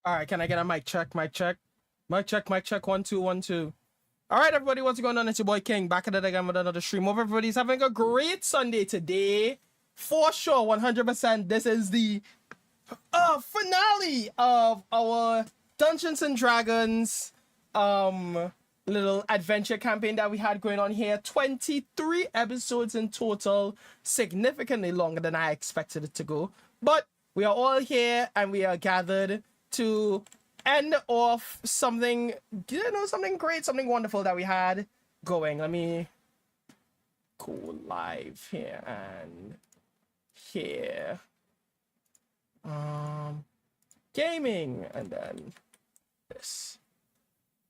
All right, can I get a mic check? Mic check. Mic check. Mic check. 1 2 1 2. All right, everybody, what's going on? It's your boy King back at it again with another stream. Hope everybody's having a great Sunday today. For sure, 100%. This is the finale of our Dungeons and Dragons little adventure campaign that we had going on here. 23 episodes in total, significantly longer than I expected it to go. But we are all here and we are gathered to end off something, something great, something wonderful that we had going. Let me go live here and here. Gaming, and then this.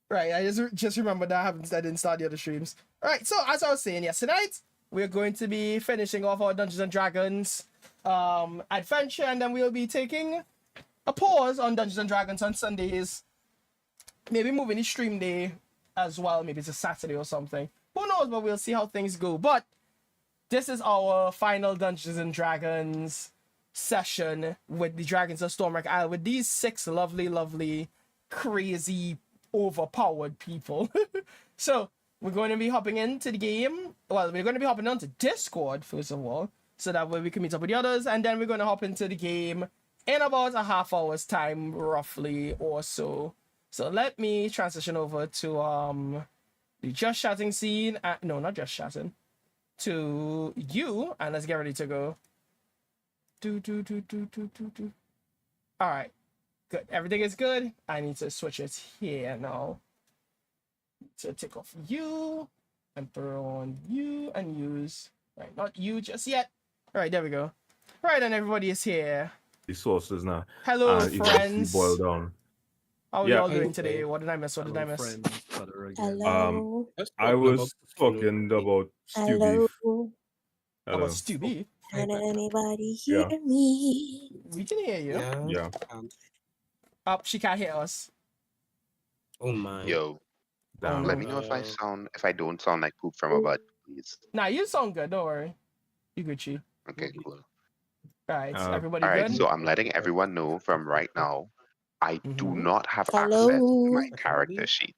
Right, I just remember that I didn't start the other streams. All right, so as I was saying, yes, tonight we're going to be finishing off our Dungeons and Dragons adventure, and then we'll be taking a pause on Dungeons and Dragons on Sundays. Maybe moving the stream day as well. Maybe it's a Saturday or something. Who knows? But we'll see how things go. But this is our final Dungeons and Dragons session with the Dragons of Stormwreck Isle with these 6 lovely, crazy, overpowered people. So we're going to be hopping into the game. Well, we're going to be hopping onto Discord first of all, so that way we can meet up with the others, and then we're going to hop into the game in about a half hour's time, roughly, or so. So let me transition over to the Just Chatting scene. No, not Just Chatting. To you, and let's get ready to go. All right, good. Everything is good. I need to switch it here now. So take off you and throw on you and use. Right, not you just yet. All right, there we go. All right, and everybody is here. Resources now. Hello, friends. Boil down. How are y'all doing today? What did I miss? What did I miss? Hello. I was talking about stew beef. About stew beef? Can anybody hear me? We can hear you. Yeah. She can't hear us. Oh my. Yo. Damn. Let me know if I don't sound like poop from a butt, please. Nah, you sound good. Don't worry. You Gucci. Okay, cool. All right, everybody all right, good? so I'm letting everyone know from right now, I do not have Hello. access to my character sheet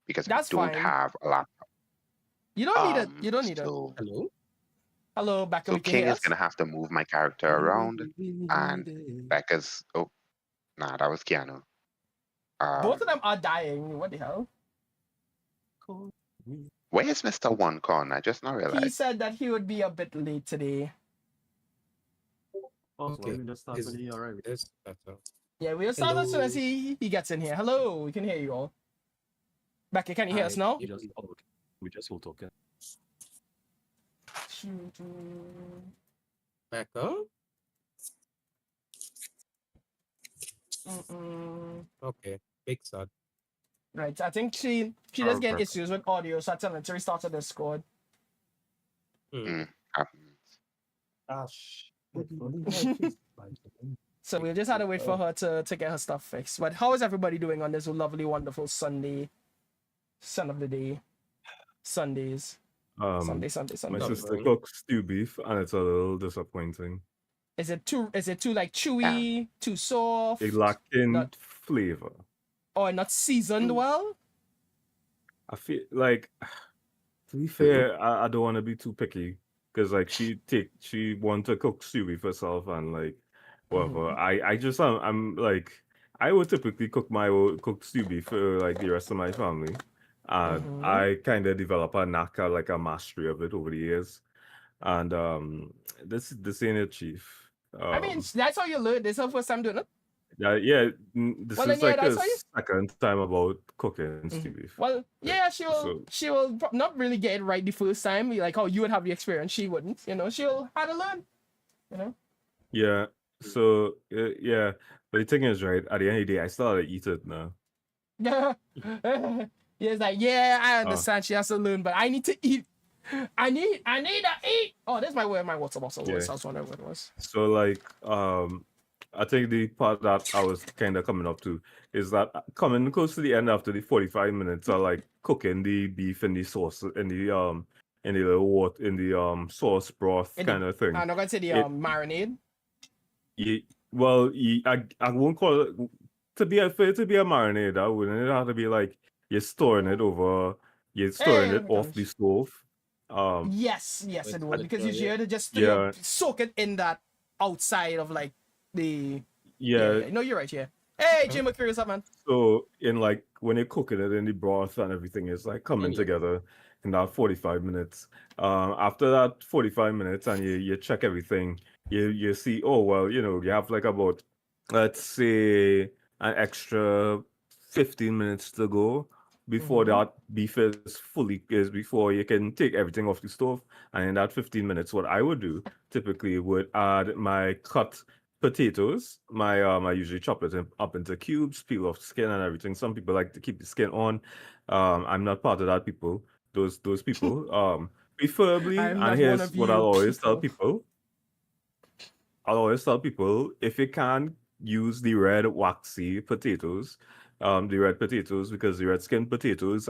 because That's I don't fine. have a laptop. You don't need it. You don't need it. Hello? Hello, Becca. So King is gonna have to move my character around, and Becca's that was Keanu. Both of them are dying. What the hell? Where is Mr. OneCon? I just not realized. He said that he would be a bit late today. Okay. Yeah, we'll start as soon as he gets in here. Hello, we can hear you all. Becca, can you hear us now? We just all talking. Back up? Okay. Big sad. Right, I think she does get issues with audio, so I tell her to restart the Discord. So we'll just have to wait for her to get her stuff fixed. But how is everybody doing on this lovely, wonderful Sunday? Son of the day. Sundays. Sunday. My sister cooks stew beef, and it's a little disappointing. Is it too like chewy, too soft? It lacking flavor. Or not seasoned well? I feel like, to be fair, I don't want to be too picky, because like she want to cook stew beef herself and like whatever. I'm like, I would typically cook stew beef for like the rest of my family. I kind of develop a knack, like a mastery of it over the years. And this ain't it, Chief. I mean, that's how you learn. This is her first time doing it. Yeah. This is like the second time about cooking stew beef. Well, yeah, she will not really get it right the first time. Like how you would have the experience, she wouldn't. She'll have to learn. Yeah. So yeah, but the thing is, right, at the end of the day, I still have to eat it now. Yeah. Yeah, it's like, yeah, I understand she has to learn, but I need to eat. I need to eat. Oh, there's my water bottle. Yeah. I was wondering what it was. So like, I think the part that I was kind of coming up to is that coming close to the end after the 45 minutes, I like cooking the beef in the sauce in the little water in the sauce broth kind of thing. I'm not gonna say the marinade. I won't call it for it to be a marinade, that wouldn't it have to be like you're storing it Hey, off the stove? yes, With it would, because literally, usually they just Yeah, soak it in that outside of like the yeah. No, you're right. Yeah. Hey, Jim, curious up, man. So in like when you're cooking it in the broth and everything is like coming Yeah. together in that 45 minutes. After that 45 minutes and you check everything, you see, oh well, you know, you have like about, let's say, an extra 15 minutes to go before that beef is before you can take everything off the stove. And in that 15 minutes, what I would do typically would add my cut potatoes. I usually chop it up into cubes, peel off the skin and everything. Some people like to keep the skin on. I'm not part of that people. Those people. Preferably, I'm and not one here's of what you I'll always tell people. people. I'll always tell people, if you can use the red waxy potatoes, the red potatoes, because the red skin potatoes,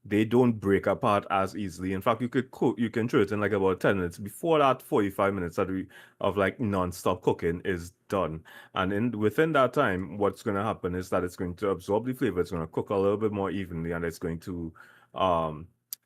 they don't break apart as easily. In fact, you can throw it in like about 10 minutes before that 45 minutes of like non-stop cooking is done. And within that time, what's going to happen is that it's going to absorb the flavor. It's going to cook a little bit more evenly, and it's going to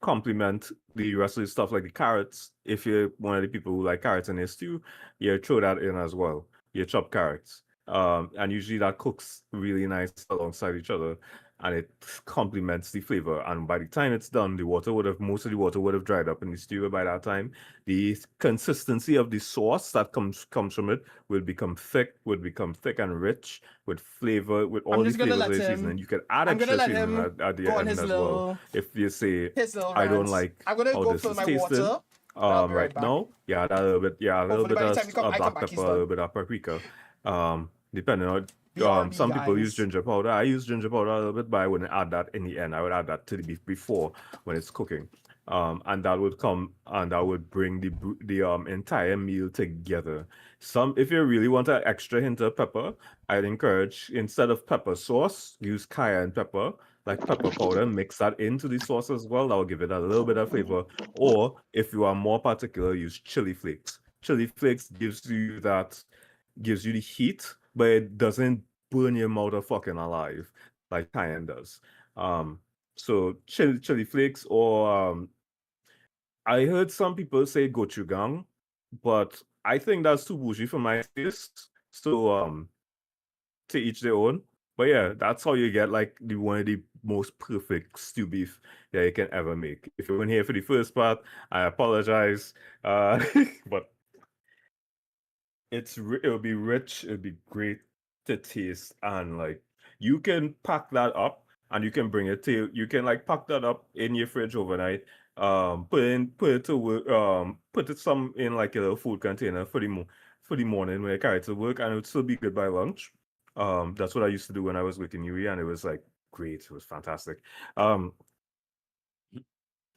complement the rest of the stuff like the carrots. If you're one of the people who like carrots in their stew, you throw that in as well. You chop carrots. And usually that cooks really nice alongside each other, and it complements the flavor. And by the time it's done, most of the water would have dried up in the stew by that time. The consistency of the sauce that comes from it will become thick and rich with flavor, with all I'm the just gonna flavors of let the him. seasoning. You can add I'm gonna extra let seasoning him at the go on end his as well. If you say, I don't rant. like I'm gonna how go this fill is my tasting, water. I'll be right right back. now, yeah, a little Hopefully bit by the of time I come black back, he's pepper, a done. little bit of paprika. Depending on BRB, some people use guys. ginger powder. I use ginger powder a little bit, but I wouldn't add that in the end. I would add that to the beef before when it's cooking. And that would bring the entire meal together. If you really want an extra hint of pepper, I'd encourage, instead of pepper sauce, use cayenne pepper, like pepper powder, mix that into the sauce as well. That will give it a little bit of flavor. Or if you are more particular, use chili flakes. Chili flakes gives you the heat, but it doesn't burn your mouth fucking alive like cayenne does. So chili flakes, or I heard some people say gochujang, but I think that's too bougie for my taste. So to each their own. But yeah, that's how you get like one of the most perfect stew beef that you can ever make. If you're in here for the first part, I apologize. But it'll be rich, it'll be great to taste, and like you can pack that up and you can bring it to you can like pack that up in your fridge overnight. Put it to work, put it some in like a little food container for the morning when I carry it to work, and it would still be good by lunch. That's what I used to do when I was working UE, and it was like great. It was fantastic. But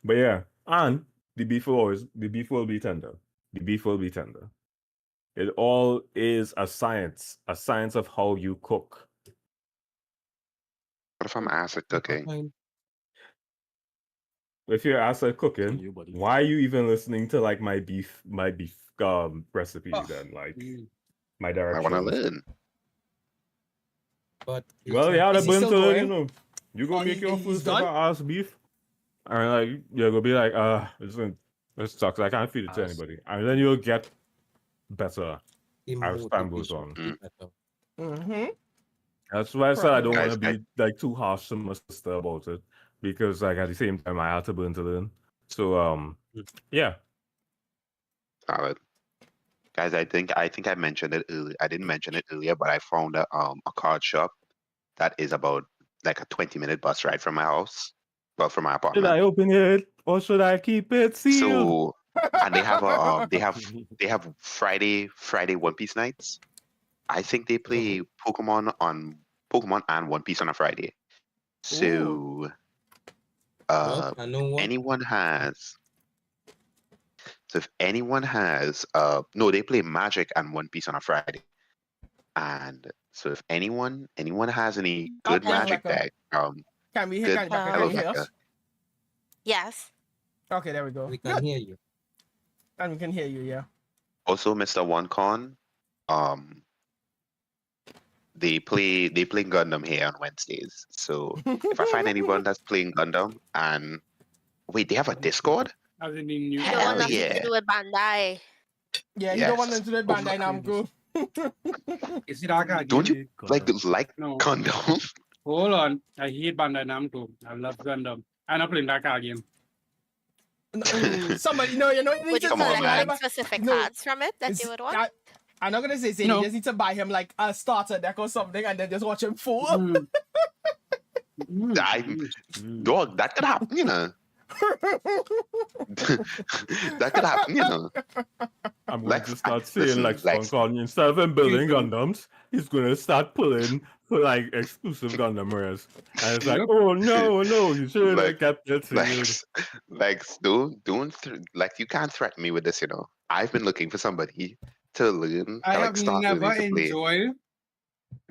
yeah, and the beef will be tender. The beef will be tender. It all is a science of how you cook. What if I'm acid cooking? fine. If you're acid cooking, you, buddy. why are you even listening to like my beef recipe Oh. then? Like Mm, my I want to directions. learn. But Well, yeah, the Is he burn still to learn, going? you know. You go Oh, make your he's first done? ever ass beef. And like you're gonna be like, this sucks. I can't feed it to Ass. anybody. And then you'll get better the as time goes motivation on. to be better. Mm-hmm. That's why I said I don't want Guys, to be like too harsh to my sister about it, because like at the same time I had to burn to learn. So yeah. solid. Guys, I think I mentioned it earlier. I didn't mention it earlier, but I found a card shop that is about like a 20-minute bus ride from my house. Well, from my Should apartment. I open it or should I keep it sealed? So and they have a they have Friday One Piece nights. I think they play Pokemon and One Piece on a Friday. So Well, I know what. anyone has so if anyone has no, they play Magic and One Piece on a Friday. And so if anyone has any good Okay, Magic Rebecca. deck, Can we hear? good. Rebecca, Hello, can you hear Becca. us? Yes. Okay, there we go. We can Good. hear you. And we can hear you. Yeah. Also, Mr. OneCon, they play Gundam here on Wednesdays. So if I find anyone that's playing Gundam and wait, they have a Discord? As in the new. You don't want Hell nothing yeah. to do with Bandai. Yeah, he don't want Yes. them to do Bandai Namco. Is it that Don't you like No. Gundam? Hold on. I hate Bandai Namco. I love Gundam. I'm not playing that card game. Somebody, no, you know, you need Would to you Come on, collect man. like specific No, cards from it that it's- you would want? I'm not gonna say No. you just need to buy him like a starter deck or something and then just watch him fall. Dog, that could happen, you know. That could happen, you know. I'm going Lex, to start listen, saying like Lex. Spawn instead of him building Please don't. Gundams, he's gonna start pulling for like exclusive Gundam rares. And it's like, Yep. oh no, you should have Like- kept it sealed. Lex, like you can't threaten me with this, you know. I've been looking for somebody to learn I to like have start never learning to play. enjoyed.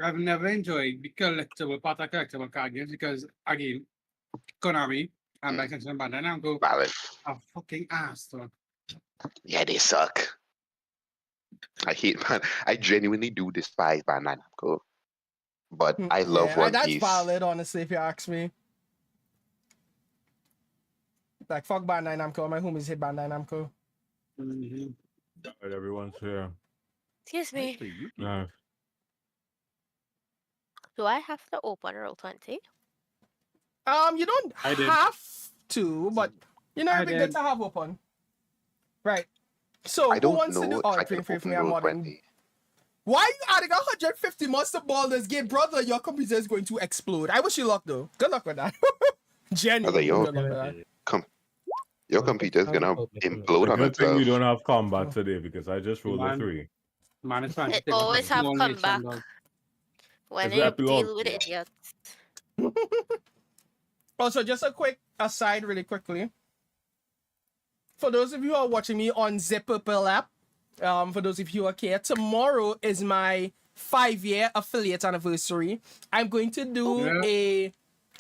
I've never enjoyed the collectible part of collectible card games because again, Konami and by extension Bandai Namco Valid. are fucking ass. So. Yeah, they suck. I hate man. I genuinely do despise Bandai Namco. But I love Yeah, One that's Piece. valid, honestly, if you ask me. Like, fuck Bandai Namco. My homies hate Bandai Namco. Mhm. Alright, everyone's here. Excuse me. Nice. Do I have to open Roll20? You don't I did. have to, but you know, I it'd be good did. to have open. Right. So, I who don't wants know to do? if Oh, I free can for open me, I'm Roll modding. 20. Why are you adding 150 monster ball this game, brother? Your computer is going to explode. I wish you luck, though. Good luck with that. Genuinely, yo. good luck with that. Your computer's gonna implode The on good thing we itself. don't have combat today because I just rolled a Man. 3. Man, it's fine. It Take a always have small come back. nation, dog. When Is it you Epilogue? deal with idiots. Also, just a quick aside, really quickly. For those of you who are watching me on Purple app, for those of you who are here, tomorrow is my 5-year affiliate anniversary. I'm going to do Yeah. a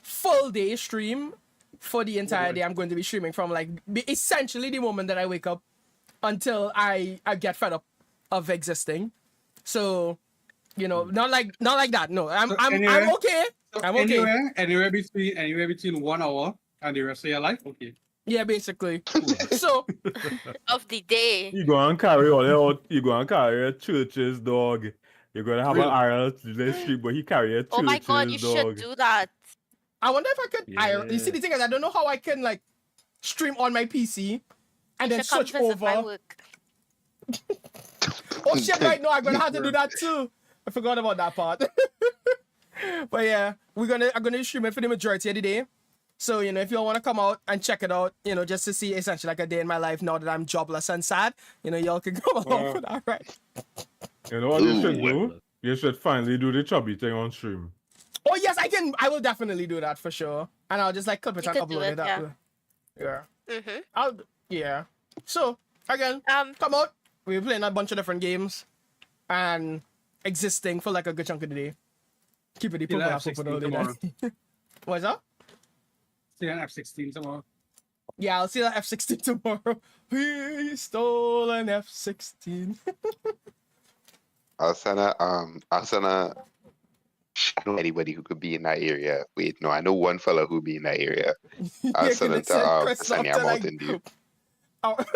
full day stream for the entire day. I'm going to be streaming from like essentially the moment that I wake up until I get fed up of existing. So, you know, not like that. No, I'm So I'm anyway- okay. So I'm okay. anywhere between 1 hour and the rest of your life, okay. Yeah, basically. So Of the day. You go and carry all your churches, dog. You're gonna have Really? an IRL to this street, but he carry your churches, Oh my god, you dog. should do that. I wonder if I could. You see, Yeah. the thing is, I don't know how I can like stream on my PC and You then should come switch visit my over. work. Oh shit! Right now, I'm gonna have to do that too. I forgot about that part. But yeah, I'm gonna stream it for the majority of the day. So you know, if you all want to come out and check it out, you know, just to see essentially like a day in my life now that I'm jobless and sad, you know, y'all can come along for that, right? You know what you should Ooh. do? You should finally do the chubby thing on stream. Oh yes, I can. I will definitely do that for sure, and I'll just like clip it You and could do upload it, it. yeah. Yeah. Yeah. So again, come out. We're playing a bunch of different games and existing for like a good chunk of the day. Keep it the Still proper have up for all 16 day. tomorrow. What's up? Still an F-16 tomorrow. Yeah, I'll see that F-16 tomorrow. We stole an F-16. I was trying to I know anybody who could be in that area. Wait, no, I know one fella who'd be in that area. I was telling to send a Mountain Dew. I'm not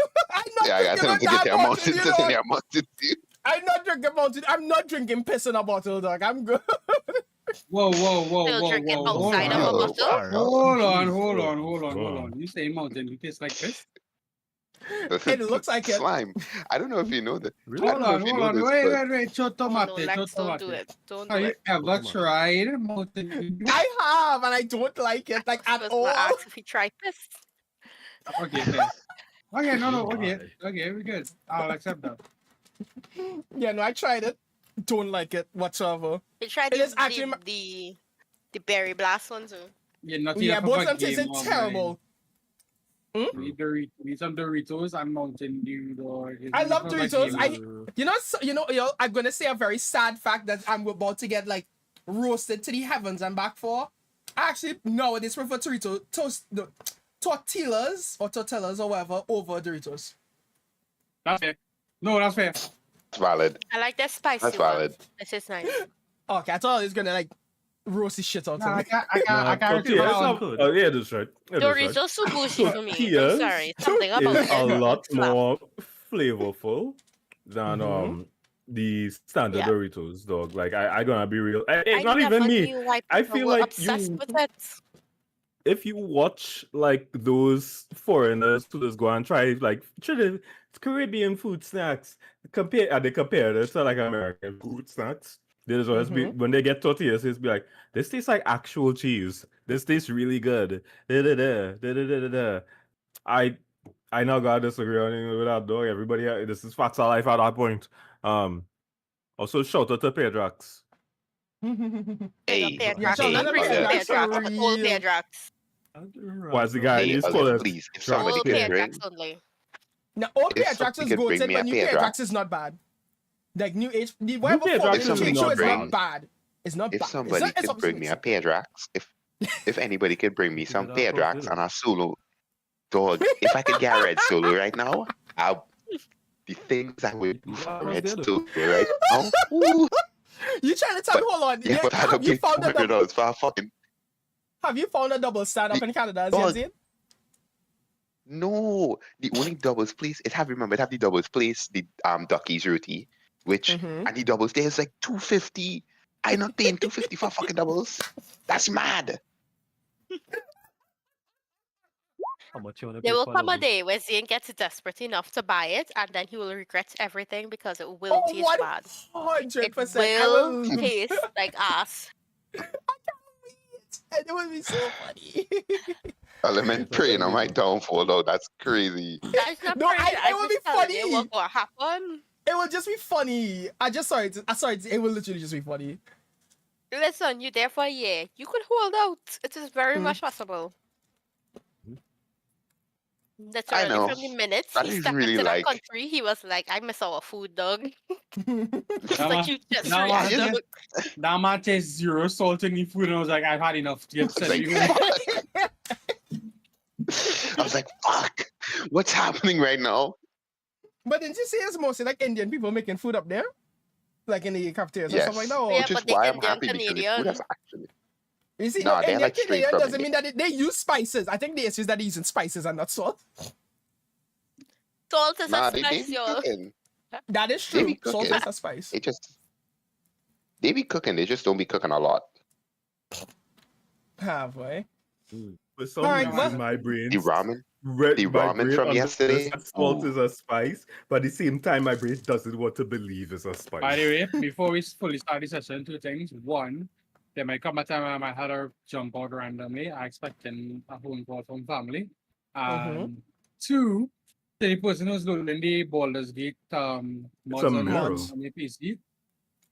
Yeah, I drinking told him to get their Mountain Mountain Dew, to send dog. their Mountain Dew. I'm not drinking Mountain. I'm not drinking piss in a bottle, dog. I'm good. Whoa, Still drinking outside of a Wow, bottle. wow. Hold on. Wow. You say mountain, you taste like this? It looks like it. Slime. I don't know if you know that. Really? I don't know if you know this, but Wait. Cho Oh, no, tomate, Lex, don't do it. Don't do Have you it. ever tried mountain dew? I have, and I don't like it, like at First, all. I ask if we try piss. Okay, fair. Okay, no, okay, we're good. I'll accept that. Yeah, no, I tried it. Don't like it whatsoever. We tried It is the, actually the berry blast ones. Yeah, not Yeah, enough both of of a them tasted game, terrible. Need some Doritos and Mountain Dew, dog. It's I love enough of a Doritos. game. I'm gonna say a very sad fact that I'm about to get like roasted to the heavens and back for. I actually nowadays prefer tortillas or whatever over Doritos. That's fair. No, that's fair. It's valid. I like that spicy That's one. valid. This is nice. Okay, I thought I was gonna like roast the shit out No, of I me. can't. I can't. I can't. tortillas agree with have- that. oh, yeah, that's right. Yeah, that's right. Doritos too bougie for me. I'm Tortillas sorry. Something about is a it. lot Slap. more flavorful than Mhm. the standard Yeah. Doritos, dog. Like I gonna be real. I It's not never even me. knew why I people feel were like obsessed you, with it. if you watch like those foreigners who just go and try like Caribbean food snacks, they compare it to like American food snacks. They just always be when they get tortillas, it's be like, this tastes like actual cheese. This tastes really good. Da, da, da, da, da, da, da, da. I now gotta disagree on it with that dog. Everybody, this is facts of life at that point. Also shout out to Pedrax. Hey, Pear Yeah, Drax. so Not let me recent say Pear that's Drax. a Old Pear real- Drax. What's the guy? hey, He's called it please, if somebody Old could Pear bring, Drax only. Now, old If Pear Drax somebody is could bring goated, me but a new Pear Pear Drax Drax. is not bad. Like new H, the whatever Pear form Drax the is new somebody show could is not bring- bad. It's not if bad. somebody it's could bring me a Pear Drax, if anybody could bring me some that Pear Drax tortilla. and a solo, dog, if I could get a red solo right now, the things I would do for Yeah, a red I get it. solo right now. Ooh, You trying to tell me? But- Hold on. yeah, but I Have don't you pay found a double? $400 for a fucking. Have you found a double stand up in Canada? As Dog. yet, Zane? No, the only doubles place it have the doubles place, the Ducky's roti, which Mhm. and the doubles there is like $250. I not paying $250 for fucking doubles. That's mad. How much you wanna There pay will for come a double? day where Zane gets desperate enough to buy it, and then he will regret everything because it will Oh, taste bad. 100%. It I will will. taste like ass. And it would be so funny. Element praying on my downfall though. That's crazy. That's not No, pretty. it would be just telling you funny. what will happen. It will just be funny. I sorry. It will literally just be funny. Listen, you're there for a year. You could hold out. It is very Mm. much possible. I Literally, know. from the minutes That he is stepped really into that like- country, he was like, "I miss our food, dog." It's Now like my- you just now my- reacted. Now man tastes zero salt in the food, and I was like, I've had enough to get It's sent like, you home. fuck. I was like, fuck. What's happening right now? But didn't you say it's mostly like Indian people making food up there? Like in the cafeterias or Yes. stuff like that? Or- Yeah, Which is but the why I'm Indian happy because the Canadian- food is actually. You see, Nah, no, they're Indian like straight Canadian from doesn't India. mean that they use spices. I think the issue is that they're using spices and not salt. Salt is Nah, a they spice, be y'all. cooking. That is They true. be Salt cooking. is a spice. They be cooking. They just don't be cooking a lot. Halfway. For some Alright, reason, what- my brain The ramen. Red, The my ramen brain from understands yesterday? that salt Ooh. is a spice, but at the same time, my brain doesn't want to believe it's a spice. By the way, before we fully start the session, two things. One, there might come a time when I might have her jump out randomly. I expecting a phone call from family. And two, the person who's loading the Baldur's Gate mods a on mirror. the PC.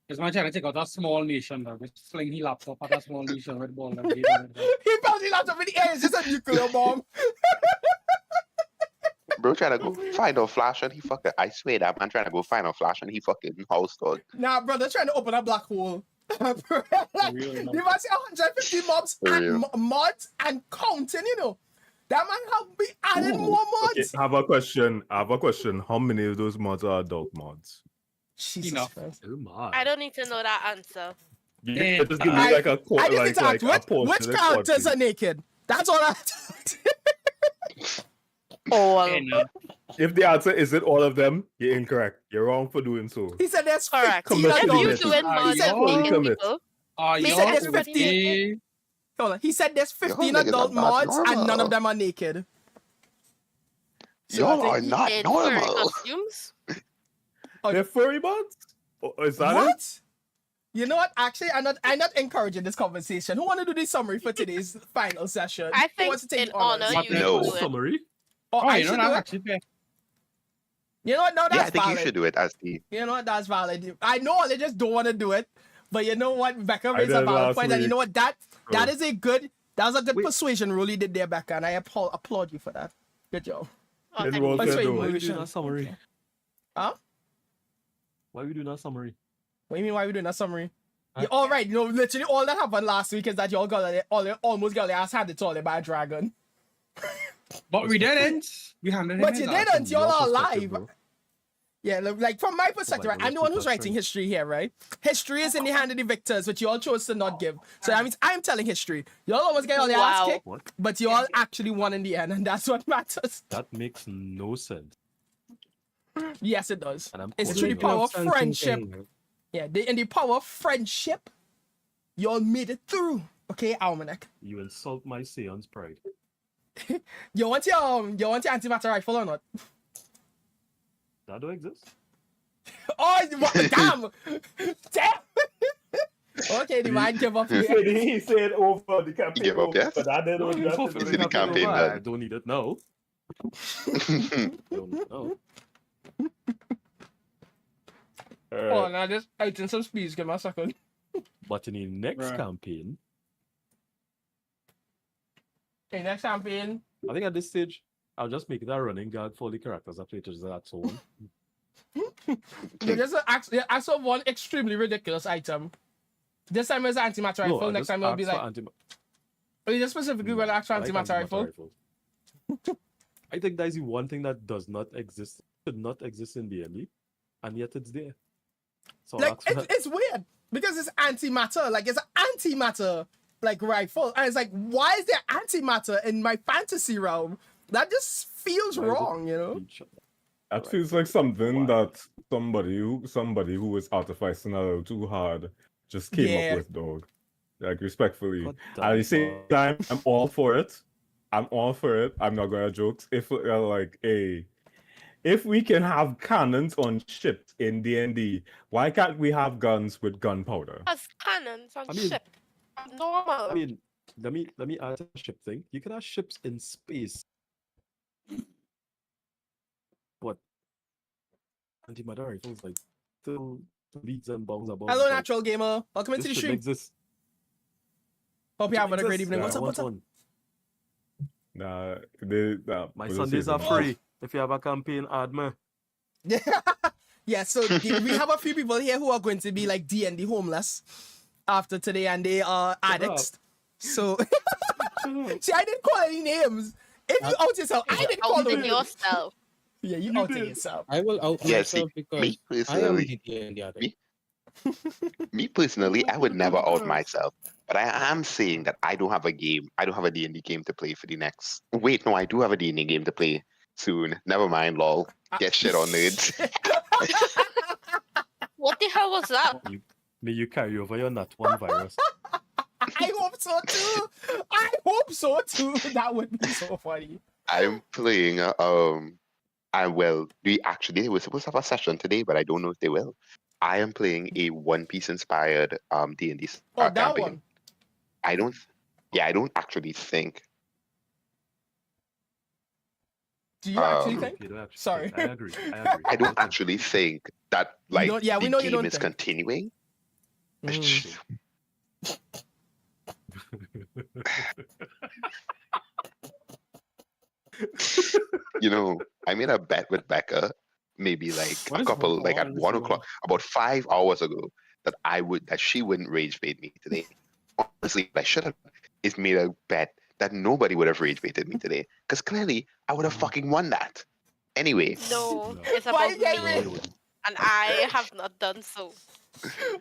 Is my trying to take out a small nation though. Just fling his laptop at a small nation with Baldur's Gate on it. He probably laughs up in the air. It's just a nuclear bomb. Bro trying to go find a flash and he fucking. I swear that man trying to go find a flash and he fucking house dog. Nah, brother, trying to open a black hole. Like, real, you man. must see 150 mobs For and real. mods and counting, you know. That man have be adding Ooh, more Okay, mods. I have a question. How many of those mods are adult mods? Jesus Enough. Christ. Oh my. I don't need to know that answer. You Yeah. just give me I- like a quote, I just like, need to like ask, a portion which of the characters quad are naked? That's all I Oh, And, If the answer isn't all of them, you're incorrect. You're wrong for doing so. He said there's correct. 15 Commit If to you adults. it. doing Are mods y'all- with naked Commit. people, are He said y'all there's okay? 15. Hold on. He said there's 15 niggas are adult not mods and none normal. of them are naked. So Y'all I are think not in furry normal. costumes. They're furry mods? Is that it? What? You know what? Actually, I'm not encouraging this conversation. Who want to do the summary for today's final session? I Who wants think to take in the honors? honor, you No. should do it. Summary. Oh, Oh, I you know should that's do it. actually fair. You know what? No, Yeah, that's I think valid. you should do it as the. You know what? That's valid. I know they just don't want to do it, but you know what? Becca raised a did valid last point, and you week. know what? That Oh. is a good. That was a good Wait. persuasion role you did there, Becca, and I applaud you for that. Good job. Oh, Then thank we'll you. Let's say wait, no. Why we Motion. doing that summary? Huh? Why we doing that summary? What do you mean? Why are we doing a summary? Huh? Yeah, all right. You know, literally all that happened last week is that y'all almost got their ass handed to all by a dragon. But we didn't. We handled him. But you his ass. didn't. Y'all are Your perspective, alive. bro. Yeah, like from my perspective, God, right, I'm the one who's super writing history here, right? History is in the hand of the victors, which you all chose to not give. So that means I'm telling history. You all almost get all the ass Wow. kicked, What? but you all actually won in the end, and that's what matters. That makes no sense. Yes, it does. And I'm It's calling through the you power out. of friendship. Yeah, in the power of friendship, you all made it through. Okay, Almanac. You insult my Seon's pride. You want your antimatter rifle or not? That don't exist. Oh, damn! Damn! Okay, the man give up. He said over the campaign. Give up, yes? But I didn't know It's that. It's in the campaign, I done. don't need it now. Don't need it now. Oh, now just out in some speeds. Give me a second. But in the next Right. campaign, Okay, next campaign. I think at this stage, I'll just make it a running gag for the characters I play to that so on. There's ask for one extremely ridiculous item. This time it's antimatter rifle. I Next just time it'll be ask for like. You just specifically going to ask for I like antimatter rifle. rifles. I think that is the one thing that does not exist, should not exist in D&D, and yet it's there. So I'll Like ask for it's weird because it's antimatter. Like it's an antimatter like rifle, and it's like, why is there antimatter in my fantasy realm? That just feels Why is it wrong, you know. each other. That feels like something that somebody who was artificing a little too hard just came Yeah. up with, dog. Like respectfully. God At the damn same it. time, I'm all for it. I'm all for it. I'm not gonna joke. If if we can have cannons on ships in D&D, why can't we have guns with gunpowder? As cannons on I mean- ship. Normal. I mean, let me add a ship thing. You can have ships in space. But antimatter rifles like still leads and bombs about. Hello, like, natural gamer. Welcome into this the shouldn't stream. exist. Hope you're having a great Exist. evening. Yeah, What's I up? want What's up? one. My what is Sundays it? are free. If you have a campaign, add me. Yeah, so we have a few people here who are going to be like D&D homeless after today, and they are addicts. So, see, I didn't call any names. If you out yourself, I didn't call Outing them. yourself. Yeah, you outing yourself. I will out Yeah, see, myself because me I am personally, the D&D addict. me- me personally, I would never out myself. But I am saying that I don't have a game. I don't have a D&D game to play for the next. Wait, no, I do have a D&D game to play soon. Never mind, lol. Get shit on nerds. What the hell was that? May you carry over your nat one virus. I hope so too. I hope so too. That would be so funny. I'm playing. They were supposed to have a session today, but I don't know if they will. I am playing a One Piece inspired D&D Oh, that campaign. one. I don't actually think. Do you actually Um, think? You don't actually Sorry. think. I agree. I don't actually think that like don't- yeah, we the know you game don't is think. continuing. Mm. You know, I made a bet with Becca maybe like What a is couple going like at on in 1 this o'clock, about 5 hours ago, that she wouldn't rage bait me today. Honestly, what I should have is made a bet that nobody would have rage baited me today. Because clearly I would have fucking won that. Anyway, No, No. it's Why about you get me, rid- No, it and I have not done so.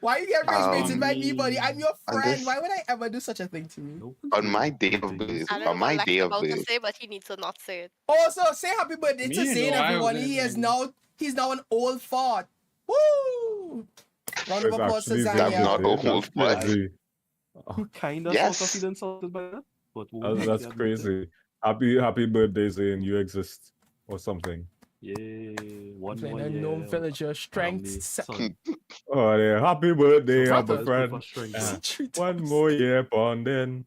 Why you get rage baited by me, Um, buddy? I'm your and friend. this- Why would I ever do such a thing to you? Nope. on my day of Continue. birth, I don't know on my what day Lex of about to birth, say, but he needs to not say it. Also, say happy birthday to Me, Zane, no, I everyone. was He is in- now an old fart. Woo! Round of It's applause to actually Zania. That's not crazy. a whole That's fart. crazy. Kind of Yes. sort of feel insulted by that. But That's crazy. Happy birthday, Zane. You exist or something. Yay. One Playing more a year. gnome villager strength. family, se- son. Oh yeah, happy birthday, So happy brothers friend. with a strength. Yeah. Three One times. more year bonding.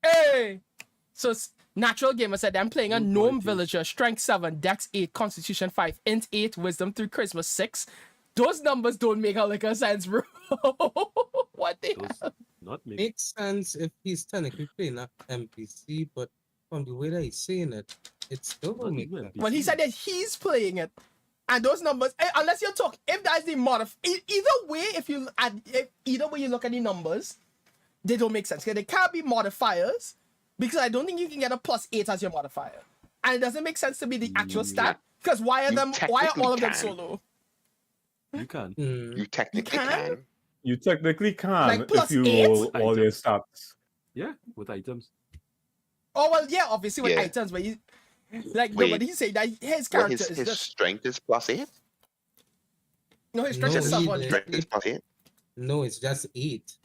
Hey! So, Natural Gamer said, I'm playing a Good gnome boy, Keith. villager, strength 7, dex 8, constitution 5, int 8, wisdom 3, charisma 6. Those numbers don't make a lick of sense, bro. What the hell? Does not make Makes sense if he's technically playing an NPC, but from the way that he's saying it, it still not don't make even sense. Well, he said that he's playing it. And those numbers, unless you're talking, if that's the either way, if either way you look at the numbers, they don't make sense. They can't be modifiers because I don't think you can get a +8 as your modifier. and it doesn't make sense to be the actual Mm, stat because why are You all of technically them can. solo? You can. You technically can? can. You technically can Like if plus you 8? roll all your Items. stats. Yeah, with items. Oh well, yeah, obviously with Yeah. items, but you like no, Wait. but he's saying that his Well, character is his just strength is +8. no, his No, strength is His he- 7. strength is +8. No, it's just 8.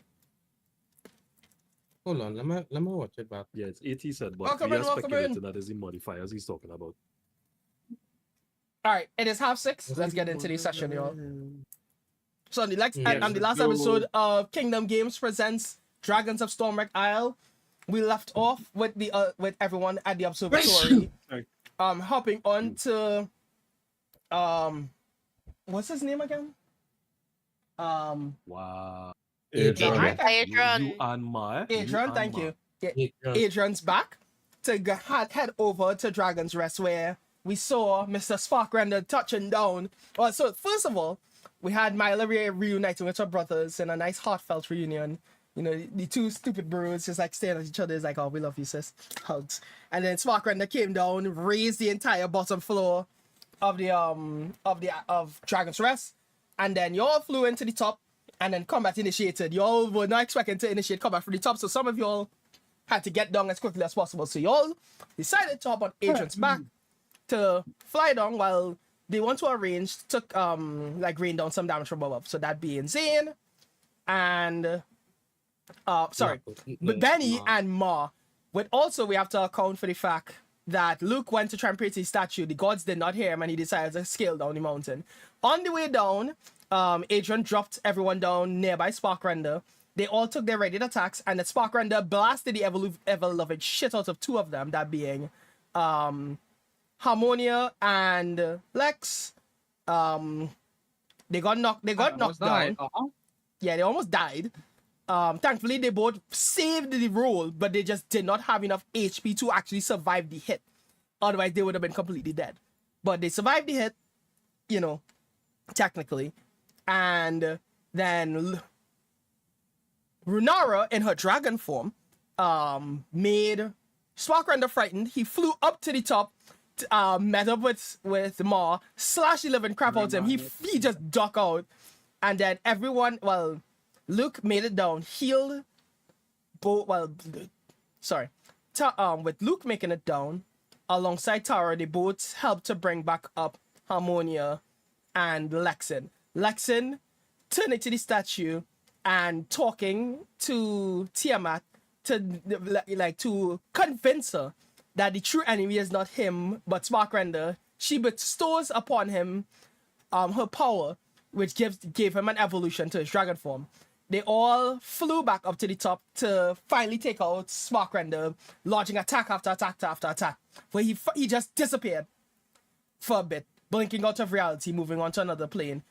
Hold on, let me watch it back. Yeah, it's 80 said, but Welcome we in, are welcome speculating in. that is the modifiers he's talking about. All right, it is 6:30. Let's get into the session, y'all. So on the last episode of Kingdom Games presents Dragons of Stormwreck Isle, we left off with the with everyone at the observatory, Sorry. hopping on to what's his name again? Wow. Adrian. Adrian. Adrian. You and Ma. Adrian, thank you. Yeah, Adrian. Adrian's back to head over to Dragon's Rest, where we saw Mr. Sparkrender touching down. Well, so first of all, we had Myla reuniting with her brothers in a nice heartfelt reunion. You know, the two stupid bros just like staring at each other. It's like, oh, we love you, sis. Hugs. And then Sparkrender came down, raised the entire bottom floor of Dragon's Rest, and then y'all flew into the top, and then combat initiated. Y'all were not expecting to initiate combat from the top, so some of y'all had to get down as quickly as possible. So y'all decided to hop on Adrian's back to fly down while they want to arrange to like rain down some damage from above. So that being Zane and Benny and Ma. But also we have to account for the fact that Luke went to try and praise his statue. The gods did not hear him and he decided to scale down the mountain. On the way down, Adrian dropped everyone down nearby Sparkrender. They all took their ready attacks, and the Sparkrender blasted the ever-loving shit out of two of them, that being Harmonia and Lex. They got knocked down. Yeah, they almost died. Thankfully, they both saved the roll, but they just did not have enough HP to actually survive the hit. Otherwise, they would have been completely dead. But they survived the hit, you know, technically. And then Runara, in her dragon form, made Sparkrender frightened. He flew up to the top, met up with Ma, slashed the living crap out of him. He just ducked out. And then everyone, well, Luke made it down, healed both, with Luke making it down, alongside Tara, they both helped to bring back up Harmonia and Lexin. Lexin turned into the statue and talking to Tiamat to convince her that the true enemy is not him, but Sparkrender. She bestows upon him her power, which gave him an evolution to his dragon form. They all flew back up to the top to finally take out Sparkrender, launching attack after attack after attack, where he just disappeared for a bit, blinking out of reality, moving on to another plane.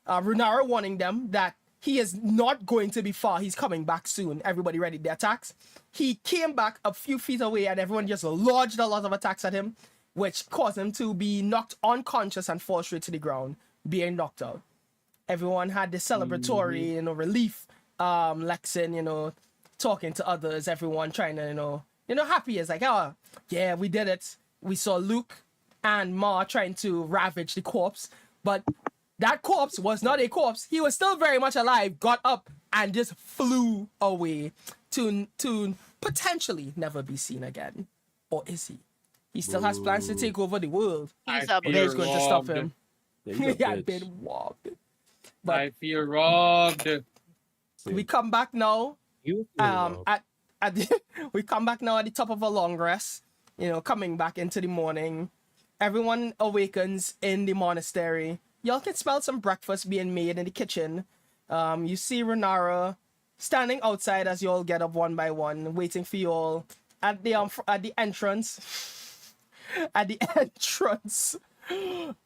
Runara warning them that he is not going to be far. He's coming back soon. Everybody ready their attacks. He came back a few feet away and everyone just lodged a lot of attacks at him, which caused him to be knocked unconscious and fall straight to the ground, being knocked out. Everyone had this celebratory, relief. Lexin, talking to others, everyone trying to, happy. It's like, oh, yeah, we did it. We saw Luke and Ma trying to ravage the corpse, but that corpse was not a corpse. He was still very much alive, got up, and just flew away to potentially never be seen again. Or is he? He still has plans to take over the world. He's I a feel Who's going to stop robbed. him? Yeah, he's a He had bitch. been robbed. But I feel robbed. we come back now. You We come back now at the top of a long rest. Coming back into the morning. Everyone awakens in the monastery. Y'all can smell some breakfast being made in the kitchen. You see Renara standing outside as y'all get up one by one, waiting for y'all at the entrance. At the entrance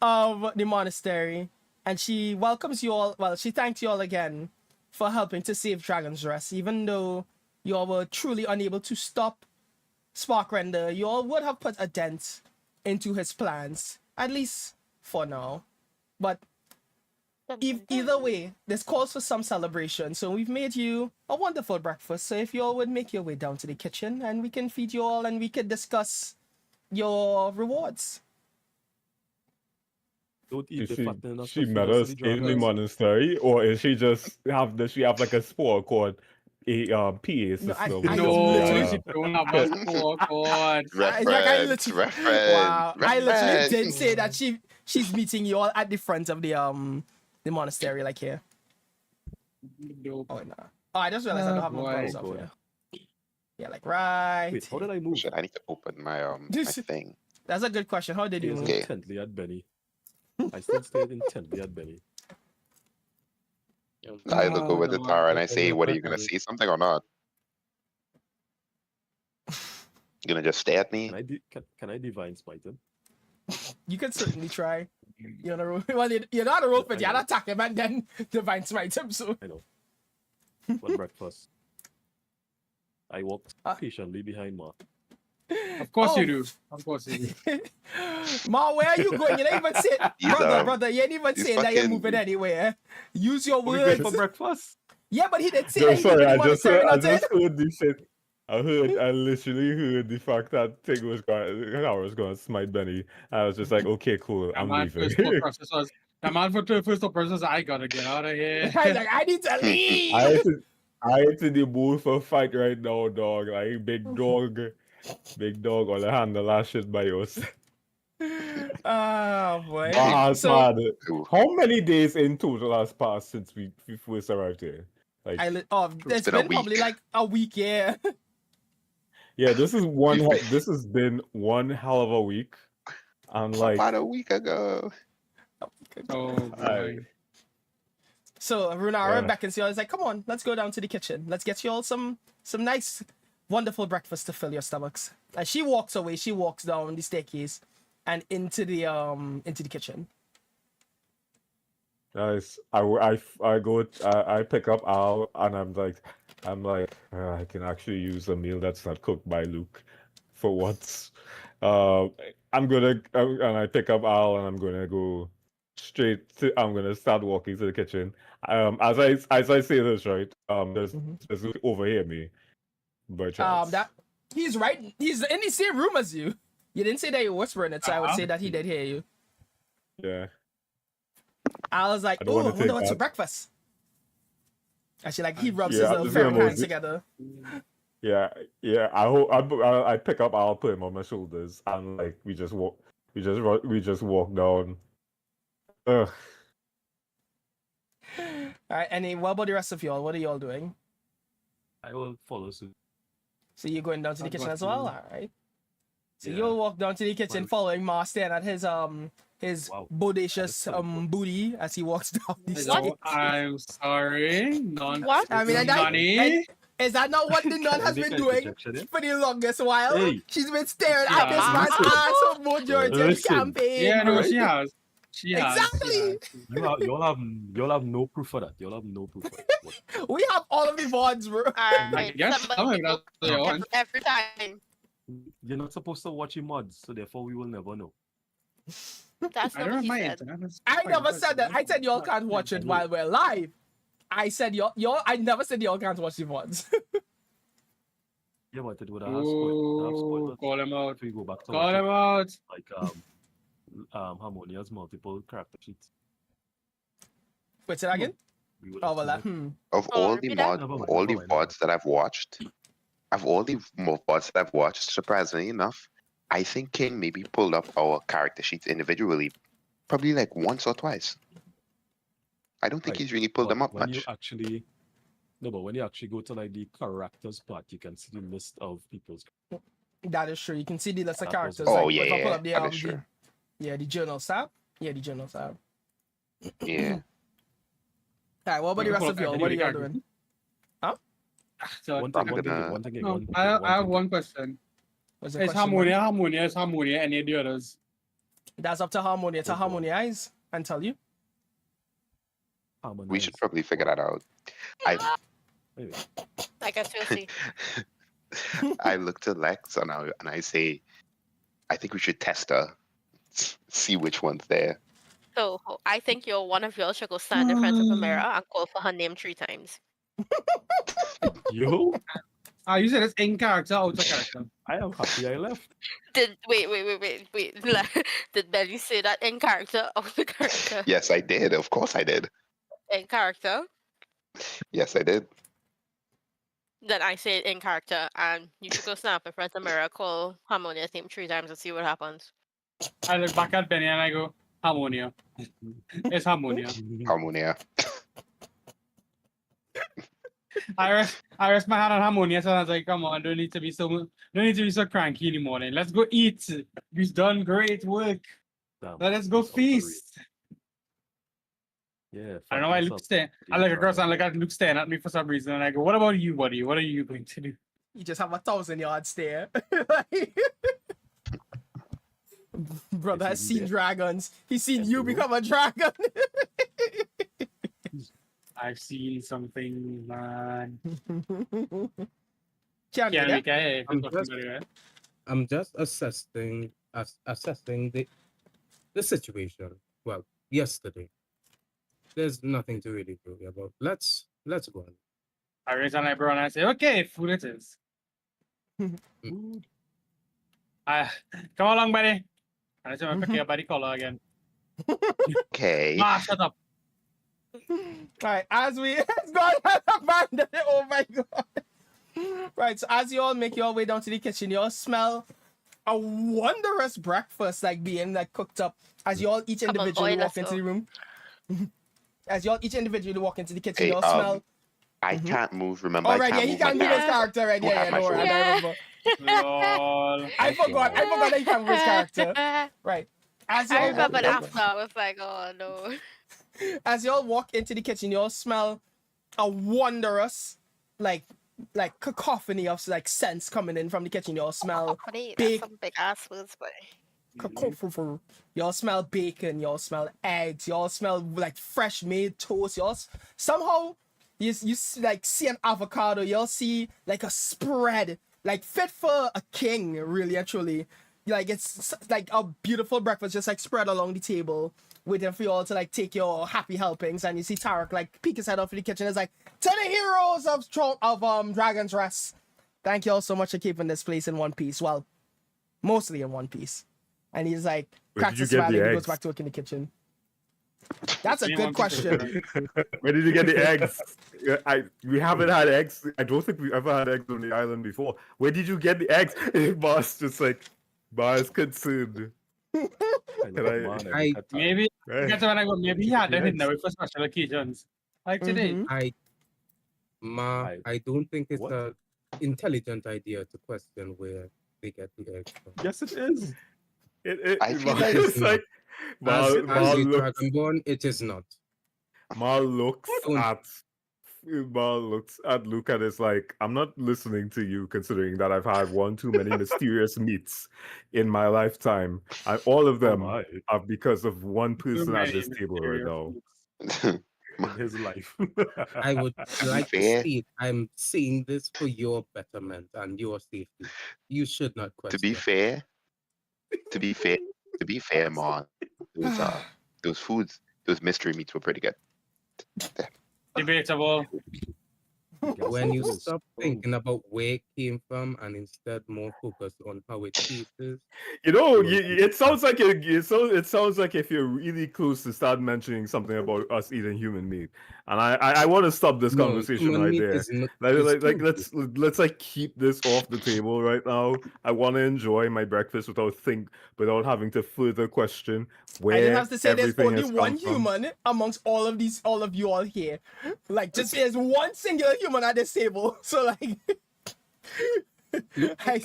of the monastery. And she welcomes you all. Well, she thanks you all again for helping to save Dragon's Rest. Even though you all were truly unable to stop Sparkrender, you all would have put a dent into his plans, at least for now. But either way, this calls for some celebration. So we've made you a wonderful breakfast. So if you all would make your way down to the kitchen and we can feed you all and we could discuss your rewards. Don't eat the She fattening us she to feed met us to us the in the dragons. monastery, or is she just does she have like a spore called a PA system? I with just the literally- No, she don't have a sport cord. It's like I Reference, literally, reference, wow, I literally did reference. say that she's meeting you all at the front of the monastery, like here. Nope. Oh no. Oh, I just realized I don't Oh, have my boy. props Oh, up God. here. Yeah, like right. Wait, how did I move? Shit, I need to open my my This- thing. That's a good question. How did you Stares move? Okay. intently at Benny. I still stared intently at Benny. I look Oh, over to Lord. Tara and I Okay, say, look "What are at you gonna that. see? Something or not? You gonna just stare at me?" Can I divine smite him? You can certainly try. You're on a roll. Well, you're not on a roll, but I you're know. not attack him and then divine smite him. So I know. What breakfast? I walked Ah. patiently behind Mark. Of course Oh. you do. Of course you do. Ma, where are you going? You ain't even saying, He's, brother. You ain't even he's saying that you're fucking- moving anywhere. Use your What we going for words. breakfast? Yeah, but he did say No, that he sorry, moving the I just monastery, not heard the shit. I literally heard the fact that Tig was going to smite Benny. I was just like, okay, cool, That I'm man leaving. first thought process was, that man first thought process was, I gotta get out of here. I was like, I need to leave. I ain't in the mood for a fight right now, dog. Like big dog on the handle that shit by us. Oh boy. Ah, So mad. Ooh. How many days in total has passed since we first arrived here? Like, it's been a been probably week. like a week, yeah. yeah, this has been one hell of a week, and like, About a week ago. Oh I- boy. So Runara Yeah. beckons you all. Is like, come on, let's go down to the kitchen. Let's get you all some nice, wonderful breakfast to fill your stomachs. And she walks away. She walks down the staircase and into the kitchen. nice. I pick up Al, and I'm like, I can actually use a meal that's not cooked by Luke, for once. And I pick up Al, and I'm gonna go I'm gonna start walking to the kitchen. As I say this, right? Does Luke overhear me? By chance? He's right. He's in the same room as you. You didn't say that you were whispering it, so I would say that he did hear you. Yeah. I was like, I don't oh, wanna I wonder take what's for that. breakfast. Actually, like he rubs Yeah, his I'm little just gonna fairy move hands it. together. Yeah. I pick up Al, put him on my shoulders, and like we just walk down. Ugh. All right, and what about the rest of y'all? What are y'all doing? I will follow suit. So you're going down to the I'll kitchen go as well? to- All right. So Yeah. you'll walk down to the kitchen Well- following Master and at his Wow. bodacious That is so booty as he walks down the So, stairs. I'm sorry. None. What? I mean, and Nani? is that not what the nun Can I has make been a doing interjection here? for the longest while? Hey. She's been staring at this Yeah. man's ass for more Georgian Listen. campaign. Yeah, no, Alright. she has. She has. Exactly. Y'all have no proof of that. Y'all have no proof of that. What? We have all of the VODs, bro. I Alright, guess some of that's what they want. every time. You're not supposed to watch your mods, so therefore we will never know. That's I not don't what have he my said. internet. That's I fine, never that's said that. fine. I said y'all can't watch it while we're live. I said y'all. I never said y'all can't watch the VODs. Yeah, but it would have spoiled. Ooh, call him out. If we go back to Call him out. like Harmonia's multiple character sheets. Wait, say that again? We would Oh have well, that, seen Of Oh, all the repeat that? mods, Never mind, all the never mind, VODs that I've watched, surprisingly enough, I think King maybe pulled up our character sheets individually, probably like once or twice. I don't think Right, he's really pulled but them up when you much. actually but when you actually go to like the characters part, you can see the list of people's. that is true. You can see the list of That was- characters. Oh, like, yeah, if I pull yeah, up the, that is true. the journal tab. Yeah, the journal tab. Yeah. All right, what about the Yeah, rest pull of up y'all? every What are y'all character. doing? So, One thing, I'm gonna- one thing, no, one thing, I one have thing. one question. What's the Is question, Harmonia, any of the others? That's up to Harmonia to Oh, God. harmonize and tell you. We should Harmonize. probably figure that out. I Anyway, I guess we'll see. I look to Lex and I say, I think we should test her, see which one's there. So I think one of y'all should go stand in front of a mirror and call for her name 3 times. yo, You said it's in character, out of character. I am happy I left. Wait. Did Benny say that in character, out of character? Yes, I did. Of course I did. In character. Yes, I did. Then I say it in character, and you should go snap in front of the mirror, call Harmonia's name 3 times and see what happens. I look back at Benny and I go, Harmonia. It's Harmonia. Harmonia. I rest my hand on Harmonia, so I was like, come on, don't need to be so cranky anymore. Then let's go eat. You've done great work. Damn, Let us go it's overrated. feast. Yeah. I don't know why Luke's staring. I look across and look at Luke staring at me for some reason, and I go, "What about you, buddy? What are you going to do?" You just have 1,000-yard stare. Brother has seen dragons. He's seen you become a dragon. I've seen something, man. Can't Yeah, be Mika, hey, I'm it's just- something, right? I'm just assessing the situation. Well, yesterday. There's nothing to really worry about. Let's go on. I raise an eyebrow and I say, "Okay, food it is." Food. Come along, buddy. I just want to pick your body color again. Okay. Shut up. Alright, as we God abandoned it. Oh my god. Right, so as you all make your way down to the kitchen, you all smell a wondrous breakfast being cooked up as you all each Come on, individually boy, walk let's into go. the room. As you all each individually walk into the kitchen, Hey, you all smell. I can't move. Remember, Oh I right, can't yeah, he move my can't move his character. character, right? Don't Yeah, have my don't worry, phone. I remember. Lol. I forgot that he can't move his character. Right. As you I all remember walk, after, I was like, oh no. as you all walk into the kitchen, you all smell a wondrous, cacophony of scents coming in from the kitchen. You all smell Honey, big- that's some big ass words, boy. cacophony. You all smell bacon. You all smell eggs. You all smell fresh made toast. You all somehow you see an avocado. You all see a spread fit for a king, really and truly. It's a beautiful breakfast just spread along the table, waiting for you all to take your happy helpings. And you see Tarek peek his head off in the kitchen. It's to the heroes of Dragon's Rest. Thank you all so much for keeping this place in one piece. Well, mostly in one piece. And he's cracks you a get smile the and he goes eggs? back to work in the kitchen. That's a Me good want to question. Where did you get the eggs? We haven't had eggs. I don't think we've ever had eggs on the island before. Where did you get the eggs? Boss just Boss concerned. Maybe Right. that's when I go. Maybe he had them in Yes. there for special occasions, like today. Mhm. I don't think it's What? an intelligent idea to question where they get the eggs from. Yes, it is. I feel like it's it's not. Mal, As Mal a looks, dragonborn, it is not. Mal looks Don't- at Mal looks at Luke and is I'm not listening to you, considering that I've had one too many mysterious meets in my lifetime, and all of them my. are because of one Too person at many this table right mysterious now. In his life. I would like to fair- state I'm saying this for your betterment and your safety. You should not question. To be fair, Mon, those foods, those mystery meats were pretty good. Debatable. When you Yes. stop thinking about where it came from and instead more focus on how it tastes, It sounds like it sounds like if you're really close to start mentioning something about us eating human meat, and I want to stop this no, conversation human right meat there. is not- is too good. Let's keep this off the table right now. I want to enjoy my breakfast without having to further question where I just have to say there's everything only has one come from. human amongst all of you all here. Just there's one singular human at this table. So I see.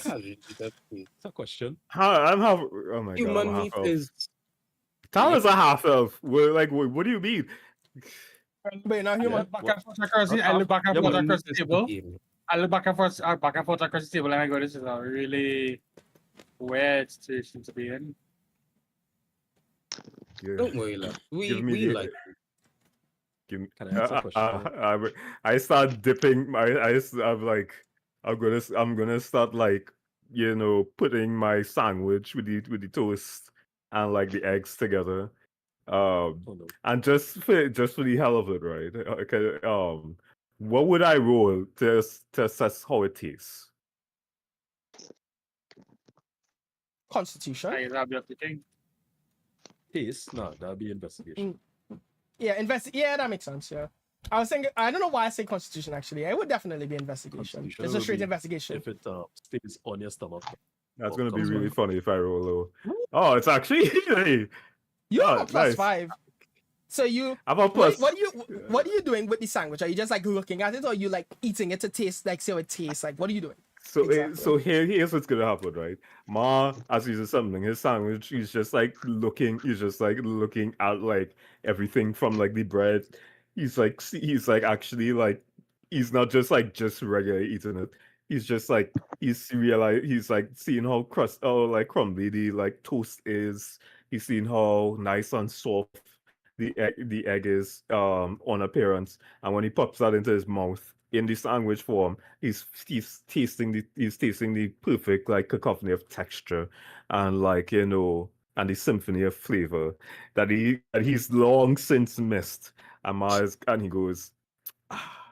Calories, that's it. It's a question. I'm half. Oh my god! Human I'm half meat elf. is Tyler's a half elf. What do you mean? But you're not I human. look back and forth across the- I look back and Yeah, forth but across the is table. game. I look back and forth across the table, and I go, "This is a really weird situation to be in." Yeah. Don't worry, love. Give me We the- like Give me, Can I ask a question? I start dipping my I'm gonna start putting my sandwich with the toast and the eggs together. Oh no. And just for the hell of it, right? Okay, What would I roll to assess how it tastes? Constitution. I guess I'll be up to king. Taste? No, that'll be investigation. Yeah, yeah, that makes sense. Yeah, I was thinking. I don't know why I say Constitution. Actually, it would definitely be investigation. Constitution It's a would straight be investigation. If it stays on your stomach. That's Oh, gonna be comes really on. funny if I roll low. Oh, it's actually hey, You have oh, a plus nice. 5. So you. How about plus? What are you doing with the sandwich? Are you just like looking at it, or are you like eating it to taste, like see how it tastes? Like, what are you doing? So Exactly. so here's what's gonna happen, right? Ma, as he's assembling his sandwich, he's just like looking at like everything from like the bread. He's like actually like he's not just regularly eating it. He's just like he's like seeing how like crumbly the like toast is. He's seeing how nice and soft the egg is on appearance, and when he pops that into his mouth in the sandwich form, he's tasting the perfect like cacophony of texture and like and the symphony of flavor that he's long since missed. And he goes, ah,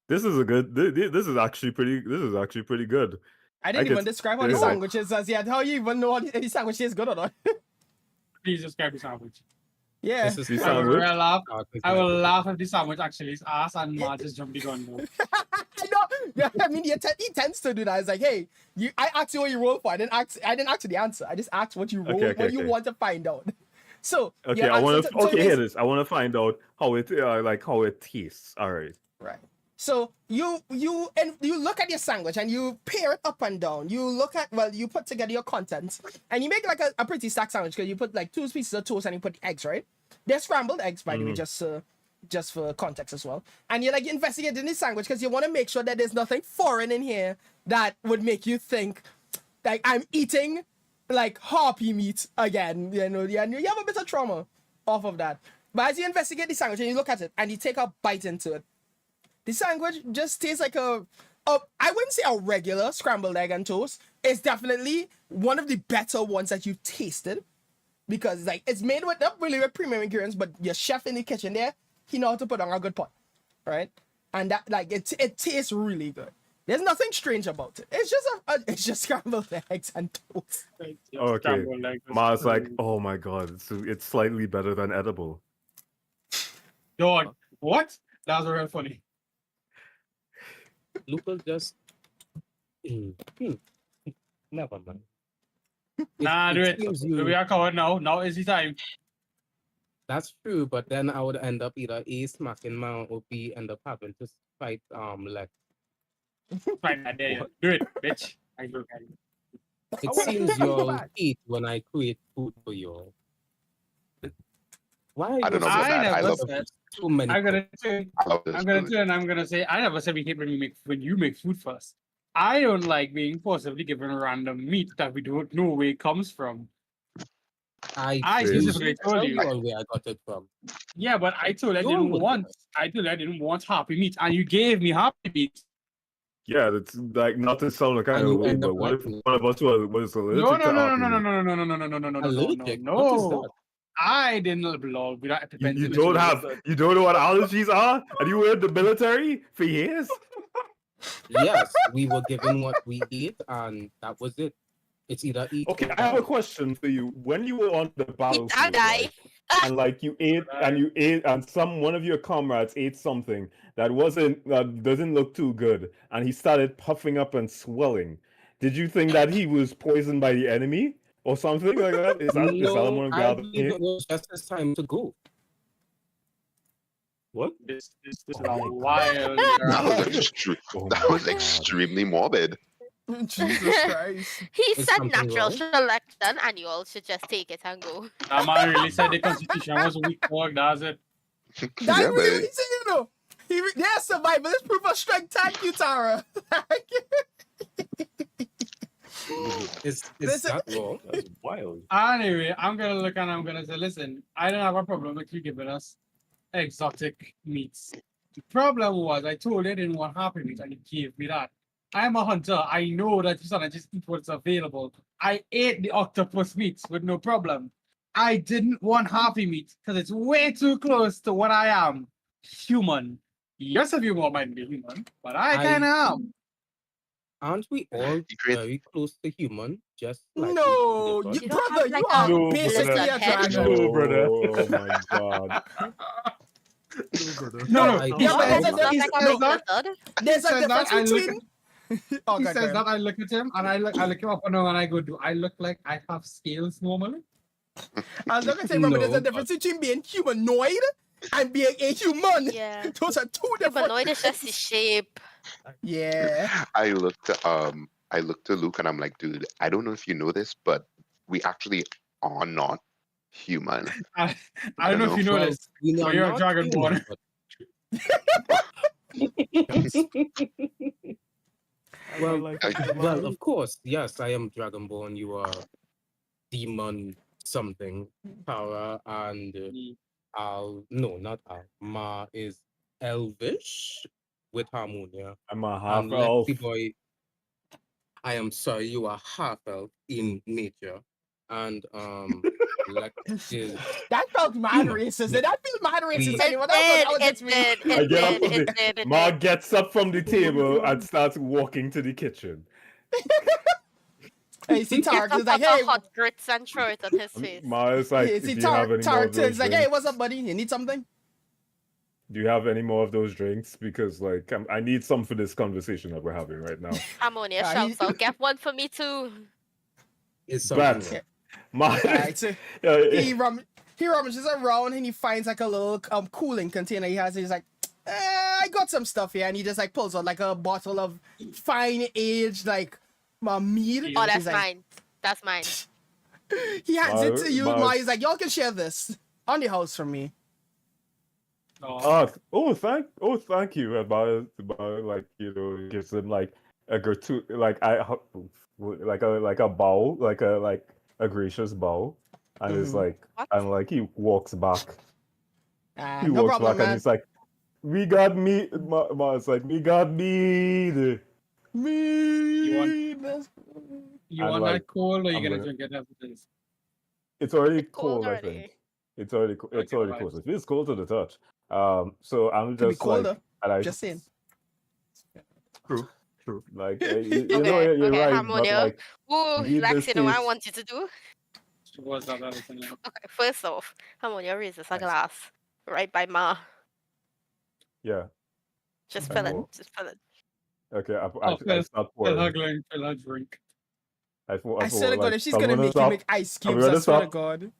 this is actually pretty good. I didn't Like, even it's describe how the like- sandwich is as yet. How you even know any sandwich is good or not? Please describe the sandwich. Yeah. This is The I will sandwich? laugh. I will laugh. laugh if the sandwich actually is ass and Marge is jumping on though. I know. Yeah, I mean, he tends to do that. It's like, hey, I asked you what you roll for. I didn't ask you the answer. I just asked what you roll, Okay, you okay. want to find out. So Okay, yeah, I want to. so Okay, it hear is- this. I want to find out how it how it tastes. All right. Right. So you look at your sandwich and you pair it up and down. You put together your contents and you make like a pretty stacked sandwich because you put like 2 pieces of toast and you put eggs, right? They're scrambled eggs, by the way, just for context as well. And you're like investigating this sandwich because you want to make sure that there's nothing foreign in here that would make you think like I'm eating like harpy meat again. You know, and you have a bit of trauma off of that. But as you investigate the sandwich and you look at it and you take a bite into it, the sandwich just tastes like I wouldn't say a regular scrambled egg and toast. It's definitely one of the better ones that you've tasted because like it's made with not really with premium ingredients, but your chef in the kitchen there, he knows how to put on a good pot, right? And that like it tastes really good. There's nothing strange about it. It's just scrambled eggs and toast. Okay. Ma's like, oh my god, it's slightly better than edible. Dog, what? That was real funny. Lucas just. Never mind. Nah, do it. seems We are covered now. Now is the time. That's true, but then I would end up either A smacking my or B end up having to fight Lex. Fine, I dare you. Do it, bitch. I look at you. It wanna seems see you you'll back. eat when I create food for you. Why? I don't know about I that. I never love said. too many. I'm gonna say. I love this I'm gonna food. turn. I'm gonna say. I never said we hate when you make food first. I don't like being forcibly given random meat that we don't know where it comes from. I See? specifically told you. all where I got it from. Yeah, but I told you I You didn't would want. I told you I didn't want happy meat, and you gave me happy meat. Yeah, that's like not to sound like kind And of you way, end but up what if liking it. one of us was allergic No, to no, no, no, happy no, no, meat? no, no, no, no, no, no, no, no, no, Allergic? no, What is no. that? I didn't belong with that. You don't know what allergies are, and you were in the military for years. Yes, we were given what we eat, and that was it. It's either eat. Okay, or I have a die. question for you. When you were on the battlefield, I'll die. right, and like you ate, and one of your comrades ate something that doesn't look too good, and he started puffing up and swelling. Did you think that he was poisoned by the enemy or something like that? Is that No, one of the I other believe it was just his time to go. What? This is a wild. Oh That my was God. extremely morbid. Jesus Christ. He Is said something natural wrong? selection, and you all should just take it and go. That man really said the constitution was weak. Dog, that's it. That Yeah, really what man. he said, you know. There's survival is proof of strength. Thank you, Tara. Is Listen- that wrong? That's wild. Anyway, I'm gonna look and I'm gonna say, listen, I don't have a problem with you giving us exotic meats. The problem was I told you I didn't want happy meat and you gave me that. I'm a hunter. I know that you don't just eat what's available. I ate the octopus meats with no problem. I didn't want happy meat because it's way too close to what I am, human. Yes, if you want might be human, but I I- kind of am. Aren't we all Secret. very close to human? Just slightly No, different? You don't brother, have, you like, are No, basically lizard a head? dragon. No, brother. Oh my god. No, brother. No, I- he Yeah, but says, there's a- he Not like says a that. lizard. There's He a says that, difference I look between. Oh, He God, says God. that. I look at him and I look him up and down and I go, do I look like I have scales normally? I was gonna say, remember, there's No, a difference between being humanoid and being a human. Yeah. Those are two different. Humanoid is just his shape. Yeah. I looked to Luke and I'm like, dude, I don't know if you know this, but we actually are not human. I don't know if you know Well, this. we So are you're a not dragonborn. human, but- Well, well, of course, yes, I am Dragonborn. You are demon something power, and Al. No, not Al. Ma is elvish with Harmonia, I'm a half and elf. Lexi boy. I am sorry, you are half elf in nature, and Lex is That felt mad racist. Did that feel mad racist? We- Anyone else? Or that was It just me? did. I It get up did. from It the did. It Ma did. gets up from the table and starts walking to the kitchen. Hey, see, Gets Tarek up is like, of hey. the hot grits and throw it on his face. Ma is like, Hey, do see, you have any more Tarek of those is like, hey, drinks? what's up, buddy? You need something? Do you have any more of those drinks? Because like I need some for this conversation that we're having right now. Harmonia Ah, shouts out, get one for me too. is But something. Ma, Alright, so yeah, he rummages around and he finds like a little cooling container he has. And he's like, I got some stuff here, and he just like pulls out like a bottle of fine aged like mead. Oh, that's He's like, mine. That's mine. He hands it to you. Ma- Ma, he's like, y'all can share this on the house from me. thank you. About like, you know, gives him like a like like a bow, like a gracious bow, and it's Mhm. like, What? and like he walks back. He No walks problem, back man. and he's like, we got meat. It's like, we got meat. Mead. You And, want like, that cold or you I'm gonna gonna- drink it after this? It's already It's cold cold, I already. think. It's already it's Okay, already right. cold. It feels cold to the touch. So I'm Could be just like, colder. and I Just saying. True. like, you know, Okay, you're okay, right, Harmonia. but like, Ooh, me in Lex, this you know what I case- want you to do? What's that other thing? Okay, first off, Harmonia raises a Nice. glass right by Ma. yeah, Just I fill it. know. Just fill it. okay, I Phil, start Fill her pouring. glass, fill her drink. I pour, swear to God, like, if she's I'm gonna make you stop. make ice I'm cubes, I gonna swear to stop. God.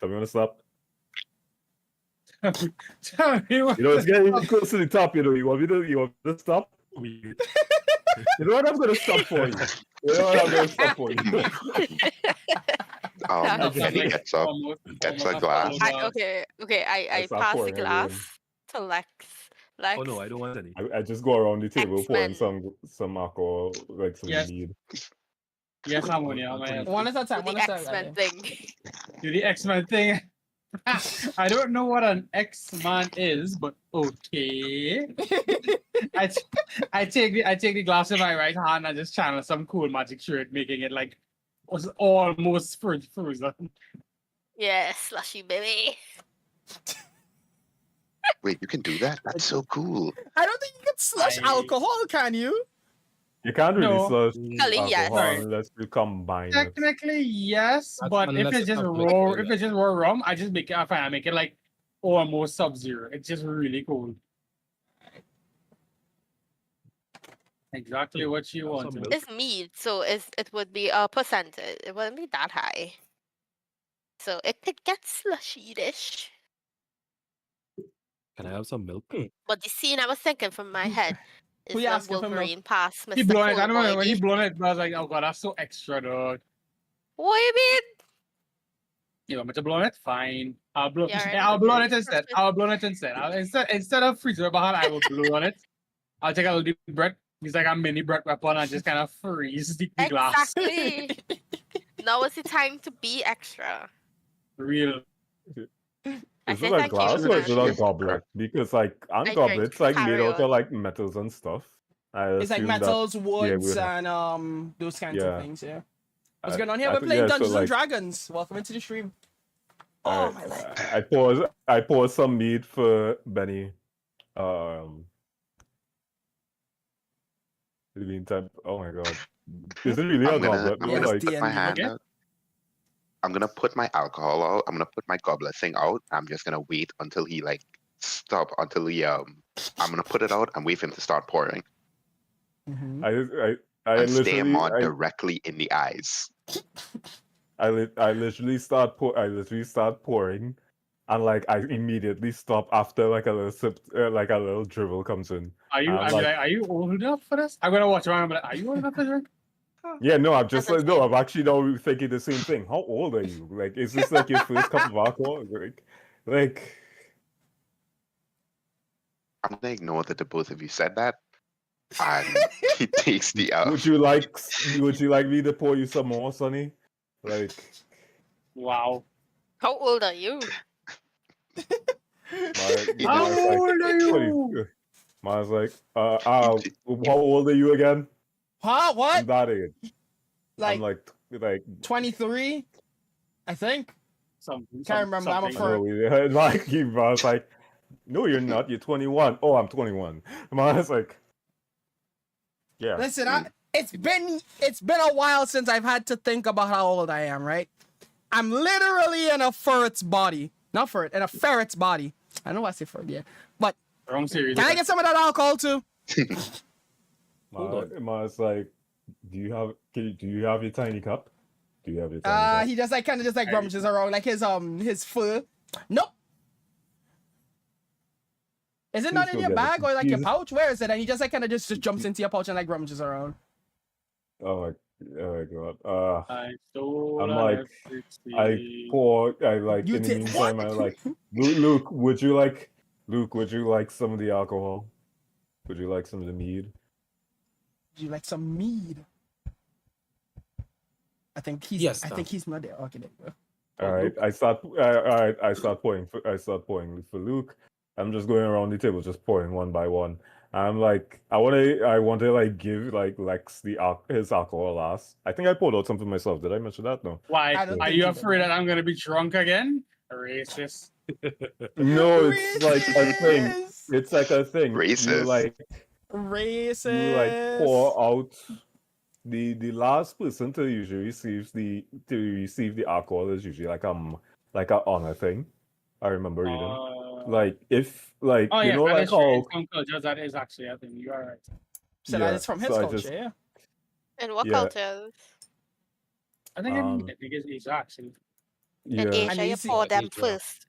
I'm gonna stop. Tell me what You know, it's the getting fuck- close to the top. You know, you want me to stop? You know what? I'm gonna stop for you. You know what? I'm gonna stop for you. That Kenny sounds gets up, almost- gets almost a glass. full glass. I start pass the pouring again. glass to Lex. Lex. Oh no, I don't want any. I just go around the table pouring X-Men. some alcohol, like some Yes. mead. Yes, Harmonia. I'm One One at a do time. One the at a time. X-Men thing. Do the X-Men thing. I don't know what an X-Man is, but okay. I take the glass in my right hand and just channel some cool magic shirt, making it like was almost frozen. Yeah, slushy baby. Wait, you can do that? That's so cool. I don't think you can slush I- alcohol, can you? You can't really No. slush Technically, yes. alcohol Right. unless you combine it. Technically, yes, That's but if unless it's it's just not raw, liquid, if it's just raw rum, I just make it. I make it like almost Sub-Zero. It's just really cool. Exactly what you Have some want. milk. It's mead, so it would be a percentage. It wouldn't be that high. So it could get slushy-ish. Can I have some milk? But the scene I was thinking from my head is Who you when asking for milk? Wolverine passed He Mr. blown it. I don't know when he Coldboy. blown it, but I was like, oh god, that's so extra, dog. What do you mean? You want me to blow it? Fine. I'll blow. Yeah, right. Yeah, I'll blow it instead. I'll blow it instead. Instead of freezer behind, I will blow on it. I'll take a little deep breath. It's like a mini breath weapon and just kind of freeze the glass. Exactly. Now is the time to be extra. Real. I Is say it a thank you, glass or is it man. a goblet? Because like on I drink. goblets, like made Carry out on. of like metals and stuff. I It's like assume that- metals, woods, would and those kinds of Yeah. things. Yeah. What's I- going on here? I We're think- playing yeah, so, Dungeons and like- Dragons. Welcome into the stream. Oh Alright, my leg. I pour some mead for Benny. In the meantime, oh my god, is it really a I'm gonna, goblet? I'm Or gonna like, put my D&D. hand Okay. out. I'm gonna put my alcohol out. I'm gonna put my goblet thing out. I'm just gonna wait until he like stop until he I'm gonna put it out and wait for him to start pouring Mhm. I and stare literally, Maud directly in the eyes. I literally start pouring, and like I immediately stop after like a little sip, like a little dribble comes in. Are you? I'm I'm like, are you old enough for this? I'm gonna watch around. I'm like, are you old enough for this? yeah, no, I'm just That's like, no, I'm actually now thinking the same thing. How old are you? Like, is this like your first cup of alcohol? Like, I'm gonna ignore that the both of you said that, and he takes the would you like me to pour you some more, Sonny? Like, Wow. How old are you? How old are you? Ma's like, how old are you again? Huh? I'm What? that age. Like I'm like 23, I think. Something. Can't remember. I'm a something. fur- no, like I was like, no, you're not. You're 21. Oh, I'm 21. I was like, yeah. Listen, it's been a while since I've had to think about how old I am, right? I'm literally in a ferret's body. Not ferret, in a ferret's body. I know I say ferret, yeah. But Wrong series. can I get some of that alcohol too? Ma's like, do you have your tiny cup? Do you have your tiny cup? He just like kind of just like rummages around like his fur. Nope. Is it not Please in go your get it. bag or like your Please. pouch? Where is it? And he just like kind of just jumps into your pouch and like rummages around. Oh my god. I stole I'm a like, I like You in the did meantime what? I like Luke, would you like some of the alcohol? Would you like some of the mead? Would you like some mead? I think he's Yes, I sir. think he's not there. Okay, there you go. All right, I start pouring for Luke. I'm just going around the table, just pouring one by one. I'm like, I want to like give like Lex his alcohol last. I think I poured out something myself. Did I mention that? No. Why? I don't Are think you you did. afraid that I'm gonna be drunk again? Racist. No, it's like a thing. Racist. It's like a thing. Racist. Racist. You like pour out the last person to usually receive the alcohol is usually like an honor thing. I remember reading. Like if like Oh you yeah, know that like is true. how In some cultures, that is actually a thing. You are right. So that is from his so I culture, just- yeah. In what Yeah. cultures? I think Um, I think it's Asia actually. In yeah. Asia, you you see- pour them Asia. first.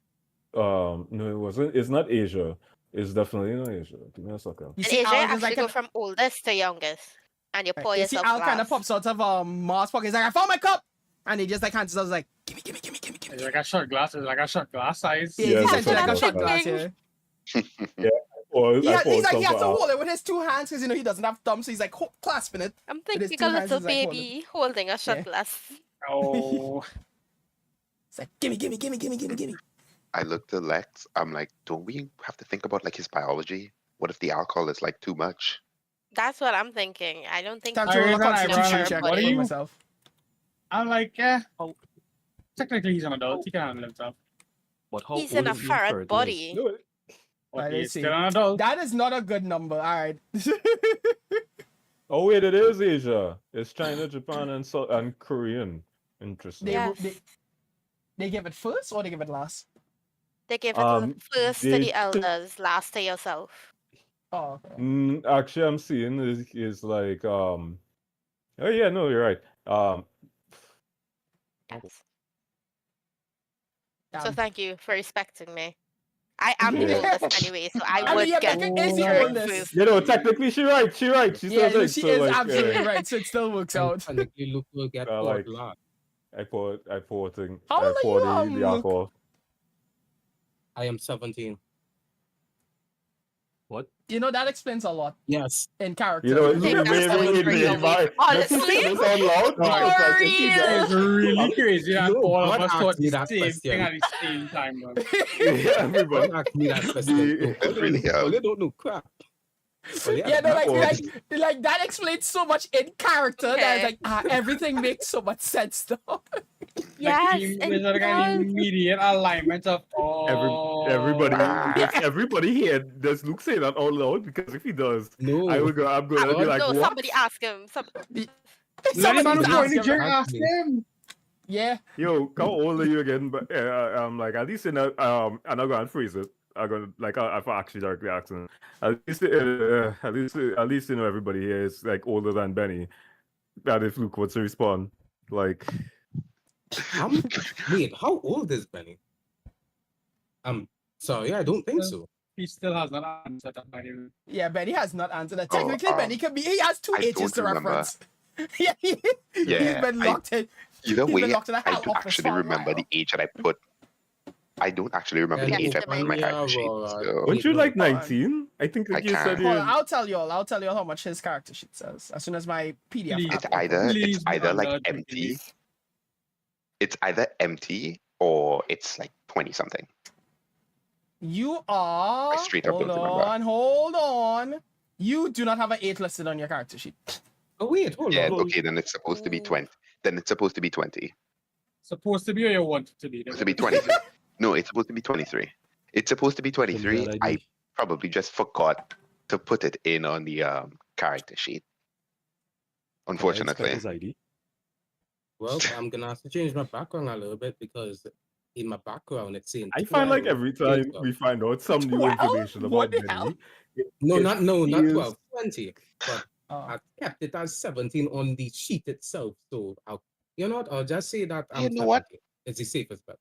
No, it wasn't. It's not Asia. It's definitely not Asia. Give me a second. You In see, Asia, Al you just actually like go from oldest to youngest, and you pour you see yourself Al kind of last. pops out of Mars pocket. He's like, I found my cup, and he just like hands it. I was like, gimme. It's like a shot glass. It's like a shot glass size. Yeah, Yeah, he's that's essentially like a what shot I'm glass. thinking. Yeah. Or He's I like poured he some has for to Al. hold it with his two hands because he doesn't have thumbs, so he's like clasping it. I'm his thinking two a hands little is like holding- baby holding a shot Yeah. glass. Oh, It's like gimme. I looked at Lex. I'm like, don't we have to think about like his biology? What if the alcohol is like too much? That's what I'm thinking. I don't think Time I to roll a raise an eyebrow, constitution like, check what are for you? myself. I'm like, yeah. Technically, he's an adult. He can handle himself. But how he's old in a is he in ferret ferret body. years? No, But Let's he's see. still an adult. That is not a good number. All right. oh wait, it is Asia. It's China, Japan, and Korean. Interesting. Yes. They give it first or they give it last? They give it first to they- the elders, last to yourself. Oh, okay. Actually, I'm seeing is like Oh yeah, no, you're right. Yes. So thank you for respecting me. I am Yeah. the oldest anyway, so I I would mean, yeah, get technically it's the drink oldest. first. You know, technically she's right. She's Yeah, still she so, is like, absolutely right. So it still works out. Technically, Luke will get Uh, poured like- last. I poured How I old are poured you, the Luke? alcohol. I am 17. What? You know, that explains a lot Yes. in character. You know, I think that's going pretty away. Honestly? this out loud because For like, real? It's really crazy that No, all of God us asked thought me the that same thing question. at the same time. Though. yeah, everybody. Don't ask me that question. No, It really you don't know crap. Well, Yeah, no, Or- like that explains so much in character that Okay. it's like everything makes so much sense now. Yes, There's like an does. immediate alignment of Everybody, Ah. if everybody here, does Luke say that out loud? Because if he does, No. I'm gonna be like, No, what? somebody ask him. Let him Somebody know ask the him. jerk ask him. Yeah. Yo, how old are you again? But like at least in a I'm not gonna phrase it. I'm gonna like if I actually directly accent. At least you know everybody here is like older than Benny. That if Luke wants to respond, like Wait, how old is Benny? Sorry, I don't think so. He still has not answered that, by the way. Yeah, Benny has not answered that. Oh, Technically, Benny can be. He has 2 I ages don't to remember. reference. Yeah, he's Yeah, been locked in. Either He's way, been locked in a I hell don't office actually for a remember while. the age that I put. I don't actually remember the Yeah, age I put in my yeah, character sheet. So weren't you like Hold on. 19? I think I you said can't. you. Hold on, I'll tell you all how much his character sheet says as soon as my PDF. Please. app It's opens. Please either be like under empty. It's either empty or it's like 20 something. You are. I straight up Hold don't remember. on, hold on. You do not have an 8 listed on your character sheet. Oh wait, hold Yeah, on. okay, then it's supposed to be 20. Then it's supposed to be 20. Supposed to be or you want it to be? Supposed to be 23. No, it's supposed to be 23. It's supposed to be 23. Bad I idea. probably just forgot to put it in on the character sheet. Can I Unfortunately. inspect his ID? Well, I'm gonna have to change my background a little bit because in my background it's saying I find like 12 every time filter. we find out some new 12? information What about the hell? Benny. No, it not feels- 12, 20. But Oh. I kept it as 17 on the sheet itself. So you know what? I'll just say that I'm You know what? 17. It's the safest bet.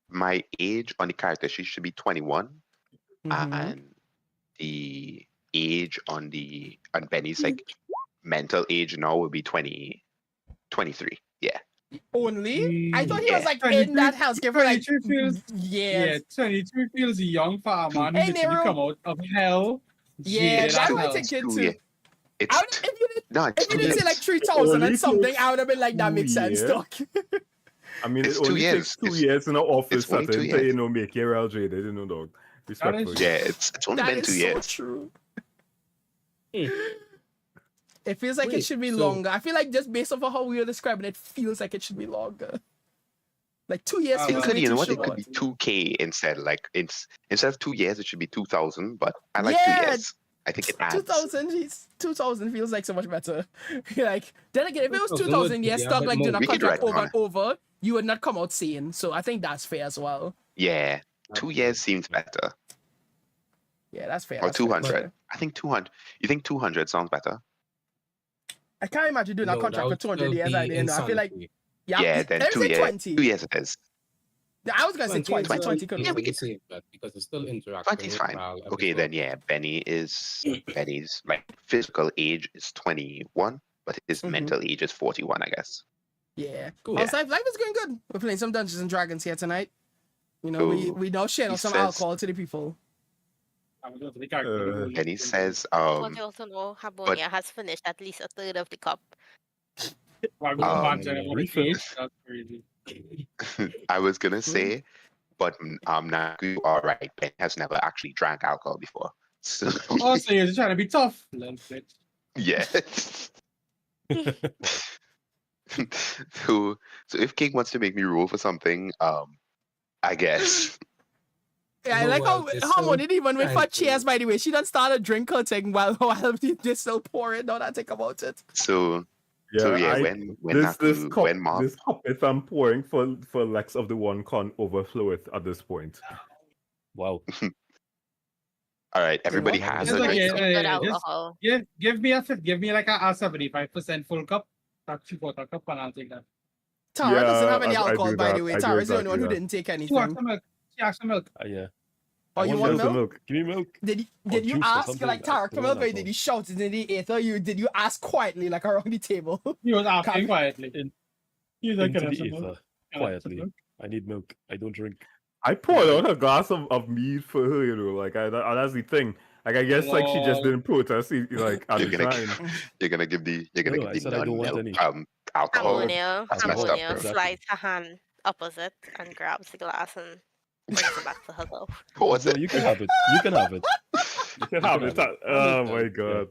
My age on the character sheet should be 21. Mhm. And the age on Benny's like mental age now would be 23. Yeah. Only? I thought he was Yeah. like in that 23 hellscape for like 23 feels- Yeah, years. 23 feels young for a man who Hey, literally Nero. come out of hell. Yeah, jaded that's as what I hell. think it Two too. years. It's I would, if you did, no, it's if you 2 didn't say years. like 3,000 only and something, takes I would have been like, that 2 makes sense, years. dog. I mean, It's it 2 only years. takes 2 It's- years in an office it's only 2 setting to, years. make you real jaded, dog. Respectfully. Yeah, it's only That been is 2 so years. true. Hmm. It feels like it Wait, should be so- longer. I feel like just based off of how we were describing it, feels like it should be longer. Like 2 years Ah, It feels could, way you know too what? It short. could be 2K instead. Like instead of 2 years, it should be 2,000. But I like Yeah. 2 years. I think it adds. 2000 feels like so much better. Like, then again, if it was 2000 2000 would years be a stuck bit like more- doing a We could contract write over on and over, you would not come out sane. So I think that's fair as well. Yeah, 2 years seems better. Yeah, that's fair. Or that's fair, that's 200. fair. I think 200. You think 200 sounds better? I can't imagine doing a No, contract that for would 200 still years. be I didn't know. I feel like, insanity. Yeah, then let me 2 say years. 20. 2 years it is. I was gonna say 20. 20 20 could Yeah, work. we could- save that because it's still interacting 20 is with fine. Val every Okay, so then yeah, Benny's like physical age is 21, but his Mhm. mental age is 41, I guess. Yeah. Cool. Also, life is going good. We're playing some Dungeons and Dragons here tonight. You know, Cool. we now share He some says- alcohol to the people. I was going to the character. Benny says, But you also know Harmonia has finished at least a third of the cup. Well, we Um, imagine about refill. age, that's crazy. I was gonna say, but now you are right. Ben has never actually drank alcohol before. So Oh, so you're just trying to be tough. Little bitch. yeah. so if King wants to make me roll for something, I guess. Yeah, I No, like well, how it's Harmony so didn't even wait for thankful. cheers, by the way. She done start a drink her thing while they still pour it. Now that I think about it. So Yeah, when this cup, when Mob this cup, if I'm pouring for Lex of the one, can't overfloweth at this point. Wow. all right, everybody what? has It's a like, drink. yeah, Good just alcohol. give me like a 75% full cup. That's 3/4 cup, and I'll take that. Tara doesn't have any I alcohol, do by that. the way. I do Tara's the only exactly one who that. didn't take She anything. asked for milk. She asked for milk. Yeah. Oh, I you want want Milk, milk? milk. Give me milk. Did you Or did you juice or ask something. like Tara I come don't over? know. Did you shout? Did he ate her? Did you ask quietly like around the table? He was asking Come- quietly. He was like, Into "Can I have the some milk? ether. Can I have some Quietly. milk?" I need milk. I don't drink. I poured out a glass of mead for her, like that's the thing. Like I guess like she just Lol. didn't protest, like at You're the gonna time. you're gonna give the No, I said I don't want any. alcohol. Harmonia, That's messed up, Harmonia bro. slides her hand opposite and grabs the glass and brings it back to herself. What's No, it? you can have it. You can have it. You can have it. Oh my Yeah. god.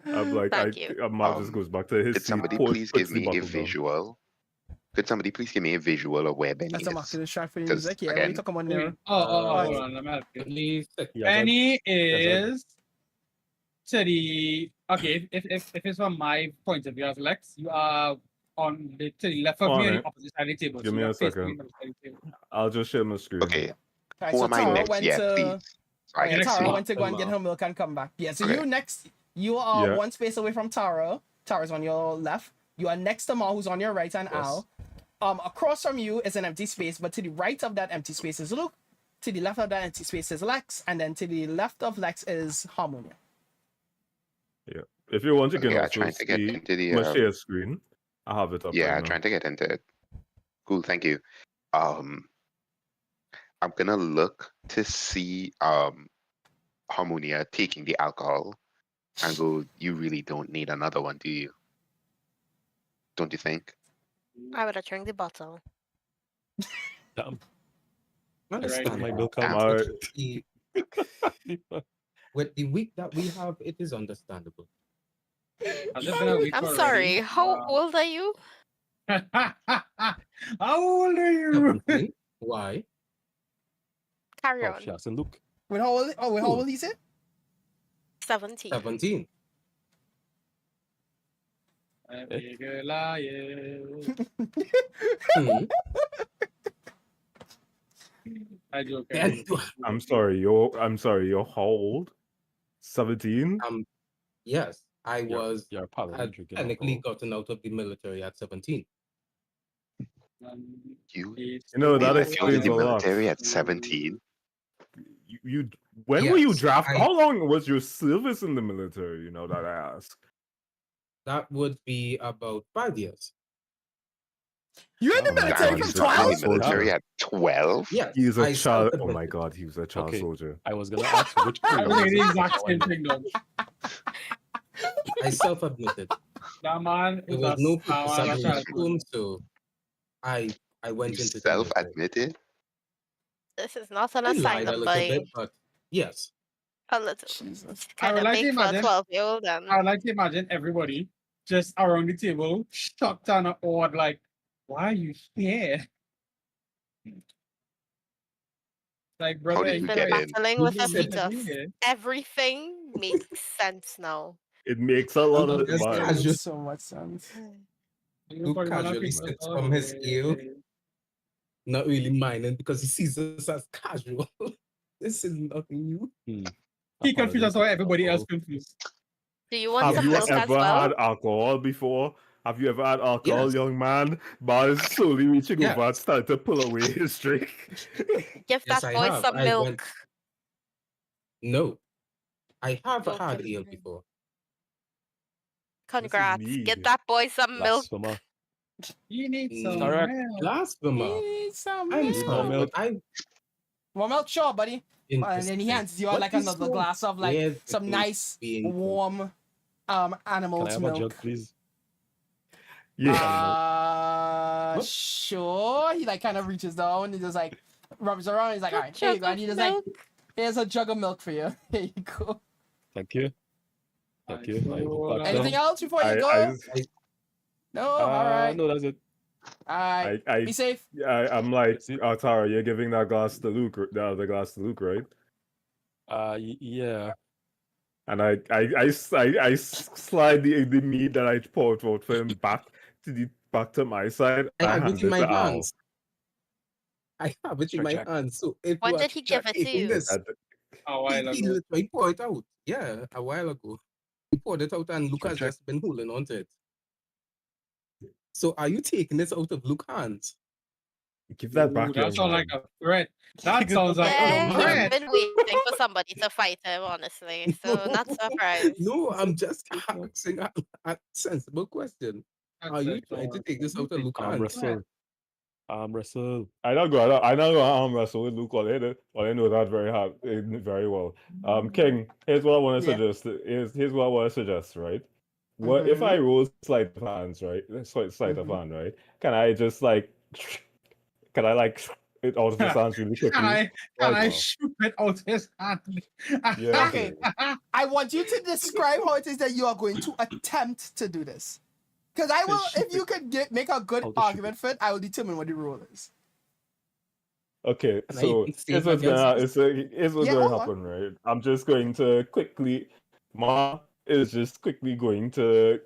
I'm like, Thank you. my mouth just goes back to his Could seat. somebody please give me a visual? Could somebody please give me a visual of where Benny That's a is? marketing track for the 'Cause music. Yeah, again- we talk about Wait, there. hold on. Let me help you. Please, Benny is to the okay. If it's from my point of view as Lex, you are on the to the left of On me on it. the opposite side of the table. Give so me you a are facing second. me on the side of the table. I'll just share my screen. Okay. Right, Who so am I Tara next? went Yeah, to please. So I Okay, can next see. Tara one. went to go and get Hello. her milk and come back. Yeah, so Okay. you next. You are Yeah. one space away from Tara. Tara's on your left. You are next to Ma, who's on your right, and Yes. Al. Across from you is an empty space, but to the right of that empty space is Luke. To the left of that empty space is Lex, and then to the left of Lex is Harmonia. Yeah. If you want, you can Okay, I'm also trying to get see into the. my share screen. I have it up Yeah, right I'm now. trying to get into it. Cool, thank you. I'm gonna look to see Harmonia taking the alcohol and go, you really don't need another one, do you? Don't you think? I would have drank the bottle. Damn. Understand My that. milk Damn. out. The- With the week that we have, it is understandable. I've just been a week I'm already. sorry. How old are you? How old are you? 17? Why? Carry Oh, on. she hasn't look. Wait, how old? Oh, wait, how Cool. old is it? 17. 17. Hmm. I joke. Then, I'm sorry, you're how old? 17? yes, I was You're probably had drinking technically alcohol. gotten out of the military at 17. You know, that wait, explains the a lot. military at 17? When were you Yes, drafted? I- How long was your service in the military? You know that I ask. That would be about 5 years. You in the Oh my military God, from he's a In the 12? child military soldier. at 12? Yes, He's a I child. Oh self-admitted. my god, he was a child Okay. soldier. I was gonna ask which I crew was was saying the it? exact same thing, though. I self-admitted. That man There is was a no star purpose and a at child home, so I went You into the military. self-admitted? This is not an I lied a assignment, little boy. bit, but yes. A little. Jesus. It's I kind would of like to big for a imagine. 12-year-old. And I would like to imagine everybody just around the table, shocked and awed, like, why are you here? Like, brother, did he's you been get in? battling You with a said- fetus. Everything makes sense now. It makes a lot of Yes, It money. casual. makes so much sense. Who casually sits from his heel, not really minding because he sees us as casual. This is nothing new. He confused us how everybody else Alcohol. confused. Do you want Have some you milk as ever well? had alcohol before? Have you ever had alcohol, Yes. young man? Man is slowly reaching Yes. over and starting to pull away his drink. Give Yes, that I boy have. some I milk. went- No. I have Okay. had ale before. Congrats. mean. Get that boy some milk. Blasphemer. You need some Correct. milk. Blasphemer. Need some I'm milk. Need more sorry, milk. but I One milk, sure, buddy. And then he interesting. hands you What like is another so glass of like weird some about nice being warm Can I animal's have a jug, milk. please? Yeah. What? Sure. He like kind of reaches down. He just like rubs around. He's like, all right, here you Jug go. And of he just like, milk. here's a jug of milk for you. Here you go. Thank you. Thank you. I hope that's Anything else before you I- go? I- No. All right. No, that's it. All right. I, Be safe. I'm like, That's it. Tara, you're giving that glass to Luke, the other glass to Luke, right? Yeah. And I slide the meat that I poured out for him back to my side. I have hand it in my to Al. hands. I have it in my Check. hands. So if When you are did he give it to taking you? this, At- A while he ago. literally poured it out. Yeah, a while ago. He poured it out and Luke has Check. just been holding on to it. So are you taking this out of Luke's hands? Give that back, That young sounds man. like a threat. That sounds like Yeah, a he's threat. been waiting for somebody to fight him, honestly. So not surprised. No, I'm just asking a sensible question. Are you trying to take this out of Luke's Arm hands? wrestle. Arm wrestle. I don't go arm wrestle with Luke. All I know that very well. King, here's what I want to Yeah. suggest. Here's what I want to suggest. Right? What if I roll sleight of hands? Right? Sleight of hand. Right? Can I just like? Can I like it out of the hands really quickly? Can I Like, shoot bit out his hand. Yeah, Okay. I want you to describe how it is that you are going to attempt to do this. Because I will, if you could make a good How to shoot argument for it, I will determine what the rule is. Okay, Can I so even here's save what's against gonna this? here's what's Yeah, gonna hold on. happen, right? I'm just going to quickly. Ma is just quickly going to,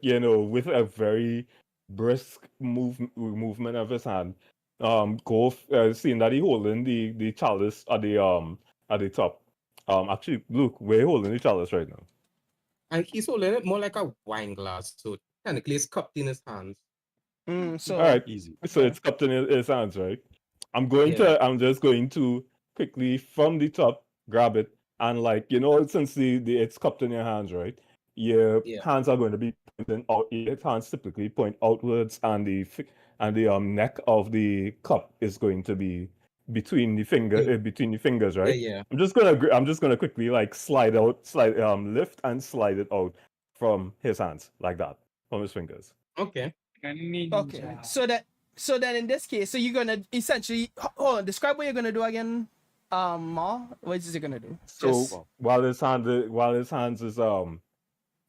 with a very brisk movement of his hand, seeing that he holding the chalice at the top. Actually, look, we're holding the chalice right now. And he's holding it more like a wine glass, so technically it's cupped in his hands. So All right, Easy. so it's cupped in his hands, right? I'm just going to quickly from the top grab it and since it's cupped in your hands, right? Your Yeah. hands are going to be pointing out. Your hands typically point outwards, and the neck of the cup is going to be between the fingers, right? Yeah. I'm just gonna quickly lift and slide it out from his hands like that, from his fingers. Okay. okay. So then in this case, so you're gonna essentially hold on, describe what you're gonna do again. Ma, what is he gonna do? So while his hands is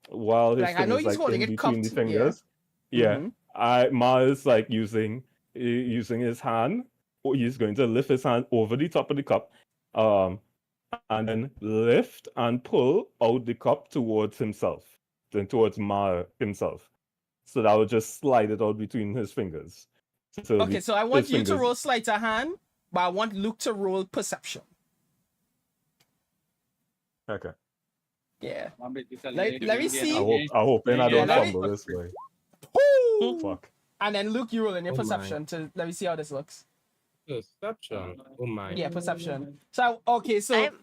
while his Like, I know fingers he's holding in it between the cupped, yeah. fingers, yeah, Mhm. Ma is using his hand. He's going to lift his hand over the top of the cup, and then lift and pull out the cup towards himself, then towards Ma himself. So that would just slide it out between his fingers. So Okay, so I want his you to fingers- roll sleight of hand, but I want Luke to roll perception. Okay. Yeah. Let Let me see. I hope and I don't let me- fumble this way. Woo! Fuck. And then Luke, you roll in your Oh my. perception to let me see how this looks. Perception. Oh my. Yeah, perception. So okay, so I'm-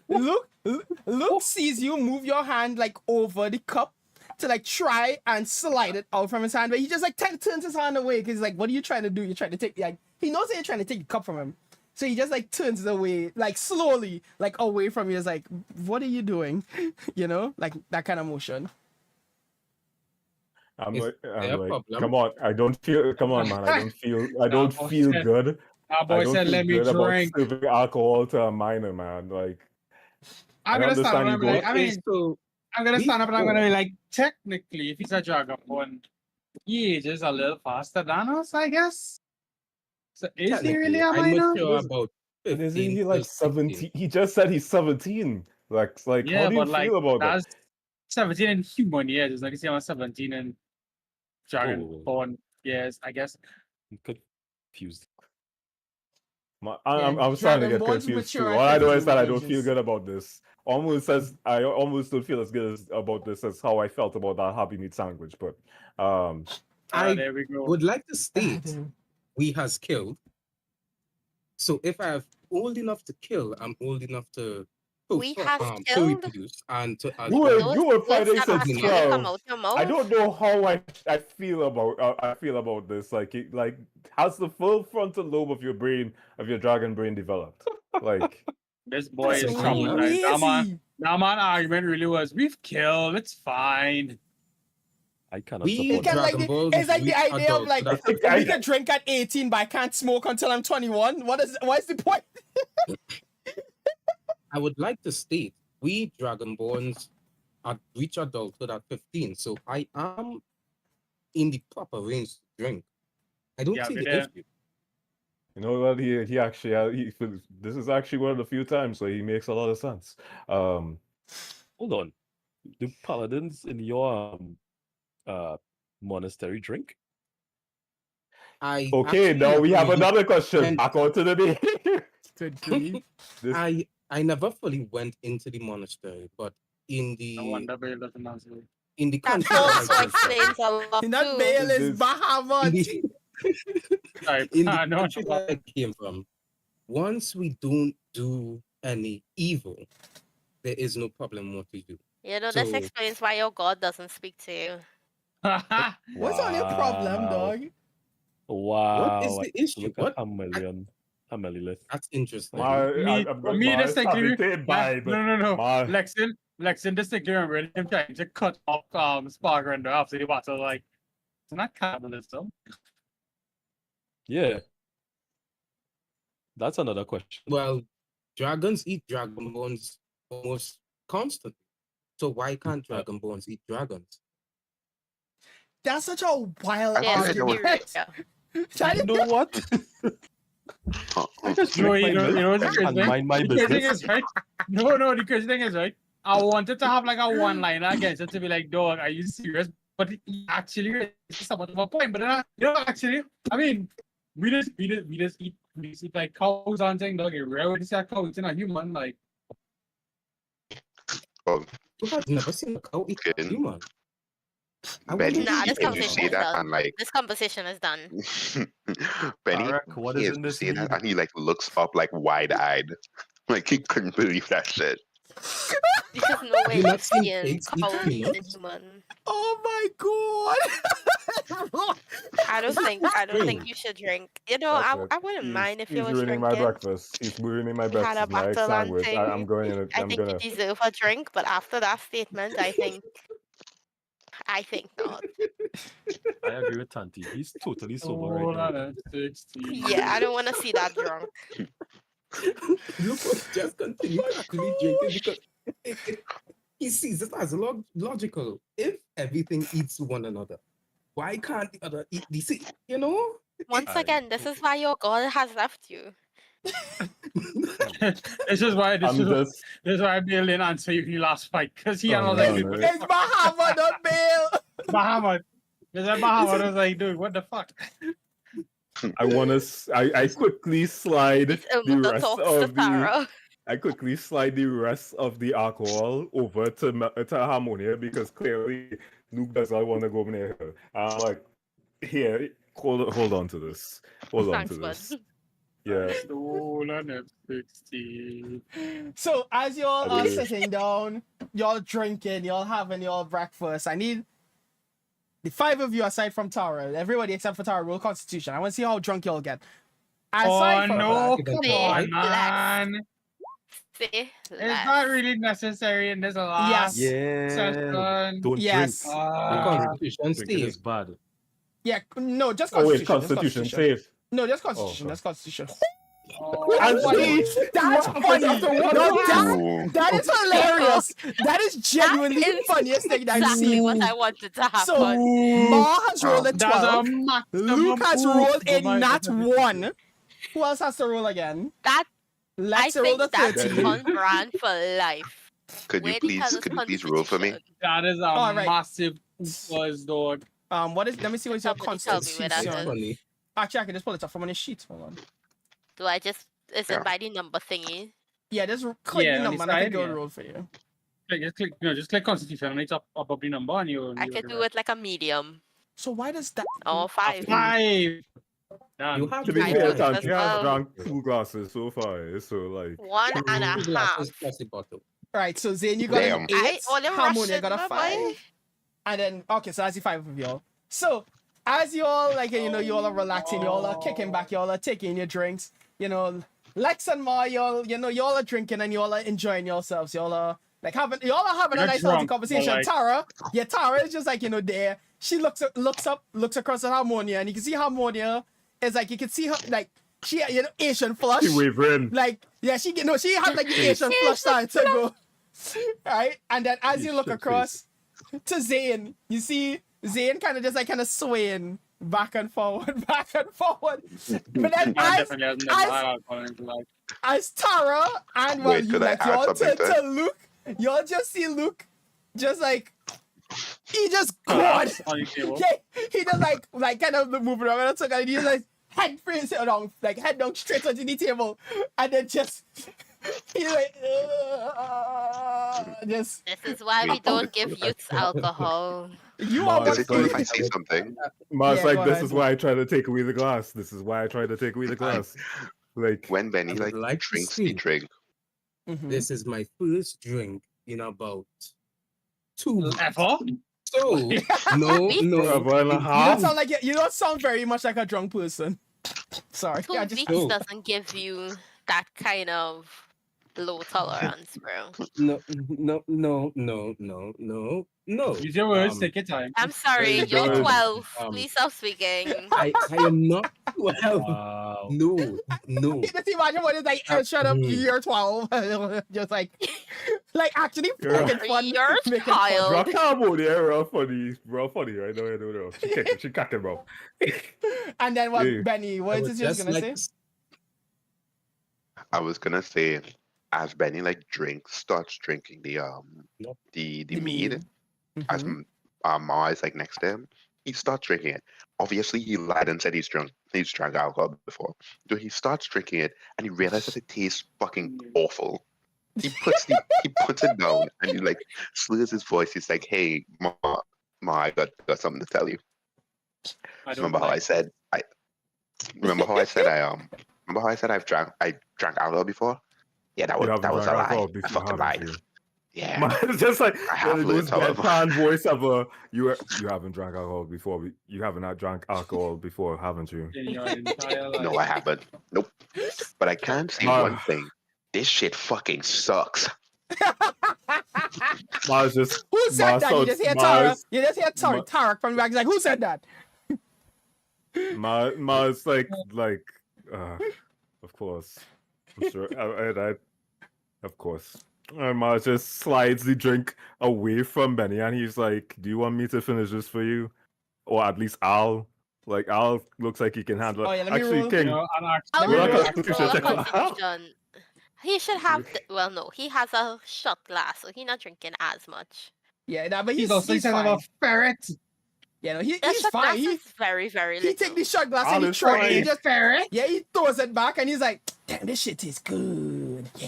Luke sees you move your hand over the cup to try and slide it out from his hand, but he just turns his hand away because what are you trying to do? You're trying to take he knows that you're trying to take the cup from him, so he just turns it away slowly away from you. It's what are you doing? That kind of motion. I'm Is like, there a problem? come on, I don't feel. Come on, man, I don't feel good. Our I boy don't said, feel "Let me good about drink." serving alcohol to a minor, man. I'm I gonna stand up understand you and be like, go- I mean, So I'm gonna stand up and I'm gonna before- be like, technically, if he's a dragonborn, he ages a little faster than us, I guess. So is he really technically, a I'm minor? mature about And is 15 he to 17? 16. He just said he's 17. Yeah, How do you but feel about that? that's 17 in human years. It's like you say I'm 17 in Oh. dragonborn years, I guess. I'm confused. I'm starting to get Dragonborns confused mature too. at All I know 15 is that I don't feel ages. good about this. I almost don't feel as good about this as how I felt about that Happy Meat sandwich. But I There we go. would like to state we has killed. So if I'm old enough to kill, I'm old enough to We has killed? reproduce and to you were Those you were words fighting that since must really come 12. out your I mouth. don't know how I feel about this. Has the full frontal lobe of your dragon brain developed? This boy is That's traumatized. crazy. That man argument really was, we've killed, it's fine. I cannot We support Can, that. Dragon Balls it's like the reach idea of adults, so I- we can drink at 18, but I can't smoke until I'm 21. What is the point? I would like to state we Dragonborns reach adulthood at 15, so I am in the proper range to drink. I don't Yeah, see but the then- issue. You know what? He actually this is actually one of the few times where he makes a lot of sense. Hold on. Do paladins in your monastery drink? Okay, now we have actually another question. went- Back onto the day. Good grief. This- I never fully went into the monastery, but in No the wonder Bill doesn't answer. in the That country that I also came from, explains a lot Not too. Bale is This- Bahamut. in the, Sorry, in the no, country that I came from, once we don't do any evil, there is no problem what we do. You know, this So- explains why your god doesn't speak to you. What's on your problem, dog? Wow. What is the issue? Look What? at Amelilith. That's interesting. me distinctly. bye, but No. my- Lexin distinctly remember him trying to cut off Spargrender after the battle. Like, it's not cannibalism. Yeah. That's another question. Well, dragons eat dragon bones almost constantly. So why can't dragon bones eat dragons? That's such a wild I Yeah, think I argument. let's be real. That You is- know what? I just No, drink you my know, milk the crazy and thing? mind my The crazy thing business. is, right? No, the crazy thing is, right? I wanted to have like a one-liner against it to be like, dog, are you serious? But actually, it's somewhat of a point. But then, actually, I mean, we just eat like cows and things, dog. It's rare to see a cow eating a human, like. Well, You have never seen a cow eat a Kidding. human. I Benny, wouldn't Nah, this hearing you conversation say is that done. and like This conversation is done. Benny Tarek, what is hears in you this say that mead? and he like looks up like wide-eyed. Like he couldn't believe that shit. Because no way you not you've seen seen pigs eat cows eating peanuts? human. oh my god. I don't think strange. you should drink. You know, That's I it. wouldn't He's, mind if you he's was ruining my drinking. breakfast. He's ruining my We had a breakfast. My egg battle and sandwich. I'm thing. going to. I I'm think gonna. you deserve a drink, but after that statement, I think not. I agree with Tanti. He's totally sober right Hold now. on, 16. Yeah, I don't want to see that drunk. Luke was just continue actually drinking because he sees it as logical. If everything eats one another, why can't the other eat the same? You know? Once again, this is why your God has left you. This is why I'm I Bill didn't answer you in the last fight because he Oh, was no, like, dude, no. what the It's fuck? Bahama, not Bill. Bahamut. Because Bahamut was like, dude, what the fuck? I want to. I quickly slide It's the the rest talks to of the. Tara. I quickly slide the rest of the alcohol over to Harmonia because clearly Luke does not want to go near her. I'm like, here, hold on to this. Hold on Thanks, to bud. this. Yeah. Stolen F16. So as y'all I are do. sitting down, y'all drinking, y'all having your breakfast, I need the 5 of you aside from Tara, everybody except for Tara, roll Constitution. I want to see how drunk y'all get. Aside Oh from no, that, come you can on, try. man. Say It's less. not really necessary in this last Yeah. session. Don't Yes. drink. The Constitution Drinking Steve. is bad. Yeah, no, just Oh wait, Constitution. Constitution save. No, just Constitution. okay. Just Constitution. Oh, And what- see, that's what- funny. after what No, happened? that is hilarious. That is genuinely That the is funniest thing that I've exactly seen. what I wanted to happen. So Ma has rolled a That's a 12. maximum Luke has proof rolled for a my nat definition. 1. Who else has to roll again? That I Lex think rolled a that's 13. on brand for life. Could you Where the hell please is roll for me? Constitution? That is a All right. massive buzz, dog. What is? Let me see what's your Somebody tell me where that Constitution. is. Funny. Actually, I can just pull it up from on his sheet. Hold on. Do I just is Yeah. it by the number thingy? Yeah, just click Yeah, the on the number and I think side, it'll yeah. roll for you. Just click Constitution and it's up above the number and you. I could do it like a medium. So why does that? Or 5. 5. Done. You have To be I fair, think Tanti as has well. drunk 2 glasses so far, so like. 1 and a 2 half. glasses plus a bottle. Right, so Zane, you got Damn. an I 8. only Harmonia Russian, got a my 5. boy. And then, okay, so that's the 5 of y'all. So, as y'all, like, y'all are relaxing, y'all are kicking back, y'all are taking your drinks, Lex and Ma, y'all are drinking and y'all are enjoying yourselves. Y'all are having a You're nice healthy drunk, but, conversation. like- Tara is just like, there. She looks across at Harmonia, and you can see Harmonia is like, you can see her, like, she, Asian flush. She wavering. Like, yeah, she had like the Asian flush starting to go. Right? And then as you look Shit across to Zane, you see Zane kind of swaying back and forward. But then Man definitely has never as- had alcohol in his life. as Tara and Wait, could I add y'all something to Luke, y'all just see Luke just like he just God. On the table. Yeah, he just like kind of moving around and so and he like head down straight onto the table and then just he like just This is why we don't give youths alcohol. you Ma, are Is it's it cool if like- I say something? Ma's Yeah, like, go this ahead. is why I try to take away the glass. This is why I try to take away the glass. Like, When Benny I would like like to drinks see. the drink. Mhm. This is my first drink in about 2 weeks. Ever? So, no. a boil and a You half. don't sound like you don't sound very much like a drunk person. Sorry. 2 I just weeks No. doesn't give you that kind of low tolerance, bro. No. Use your words, Um, take your time. I'm sorry, Hey, you're guys. 12. Please stop speaking. I am not Well, Wow. no. Just imagine what it's like, shut up, you're 12. Just like actually You're poking fun. You're a making fun. child. Bro, come on, yeah, real funny right now. She cacking, bro. And then what, Yeah. Benny? I What would is you just gonna like say? to I was gonna say, as Benny like starts drinking the Nope. the The mead, mead. as Mhm. Ma is like next to him, he starts drinking it. Obviously, he lied and said he's drank alcohol before. So he starts drinking it, and he realizes that it tastes fucking awful. He puts it down, and he like slurs his voice. He's like, "Hey, Ma, I got something to tell you. I don't Remember how I like said I remember how I said I've drank alcohol before? Yeah, You that haven't was drank a lie. alcohol I before, fucking haven't lied. you? Yeah, Man, it's just like I have the most lived, however. deadpan voice ever. You haven't drank alcohol before. You haven't drank alcohol before, haven't you? in your entire life. No, I haven't. Nope. But I can say one thing. This shit fucking sucks. Mars just Who said that? You just hear Tara. Mars, You just hear Tarek from the back. He's like, who said that? Mars like of course. I'm sure I of course. Mars just slides the drink away from Benny and he's like, do you want me to finish this for you? Or at least Al looks like he can handle it. Oh, yeah, let me Actually, roll. King, You know, and I actually, me would roll. like to Actually, roll a check it out. constitution. He should have. Well, no, he has a shot glass, so he's not drinking as much. Yeah, nah, but he's he's also said fine. about ferret. Yeah, no, The he's shot glass fine. is very, very He little. take the shot glass Al and he is try fine. it. He He just ferret. he throws it back and he's like, damn, this shit is good. Yeah.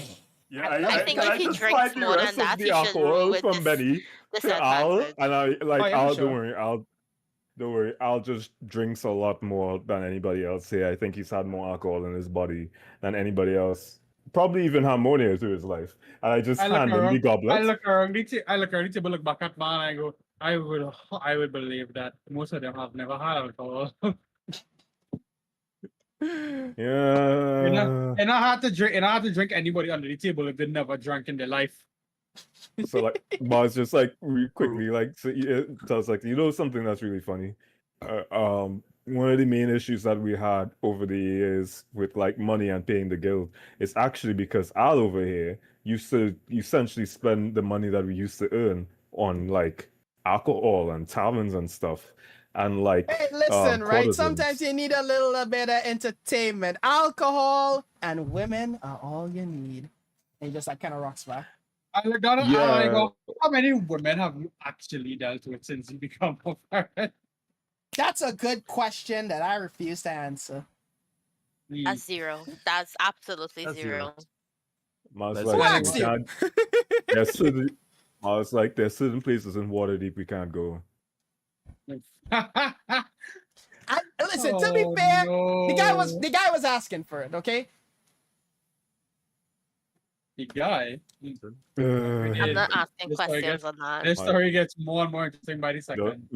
Yeah, I think can if he just drinks slide the more rest than of that, the he should rule alcohol with from Benny this to Al, advantage. and I like Oh, yeah, for Al. sure. Don't worry. Al just drinks a lot more than anybody else here. I think he's had more alcohol in his body than anybody else. Probably even Harmonia through his life. And I just I look hand him the around. goblet. I look around the table, look back at man, and I go, I would believe that most of them have never had alcohol. Yeah. And I had to drink anybody under the table if they never drank in their life. So like, Mars just like quickly like so tells like, you know something that's really funny. One of the main issues that we had over the years with like money and paying the guild is actually because Al over here used to essentially spend the money that we used to earn on like alcohol and taverns and stuff. And like Hey, listen, right? courtesans. Sometimes you need a little bit of entertainment. Alcohol and women are all you need. And he just like kind of rocks back. I look down at Yeah. Al and I go, how many women have you actually dealt with since you become a parent? That's a good question that I refuse to answer. That's zero. That's absolutely That's zero. Mars Let's like, Who Who we asked you? can't- there's certain Mars like there's certain places in Waterdeep we can't go. Listen, to be fair, the the guy was asking for it, okay? guy. I'm not asking This story questions gets- on that. This story gets more and more interesting by the second.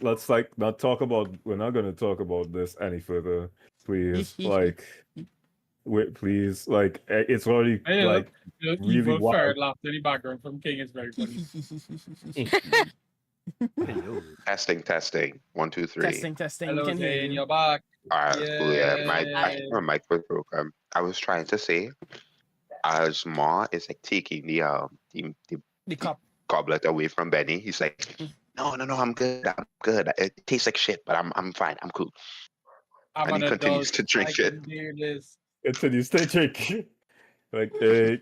Let's like not talk about. We're not gonna talk about this any further, please. Like, wait, please. Like, it's already Hey, look, like the really evil wild. ferret laughter in the background from King is very funny. Hey, yo. Testing. 1, 2, 3. testing. Hello, We can hear Zane, you. you're back. All right, that's cool. Yeah, I Yay. think my mic was broken. I was trying to say, as Ma is like taking the The cup. goblet away from Benny, he's like, no, I'm good. It tastes like shit, but I'm fine. I'm cool. I'm And he an continues adult. to drink I it. can do this. Continues to drink. Like, hey,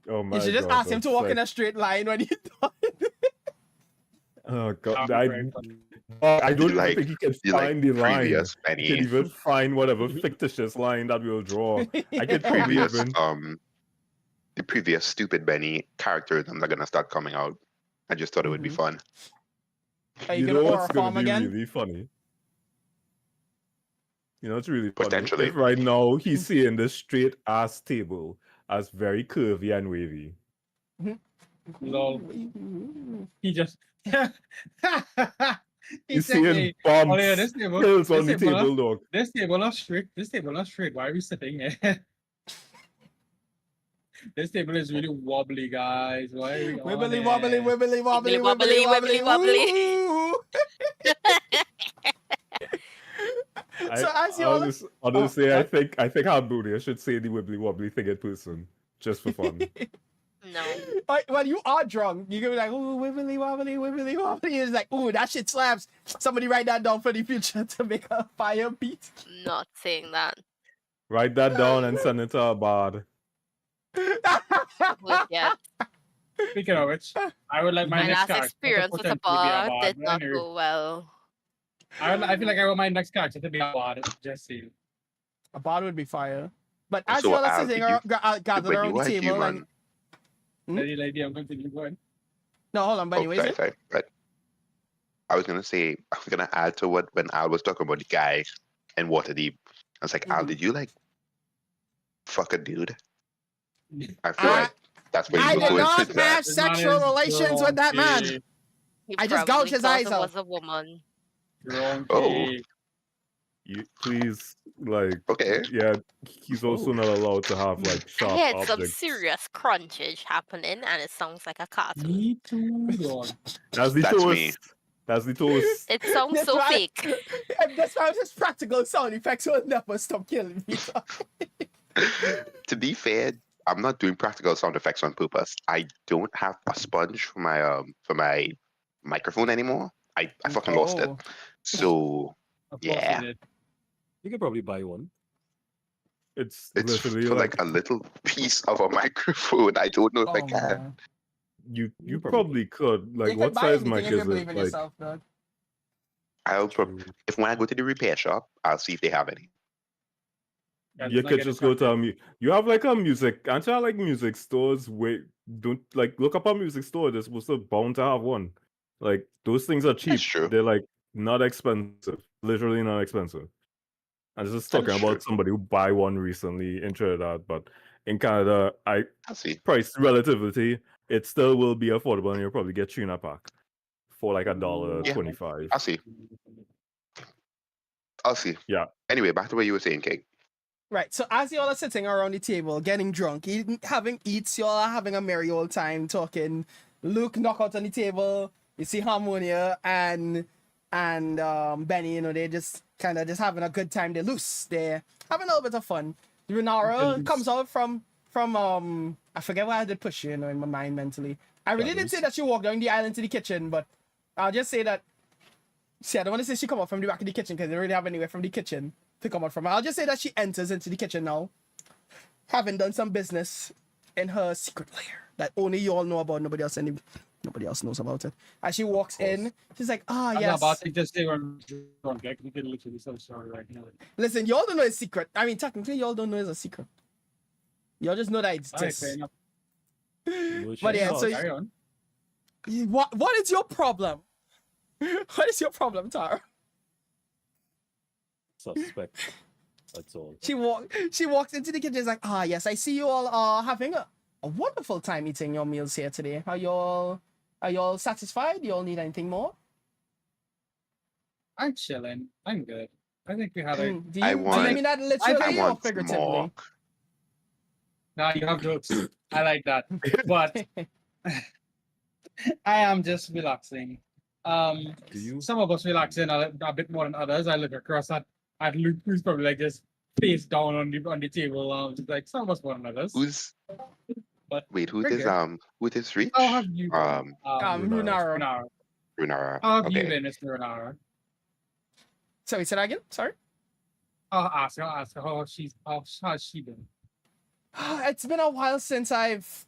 oh my You should just God, ask him to that's walk in like- a straight line when he's done. Oh God, That'd be very funny. I don't even Like- think he can You like find the line. previous He can Benny, even find whatever fictitious line that we'll draw. I could probably previous even. the previous stupid Benny characters are gonna start coming out. I just thought it would be fun. Are you You gonna know aura what's gonna farm be again? really funny? You know, it's really funny. Potentially. If right now he's seeing this straight ass table as very curvy and wavy. Lol. He just. he You said, seeing hey, bumps, oh yeah, this table, hills on the this table, table, dog. this table not straight. This table not straight. Why are we sitting here? This table is really wobbly, guys. Why are we on Wibbly it? wobbly, wibbly wobbly, Wibbly wibbly wobbly, wobbly, wibbly wobbly. woo. So as you all, honestly, Oh, I think Harbunia should say the wibbly wobbly thing in person, just for fun. No. when you are drunk, you can be like, "Ooh, wibbly wobbly, wibbly wobbly." It's like, "Ooh, that shit slaps." Somebody write that down for the future to make a fire beat. Not saying that. Write that down and send it to our bard. Would yet. Speaking of which, I would like my My next last character to experience with a potentially be a bar bard. did But not anyway, go well. I feel like I want my next character to be a bard. Just see. A bard would be fire. But as So, you all are Al, sitting did you- gathered when around you the were a table, and demon, Lady, lady, I'm continue going. no, hold on, Benny, oh, what is it? sorry. Right. I was gonna add to what when Al was talking about the guy and Waterdeep. I was like, Al, Mhm. did you like fuck a dude? I feel I- like that's where I you did were going not with that. have sexual relations with that man. He I just probably gouged his thought eyes it out. was a woman. Oh. You please, like, Okay. yeah, he's also not allowed to have like I sharp had some objects. serious crunchage happening, and it sounds like a cartoon. Me too, Lord. That's the That's me. toast. That's the toast. It sounds That's so why- fake. That's why just practical sound effects will never stop killing me. To be fair, I'm not doing practical sound effects on purpose. I don't have a sponge for my microphone anymore. I fucking lost it. Oh. So Of course Yeah. you did. You can probably buy one. It's it's literally for like like a little piece of a microphone. I don't know if I Oh, can. man. you You probably could. Like, You what could buy size anything mic if you is believe it? in Like, yourself, dog. I'll True. if when I go to the repair shop, I'll see if they have any. Yeah, you just could like just any go to you have like a music, aren't you have, like music stores? Wait, don't like look up a music store. They're supposed to bound to have one. Like those things are cheap. That's true. They're like not expensive. Literally not expensive. I was just That talking is about true. somebody who buy one recently in Trinidad, but in Canada, I'll see. price relativity, it still will be affordable, and you'll probably get three in a pack for like Yeah. $1.25. I'll see. I'll see. Yeah. Anyway, back to what you were saying, King. Right, so as you all are sitting around the table, getting drunk, having eats, you all are having a merry old time talking. Luke knock out on the table. You see Harmonia and Benny, you know, they just kind of just having a good time. They're loose. They're having a little bit of fun. Runara comes out from I forget why I did push you, you know, in my mind mentally. I really didn't say that she walked down the island to the kitchen, but I'll just say that. See, I don't want to say she come out from the back of the kitchen because they don't really have anywhere from the kitchen to come out from. I'll just say that she enters into the kitchen now, having done some business in her secret lair that only you all know about. Nobody else knows about it. As she walks in, she's like, "Ah, I'm yes." not about to just say I'm drunk. I can literally so sorry right now. Listen, y'all don't know it's secret. I mean, technically, y'all don't know it's a secret. Y'all just know that it Alright, exists. fair enough. But yeah, so Carry on. what is your problem? What is your problem, Tara? Suspect. That's all. She walks into the kitchen. She's like, "Ah, yes, I see you all are having a wonderful time eating your meals here today. Are y'all satisfied? You all need anything more?" I'm chilling. I'm good. I think we had a. Do I you want- mean that I literally or want figuratively? more. Now you have jokes. I like that. But I am just relaxing. Do you? Some of us relaxing a bit more than others. I look across at Luke, who's probably like just face down on the table. Just like some of us more than others. Who's But wait? Who we're is good. who is Reach? How have you been? Runara. Runara. Runara. How have you Okay. been, Mr. Runara? Sorry, say that again. Sorry. I'll ask her how has she been? It's been a while since I've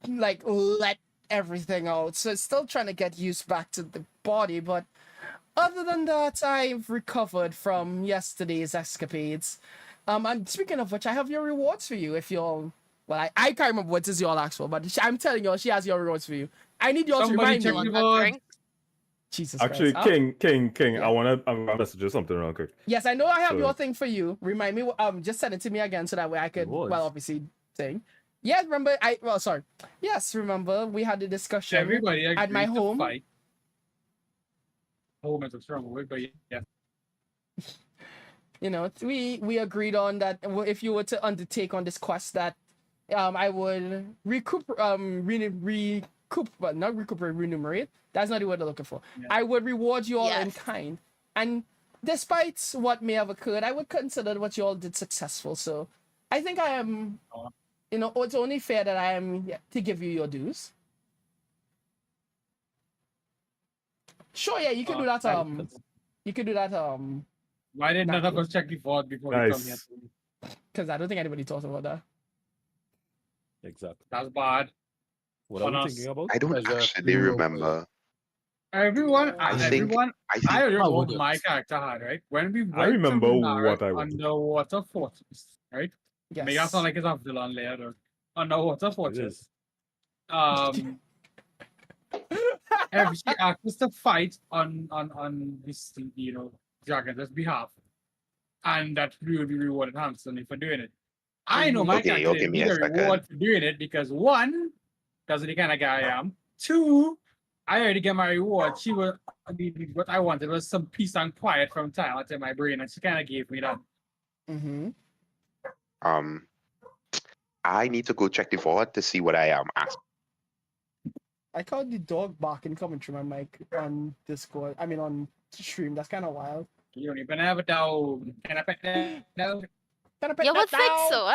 like let everything out, so it's still trying to get used back to the body, but other than that, I've recovered from yesterday's escapades. And speaking of which, I have your rewards for you if you'll. Well, I can't remember what is y'all asked for, but I'm telling y'all, she has your rewards for you. I need y'all to Somebody remind check me. the Want a board. drink? Jesus Actually, Christ. King, Yeah. I'm gonna message you something real quick. Yes, I know I have So- your thing for you. Remind me. Just send it to me again so that way I could. Rewards? Well, obviously, thing. Yes, remember. Sorry. Yes, remember we had the discussion. Everybody at my agreed to home. fight. Home is a strong word, but yeah. You know, we agreed on that if you were to undertake on this quest that I would remunerate. That's not the word I'm looking for. Yeah. I would reward you all in Yes. kind. And despite what may have occurred, I would consider what you all did successful. So I think I am, you know, it's only fair that I am to give you your dues. Sure, yeah, you can do that. You can do that. Why did none of us check the board before we come here? Nice. Because I don't think anybody thought about that. Exactly. That's bad. What On are we us. thinking about? I don't Pleasure, actually you know, remember. Everyone, I think- everyone, I think I already know How what would my it? character had, right? When we went I remember to Lunara's what I would do. underwater fortress, right? Make that Yes. sound like it's a villain layer, though. Underwater It fortress. is. She asked us to fight on this, you know, dragon's behalf, and that we will be rewarded handsomely for doing it. I know my Okay, character okay, didn't me need a a reward for doing it because one, because of the kind of guy I am. Two, I already get my reward. She was what I wanted was some peace and quiet from Tyler in my brain, and she kind of gave me that. Mm-hmm. I need to go check the board to see what I am asked. I caught the dog barking coming through my mic on Discord. I mean on stream. That's kind of wild. You don't even have a dog. Can I pet that dog? Can I pet You that would think dog? so,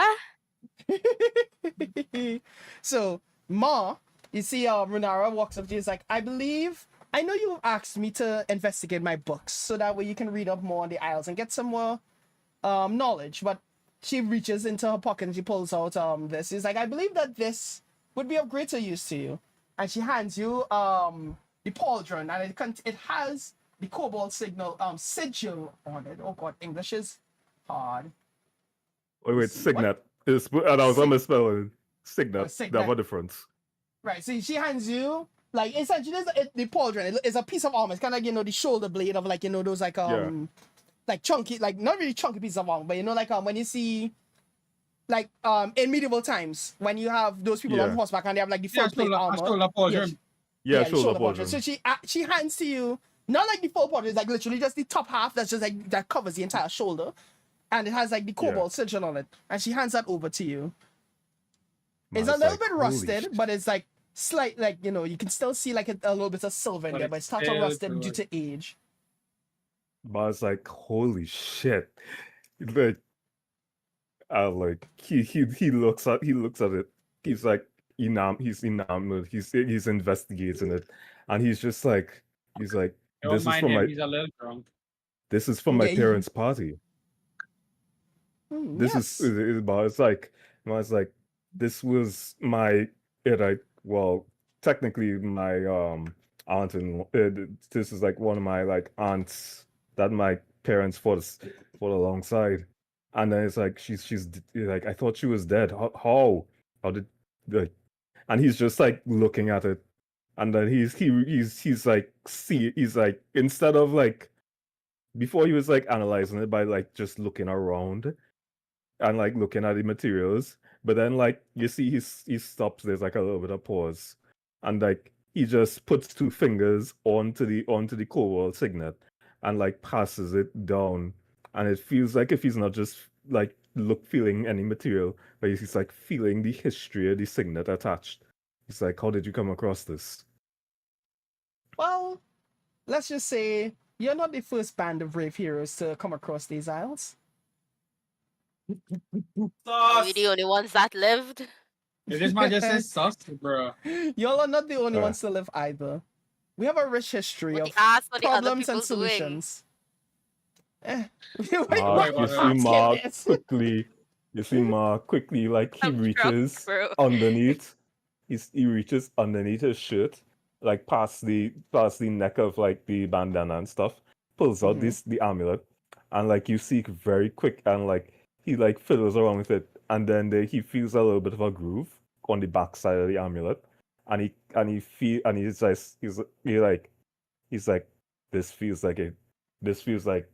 huh? So Ma, you see, Runara walks up to you. He's like, I believe I know you asked me to investigate my books so that way you can read up more on the Isles and get some more knowledge. But she reaches into her pocket and she pulls out this. She's like, I believe that this would be of greater use to you. And she hands you the pauldron, and it has the cobalt sigil on it. Oh god, English is hard. Wait, Signet. And I was almost spelling Signet. Signet. That was the difference. Right, so she hands you like essentially the pauldron. It's a piece of armor. It's kind of like, you know, the shoulder blade of like, you know, those like like chunky, like not really chunky pieces of armor, but you know, like when you see like in medieval times when you have those people on horseback and they have like the full plate armor. Yeah, shoulder pauldron. So she hands to you not like the full pauldron, it's like literally just the top half that's just like that covers the entire shoulder, and it has like the cobalt sigil on it, and she hands that over to you. It's a little bit rusted, but it's like slight, like, you know, you can still see like a little bit of silver in there, but it's not so rusted due to age. But it's like, holy shit! Like, like he looks at it. He's like he's enamored. He's investigating it, and he's just like this is from my He's a little drunk. this is from my parents' party. This yes. is but it's like this was my well, technically my aunt and this is like one of my like aunts that my parents fought alongside, and then it's like she's like, I thought she was dead. How did like, and he's just like looking at it, and then he's like he's like, instead of like before he was like analyzing it by like just looking around and like looking at the materials, but then like you see he stops. There's like a little bit of pause, and like he just puts two fingers onto the cobalt signet and like passes it down, and it feels like if he's not just like feeling any material, but he's like feeling the history of the signet attached. He's like, how did you come across this? Well, let's just say you're not the first band of brave heroes to come across these isles. Are we the only ones that lived? This man just says sus, bro. Y'all are not the only ones to live either. We have a rich history What of the ass what the other problems and people doing? solutions. You see Mark quickly, like he I'm reaches drunk, underneath. He reaches underneath his shirt, like past the neck of like the bandana and stuff. Pulls out the amulet, and like you see very quick, and like he like fiddles around with it, and then he feels a little bit of a groove on the back side of the amulet, and he's like, this feels like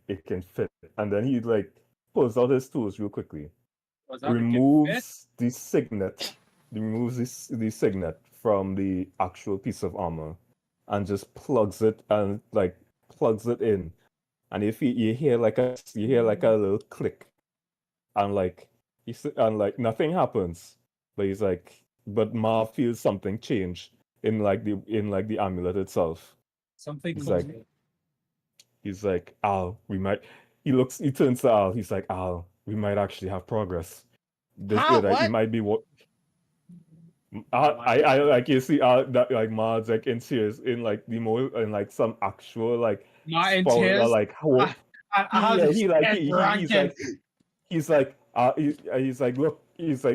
it can fit, and then he like pulls out his tools real quickly, removes the signet from the actual piece of armor, and just plugs it in, and if you hear like a little click, and like nothing happens, but Ma feels something change in the amulet itself. Something It's close. like, he's like, Al, we might. He turns to Al. He's like, Al, we might actually have progress. This, How? like, it What? might be what. I like you see that like Maud's like in tears in like the more in like some actual like My in spout tears. like hope. I have this He's like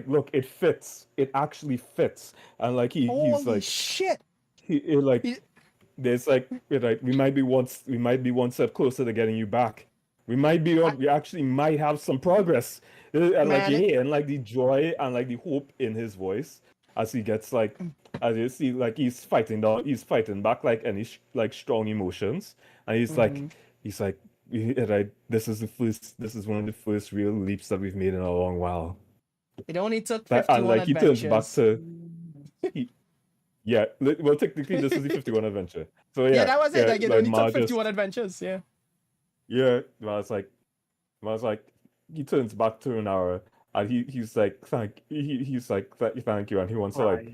look, it fits, it actually fits, and like he's Holy like shit! like there's like we might be one step closer to getting you back. We actually might have some progress, and like Man. you hear and like the joy and like the hope in his voice as he gets like as you see like he's fighting back like any like strong emotions, and he's like this is one of the first real leaps that we've made in a long while. It only took And 51 like he turns back adventures. to yeah, well technically this is the 51 adventure. So Yeah, that was it. Like, it only Ma took just- 51 adventures. Yeah. Yeah, I was like, he turns back to Renara and he's like, thank you, and he wants to like,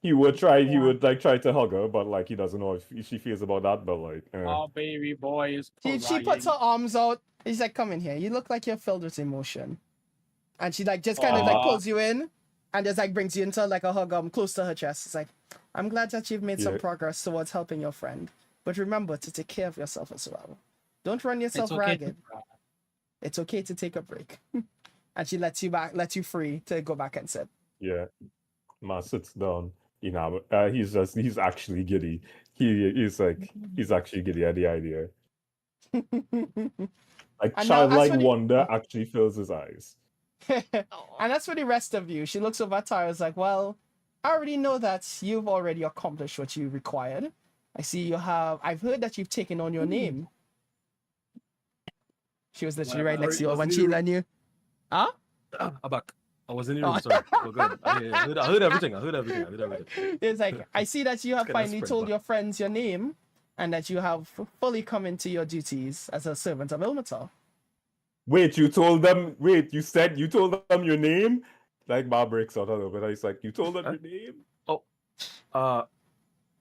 he would try to hug her, but like he doesn't know if she feels about that, but like, Oh, baby boy is She puts her arms out. He's like, come in here. You look like you're filled with emotion. And she like just kind of like pulls you in and just like brings you into like a hug close to her chest. It's like, I'm glad that you've made some Yeah. progress towards helping your friend. But remember to take care of yourself as well. Don't run yourself ragged. It's okay to take a break. And she lets you free to go back and sit. yeah. Ma sits down. He's actually giddy. He's actually giddy at the idea. Like And now, childlike as for the- wonder actually fills his eyes. And that's for the rest of you. She looks over at Tyra's like, well, I already know that you've already accomplished what you required. I see I've heard that you've taken on your name. She was literally right next to you when she let you. Huh? I'm back. I was in the room, sorry. Go good. I heard everything. I heard everything. It's like, I see that you have Get that finally spread told back. your friends your name and that you have fully come into your duties as a servant of Ilmatar. Wait, you told them? Wait, you said you told them your name? Like Ma breaks out a little bit. He's like, you told them your name?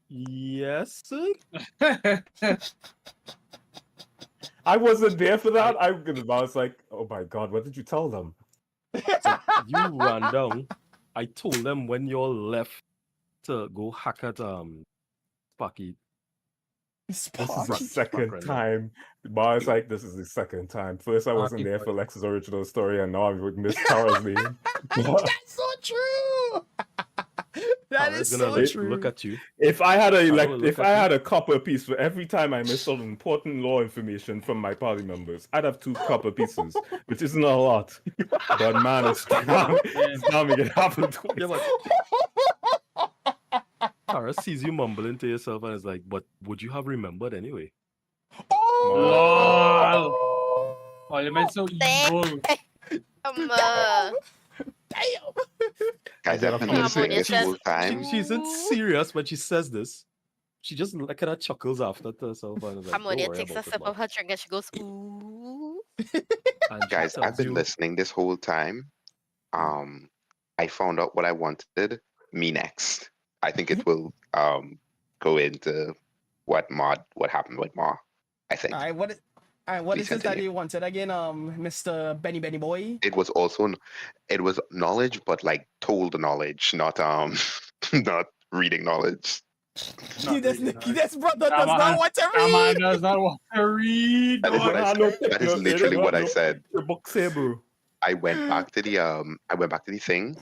Yes, sir. I wasn't there for that. I was like, oh my god, what did you tell them? So you ran down. I told them when y'all left to go hack at Sparky. This is the Sparky. second right now. time. Ma is like, this is the second time. First, I wasn't there for Lex's original story, and now I would miss Tara's name. That's so true. That Tara's is gonna so like, true. look at you. If I had will look at you. had a copper piece for every time I missed out on important law information from my party members, I'd have 2 copper pieces, which isn't a lot. But man, it's now making it happen twice. Yeah, but Tara sees you mumbling to yourself and is like, but would you have remembered anyway? Oh! Oh, you meant so evil. Damn! Guys, I've been Come on, listening Monia this says- whole time. She isn't serious when she says this. She just like kind of chuckles after to herself and is like, Harmonia "Don't worry takes a about it, sip man." of her drink and she goes, ooh. And she Guys, tells I've been you, listening this whole time. I found out what I wanted me next. I think it will go into what happened with Ma. I think. All right, what Please is this that continue. you wanted again, Mr. Benny Boy? It was knowledge, but like told knowledge, not not reading knowledge. This brother does not want to That man read. does not want to read. That is what I said. That is literally what I said. The book say, bro. I went back to the thing,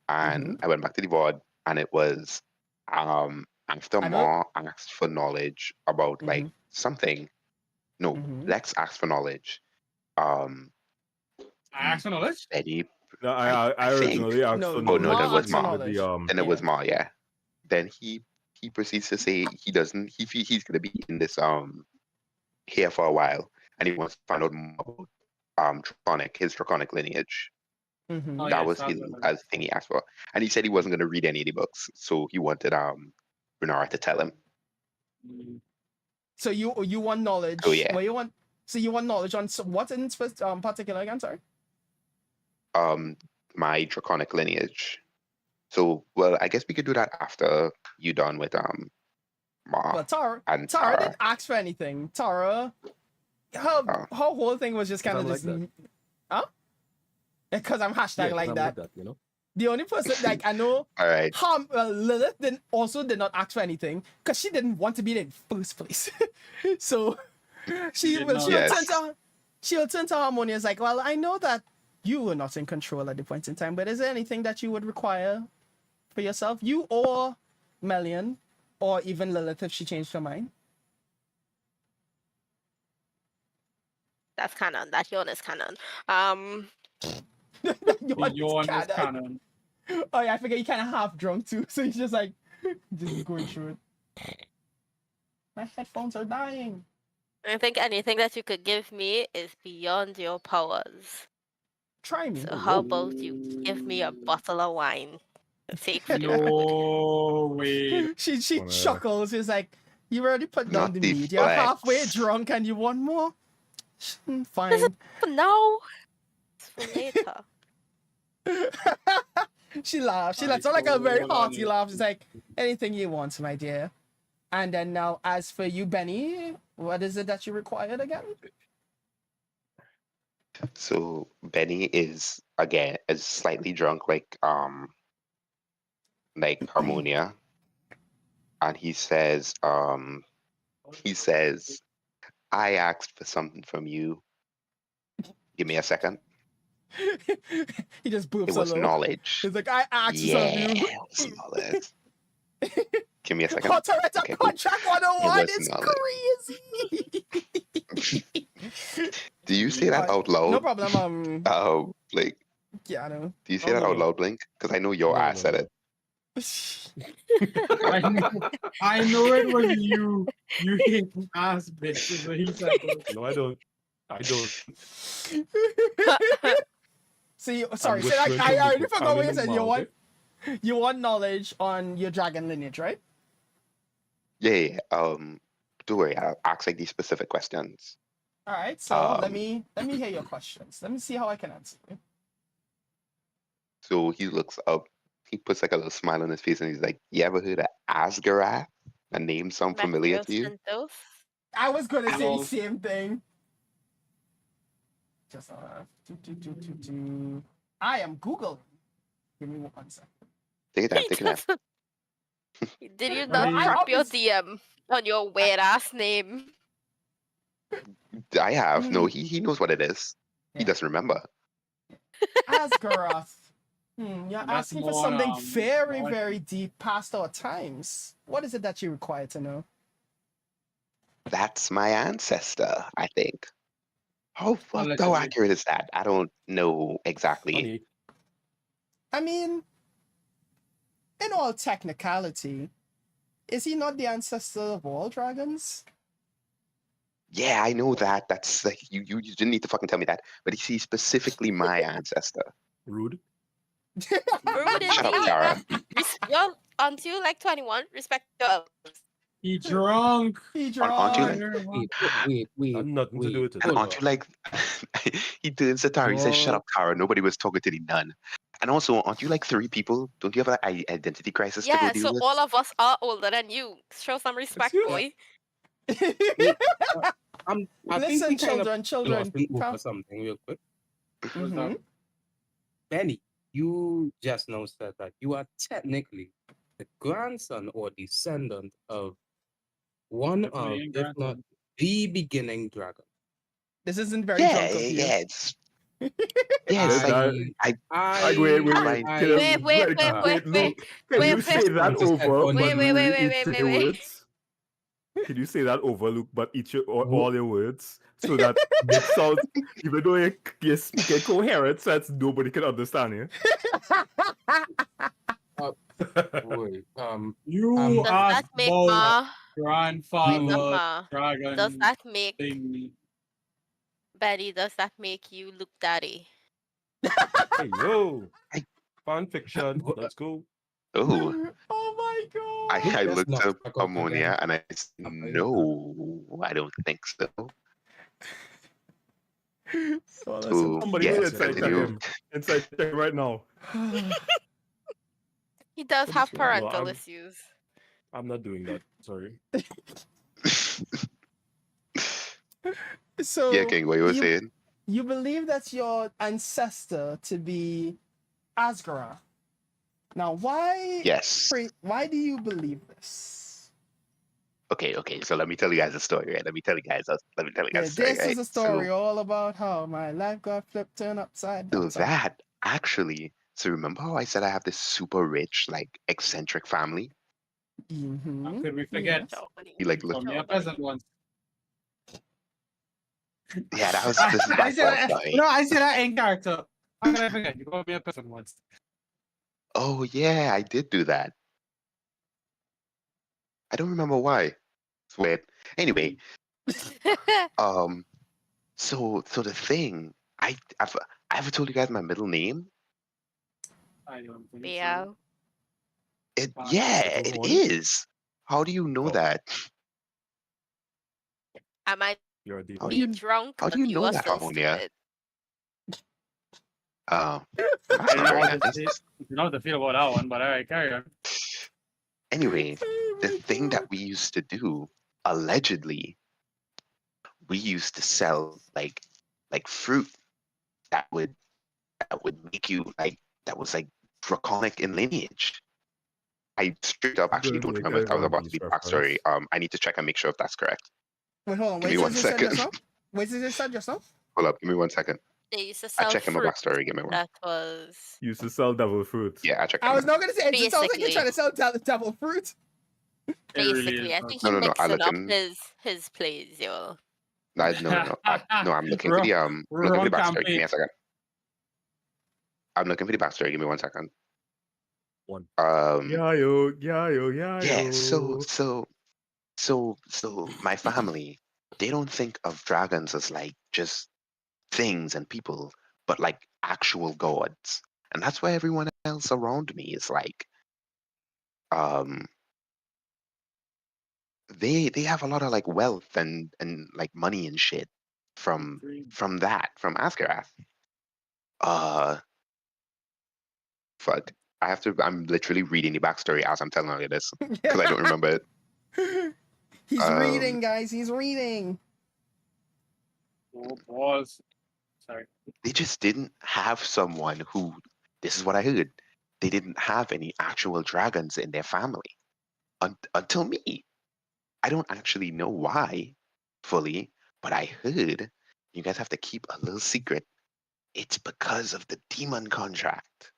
and I went back to the VOD, and it was after I know- Ma asked for knowledge about like something. No, Mhm. Lex asked for knowledge. I asked for knowledge. Eddie, No, I I think- originally asked No, for oh, no, that was Ma. with the then it was Ma, yeah. Then he proceeds to say he's gonna be in this here for a while, and he wants to find out more about his draconic lineage. Mhm. Oh, That yes, was that his was- as thing he asked for, and he said he wasn't gonna read any of the books, so he wanted Renara to tell him. So you want knowledge? Oh, yeah. Well, you want knowledge on what in particular again? Sorry. My draconic lineage. So, well, I guess we could do that after you done with Ma But Tara and didn't Tara. ask for anything. Tara her whole thing was just kind of I'm just, like huh? Because I'm hashtag Yeah, like I'm that. you know. The only person like I know, All right. Lilith did not ask for anything because she didn't want to be there in the first place. So she'll turn to Harmonious like, well, I know that you were not in control at the point in time, but is there anything that you would require for yourself, you or Melian, or even Lilith if she changed her mind? That's canon. That yawn is canon. Yawn is canon. Oh yeah, I forget you kind of half drunk too, so he's just like just going through it. My headphones are dying. I think anything that you could give me is beyond your powers. Try me. So how about you give me a bottle of wine? Take for the road. No way. She chuckles. She's like, you already put down Not the the meat. You're halfway flex. drunk and you want more? Fine. This is for now. It's for later. She laughs. She I lets out like a very don't hearty know. laugh. She's like, anything you want, my dear. And then now, as for you, Benny, what is it that you required again? So Benny is slightly drunk, like Harmonia, and he says, I asked for something from you. Give me a second. He just boops It a was little. knowledge. He's like, I asked you Yeah, something. it was knowledge. Give me a second. Contract Okay, cool. contract 101 was is knowledge. crazy. Do you say that out loud? No problem. Blink. Yeah, I know. Do you say that out loud, Blink? Because I know your ass said it. I know it was you. You hate ass bitch. Is what he said. No, I don't. See, sorry. I'm So like, whispering I from already the forgot what you coming said. mouth, You want knowledge on your dragon lineage, right? Yeah. Don't worry. I'll ask like these specific questions. All right. So let me hear your questions. Let me see how I can answer you. So he looks up. He puts like a little smile on his face, and he's like, "You ever heard of Asgarath? A name sound familiar to you?" I was gonna say the Hello. same thing. Just I am Google. Give me 1 second. Take it down. Take it down. Did you Well, not I drop your obvious- DM on your weird ass name? I have no. He knows what it is. He Yeah. doesn't remember. Asgarath. You're That's asking for more, something very, more- very deep past our times. What is it that you require to know? That's my ancestor, I think. How Allegedly. accurate is that? I don't know exactly. Funny. I mean, in all technicality, is he not the ancestor of all dragons? Yeah, I know that. That's like you didn't need to fucking tell me that. But he's specifically my ancestor. Rude. Rude Shut up, indeed. Tara. You're until like 21. Respect your elders. He drunk. He Aren't you drunk. Wait. Had nothing to do with it. And Hold aren't on. you like he turns to Tara, he says, "Shut up, Tara." Nobody was talking to the nun. And also, aren't you like 3 people? Don't you have an identity crisis to Yeah, go deal so with? all of us are older than you. Show some respect, Excuse- boy. I think Listen, we kind of children. glossing over Come. something real quick. Mhm. Benny, you just now said that you are technically the grandson or descendant of one of, Main if not grandson. the beginning dragon. This isn't very Yeah, drunk of you. yeah, it's it's I- like Wait. Right. Wait, Luke, can wait, you wait. say that over? Wait, but wait, wait, each wait, your wait. words? Can you say that over, Luke, but all your words so that it sounds, even though you're speaking coherent, so that nobody can understand you? Wait, You Does that asked make about Ma? grandfather Ma? dragon. Does that make thing. Betty? Does that make you Luke Daddy? Hey, yo. I- Fan fiction. Let's go. oh. Oh my god. I Let's looked not up talk about ammonia that. and I said, no, I don't think so. Well, So, Somebody yes, inside check continue. him. Inside check right now. He does What have is going on? parental issues. I'm not doing that. Sorry. So Yeah, King, what you were you saying? you believe that's your ancestor to be Asgara. Now, Yes. why do you believe this? Okay. So let me tell you guys a story, right? Let me tell you guys Yeah, a story, this is right? a story all about how my life got flipped, turned upside So down. Sorry. that actually, so remember how I said I have this super rich, like eccentric family? How Mm-hmm. could we forget? Yes. You like, You look, called me a peasant once. yeah, this is my fault, sorry. No, I said that in character. How could I forget? You called me a peasant once. Oh yeah, I did do that. I don't remember why. It's weird. Anyway, so the thing, I've I ever told you guys my middle name? I don't think yeah. so. Yeah, Second it one? is. How do you know Oh. that? I might You're a How do be demon. you drunk, how do but you you know are that, still Harmonia? stupid. That's I don't not know very how to nice. feel, don't know how to feel about that one, but alright, carry on. Anyway, Oh the my thing that God. we used to do, allegedly, we used to sell like fruit that would make you like that was like draconic in lineage. I straight up I'm actually gonna don't make remember if a that was One about to Piece be the backstory. reference. I need to check and make sure if that's correct. Wait, hold on. Give Wait, me one did you said second. yourself? Wait, did you said yourself? Hold up, give me 1 second. They used to I sell check in my fruit backstory. Give me one. that was Used to sell devil fruit. Yeah, I check in I a was minute. not gonna say it. It sounds like you're basically, trying to sell devil fruit. It really basically. is. I think No, he no, no. I mixing look up in. his plays, yo. No. No, I'm looking for wrong, the looking for wrong the backstory. Give campaign. me a second. I'm looking for the backstory. Give me 1 second. One. Um, Yeah. so my family, they don't think of dragons as like just things and people, but like actual gods. And that's why everyone else around me is like, um, they have a lot of like wealth and like money and shit from from Askerath. Uh, fuck. I'm literally reading the backstory as I'm telling you this because I don't remember it. He's Um, reading, guys. He's reading. Oh, balls. Sorry. they just didn't have someone who, this is what I heard, they didn't have any actual dragons in their family until me. I don't actually know why fully, but I heard, you guys have to keep a little secret. It's because of the demon contract,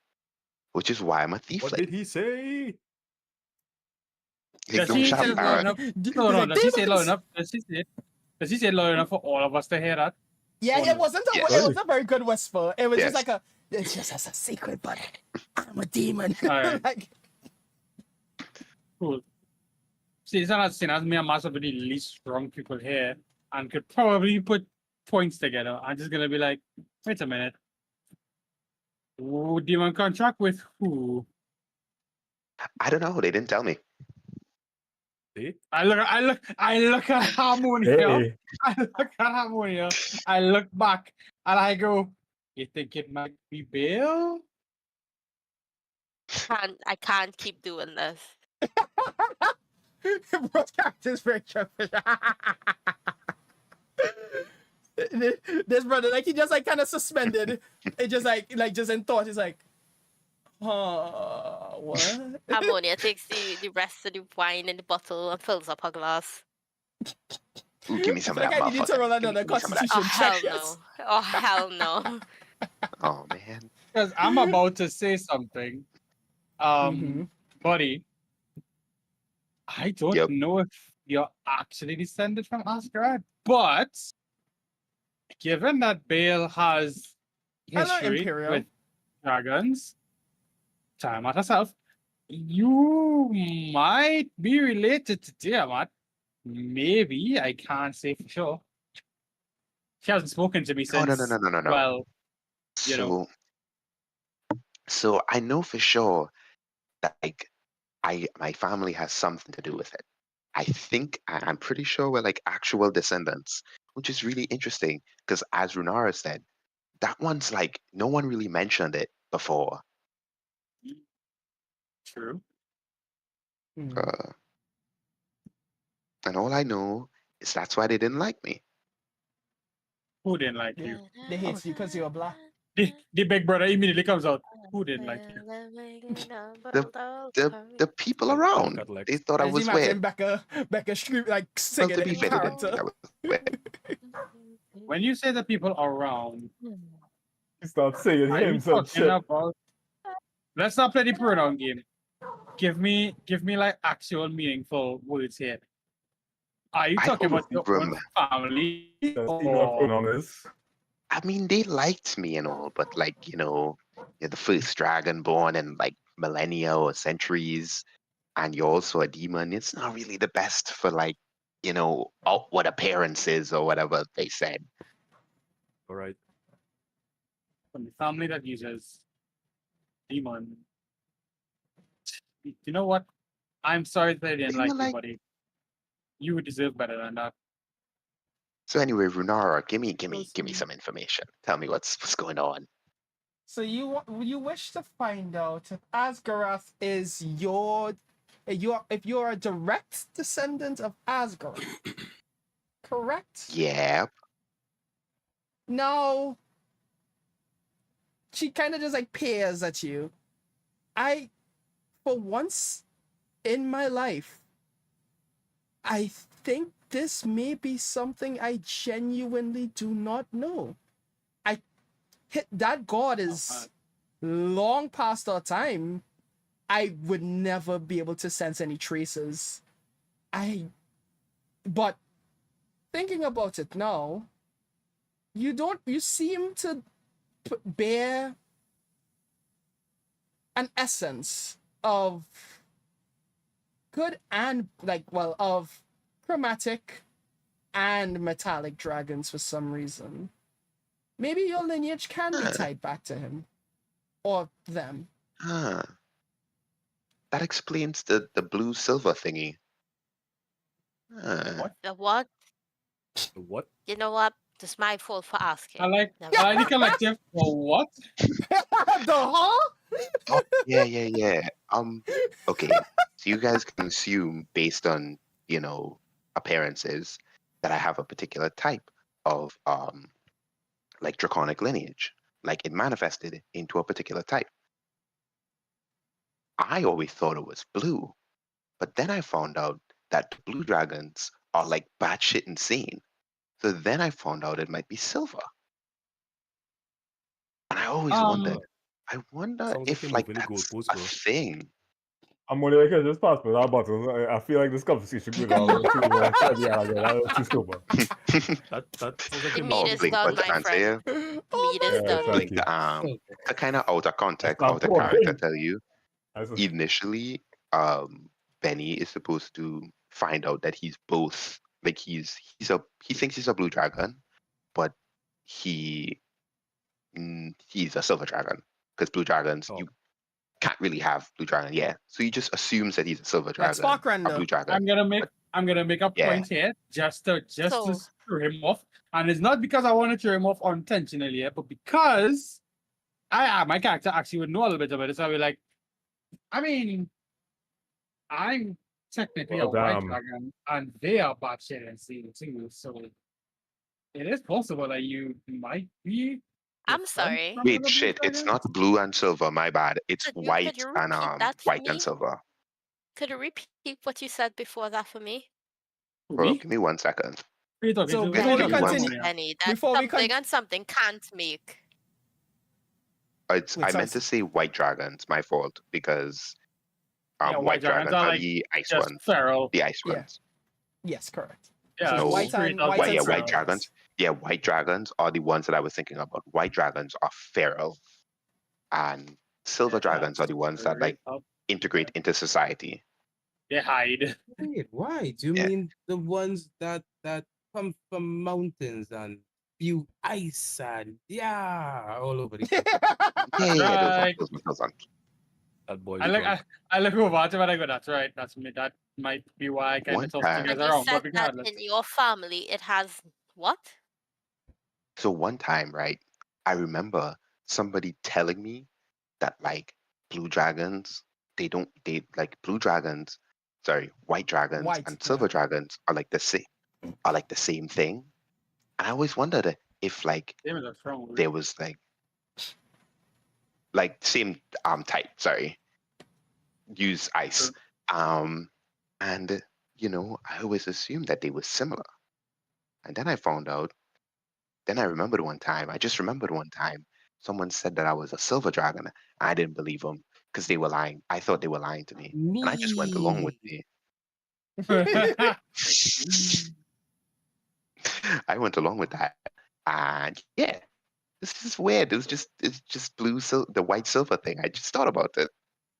which is why I'm a What thiefling. did he say? Like, Does don't she shut say up, loud Barrett. enough? He's No, like, does she say loud "Demons!" enough? Does she say loud enough for all of us to hear that? Yeah, Oh, it no. wasn't a Yes. it was a very good whisper. It was Yes. just like a it's just as a secret, but I'm a demon. Alright. Like Cool. See, it's not seen as me and Master the least strong people here and could probably put points together. I'm just gonna be like, wait a minute. Ooh, demon contract with who? I don't know. They didn't tell me. See? I look at Harmonia. Hey. I look at Harmonia. I look back and I go, you think it might be Bill? I can't keep doing this. Bro's character is very selfish. This brother, like he just like kind of suspended. It just like just in thought. He's like, what? Ammonia takes the rest of the wine in the bottle and fills up her glass. Ooh, give me I some feel of like that I need to roll motherfucker. another Give me some of that. Oh constitution check. hell Yes. no. Oh hell no. Oh man. Because I'm about to say something. Mhm. Buddy, I don't Yep. know if you're actually descended from Asgard, but given that Bale has Hello, history Imperial. with dragons, time at herself, you might be related to Tiamat. Maybe, I can't say for sure. She hasn't spoken to me Oh since, no. well, you know. So I know for sure that like my family has something to do with it. I'm pretty sure we're like actual descendants, which is really interesting because as Runara said, that one's like no one really mentioned it before. True. And all I know is that's why they didn't like me. Who didn't like you? They hate you because you're black. The big brother immediately comes out. Who didn't like you? The people Like, around, got Lex. they thought I As you was weird. imagine Becca scream like Well, singing to it be in fair, they didn't character. think I was weird. When you say the people around, He starts saying are you him some talking shit. about? Let's not play the pronoun game. Give me like actual meaningful words here. Are you I talking don't about your own remember. family That's even a or pronoun is. I mean, they liked me and all, but like, you're the first dragon born in like millennia or centuries, and you're also a demon. It's not really the best for like, outward appearances or whatever they said. All right. from the family that uses demon? You know what? I'm sorry that I didn't They like were you, like- buddy. You would deserve better than that. So anyway, Runara, give me Awesome. some information. Tell me what's going on. So you wish to find out if Asgarath is if you're a direct descendant of Asgarath, correct? Yeah. No. She kind of just like peers at you. For once in my life, I think this may be something I genuinely do not know. That god is long past our time. I would never be able to sense any traces. But thinking about it now, you seem to bear an essence of good and of chromatic and metallic dragons for some reason. Maybe your lineage can be tied back to him or them. Huh. That explains the blue silver thingy. Huh. The what? What? You know what? It's my fault for asking. I like Never the collective. For what? The huh? Oh, yeah. Okay. So you guys can assume based on, appearances that I have a particular type of like draconic lineage. Like it manifested into a particular type. I always thought it was blue, but then I found out that the blue dragons are like batshit insane. So then I found out it might be silver. And I always wondered. I wonder Sounds like if you're like moving the that's goalposts, a bro. thing. I'm only like, just pass me that button. I feel like this conversation going on a little too much. Yeah, that's too stupid. That sounds like The you're meat moving is Blink, done, what's my the answer friend. here? Meat is my done. thank Blink, you. to kind of out of context, not out of poor. character, tell you. That's a- Initially, Benny is supposed to find out that he's both. Like he thinks he's a blue dragon, but he's a silver dragon because blue dragons Oh. you can't really have blue dragon. Yeah, so he just assumes that he's a silver Like dragon, a Sparkrender. blue dragon. I'm gonna make a Yeah. point here just to So- screw him off, and it's not because I want to throw him off unintentionally, but because my character actually would know a little bit about it. So I'll be like, I mean, I'm technically Well, a white damn. dragon, and they are batshit insane too. So it is possible that you might be. I'm different sorry. from Wait, other blue shit! It's dragons. not blue and silver. My bad. It's Could you white and repeat that for white and me? silver. Could you repeat what you said before that for me? Bro, Me? give me 1 second. Who you talking So to? before Who you we talking to, continue- Harmonia? Penny, that Before we something and something can't make. It's, Wait, I so meant to say white dragons. My fault because Yeah, white dragons are like the ice just ones. feral. The ice Yeah. ones. Yes, correct. Yeah, No. white straight and up white White, and yeah, silver, white dragons. yes. Yeah, white dragons are the ones that I was thinking about. White dragons are feral, and silver Yeah, dragons are the ones that like straight up. integrate into society. They hide. Wait, why? Do you Yeah. mean the ones that come from mountains and spew ice and all over the place? Yeah, Right. those ones. That boy. I look over at him and I go, that's right. That's me. That might be why I kind One of tossed time- you And guys you around. said But that regardless, in your family it has what? So one time, right, I remember somebody telling me that like blue dragons, white dragons White, and silver yeah. dragons are like the same thing. And I always wondered, if like Damn it, that's wrong. there was like same type, sorry, use ice. And you know, I always assumed that they were similar. And then I found out, then I remembered one time, I just remembered one time, someone said that I was a silver dragon. I didn't believe them because they were lying. I thought they were lying to me. And I just went along with it. I went along with that. And yeah, this is weird. It's just blue, the white silver thing. I just thought about it.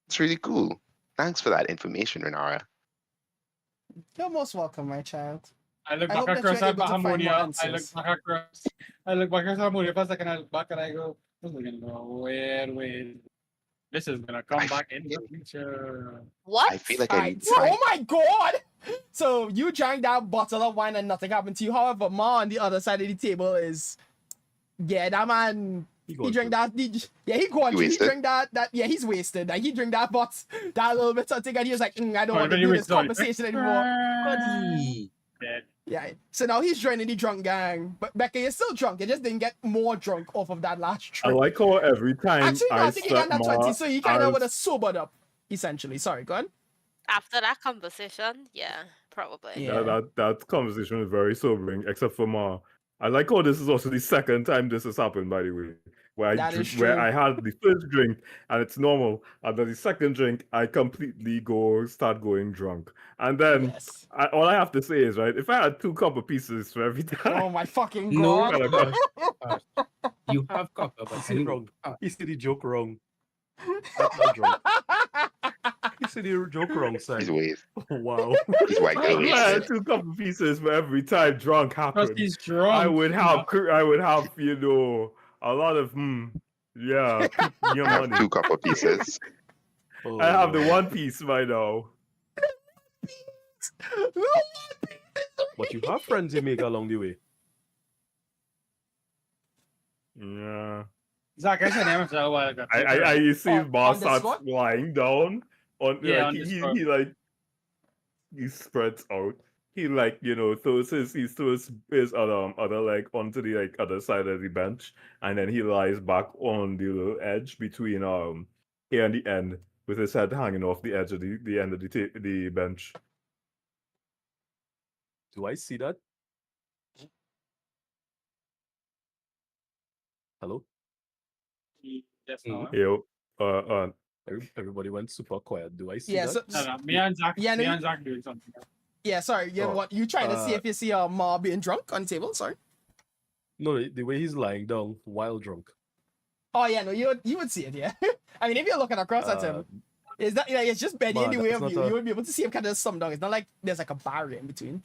It's really cool. Thanks for that information, Renara. You're most welcome, my child. I look I hope back that you're across at able to find more Harmonia. I look answers. back across. I look back across Harmonia for a second. I look back and I go, wait. This is gonna come back in the future. What? I feel like Right. Oh my god! So you drank that bottle of wine and nothing happened to you. However, Ma on the other side of the table is, yeah, that man. He drank that. He going through. He drank that. Yeah, he's wasted. Like he drank that, but that little bit something, and he was like, I don't want to do this conversation anymore. Yeah. So now he's joining the drunk gang. But Becca, you're still drunk. You just didn't get more drunk off of that last I trip. like how every time Actually, no, I think he got that 20, Ma so he kind of as- would have sobered up, essentially. Sorry, go on. After that conversation, yeah, probably. Yeah. That conversation is very sobering, except for Ma. I like how this is also the second time this has happened, by the way. Where That is where true. I had the first drink and it's normal, and then the second drink I completely start going drunk, and then Yes. all I have to say is, right, if I had 2 copper pieces for every time, Oh my fucking No, god. you have copper, but See wrong. He said the joke wrong. That's not drunk. He said the joke wrong, son. He's ways. Wow. He's white girl if I had wasted. 2 copper pieces for every time drunk Because happened, he's drunk. I would have you know, a lot of yeah, your I have money. 2 copper pieces. I have the one piece by now. But you have friends you make along the way. Yeah. Zach, I said him a while ago. I see his boss on starts Discord? lying down on Yeah, like on he Discord. like he spreads out. He like, you know, throws his other leg onto the like other side of the bench, and then he lies back on the little edge between here and the end with his head hanging off the edge of the end of the bench. Do I see that? Hello? Yes, no. Yo, Everybody went super quiet. Do I see Yeah, that? so, No, me and Zach, Yeah, no, me and Zach doing something. yeah, sorry. You Oh, what you trying to see uh, if you see Ma being drunk on the table? Sorry. No, the way he's lying down while drunk. Oh yeah, no, you would see it, yeah. I mean, if you're looking across at him, it's not, it's just Benny in the Ma, way that's of you. not a- You would be able to see him kind of sum down. It's not like there's like a barrier in between.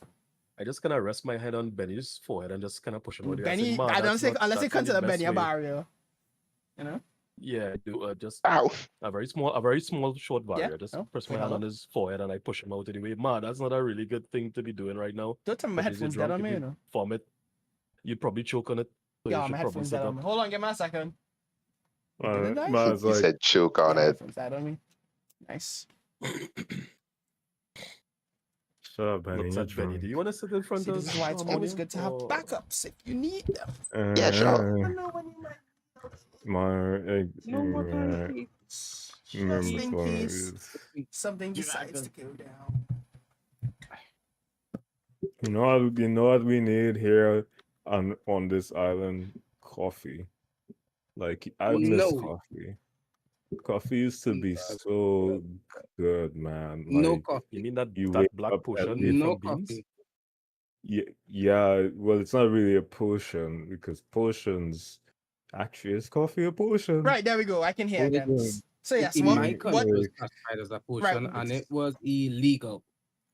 I just kind of rest my head on Benny's forehead and just kind of push him out there. Benny, Ma, I don't that's say not- unless you that's not the consider best Benny a way. barrier. You know? Yeah, I do just Ow. a very small, short barrier. Just oh, press my wait, hand hello? on his forehead and I push him out anyway. Ma, that's not a really good thing to be doing right now. Don't tell me my Especially headphones drunk. dead on If me, you you know. vomit, you'd probably choke on it. So Yeah, you my should probably headphones sit dead on up. me. Hold on, give me a second. Did it die? Ma's He like, said choke on Yeah, my it. headphones dead on me. Nice. shut up, Benny. Looks You're at Benny. drunk. Do you want to sit in front See, of this is why it's always Harmonia, good to have or- backups if you need them. Yeah, sure. I know when you might. Just in case something decides to go down. You know what we need here on this island? Coffee. Like I miss No. coffee. Coffee used to be so good, man. No Like, coffee. You mean that You that wake black up potion every- made No from beans? coffee. yeah, well, it's not really a potion because potions actually is coffee a potion. Right, there we go. I can hear again. Potion. So yes, In what my country, it was like- classified as a potion, Right. and it was illegal.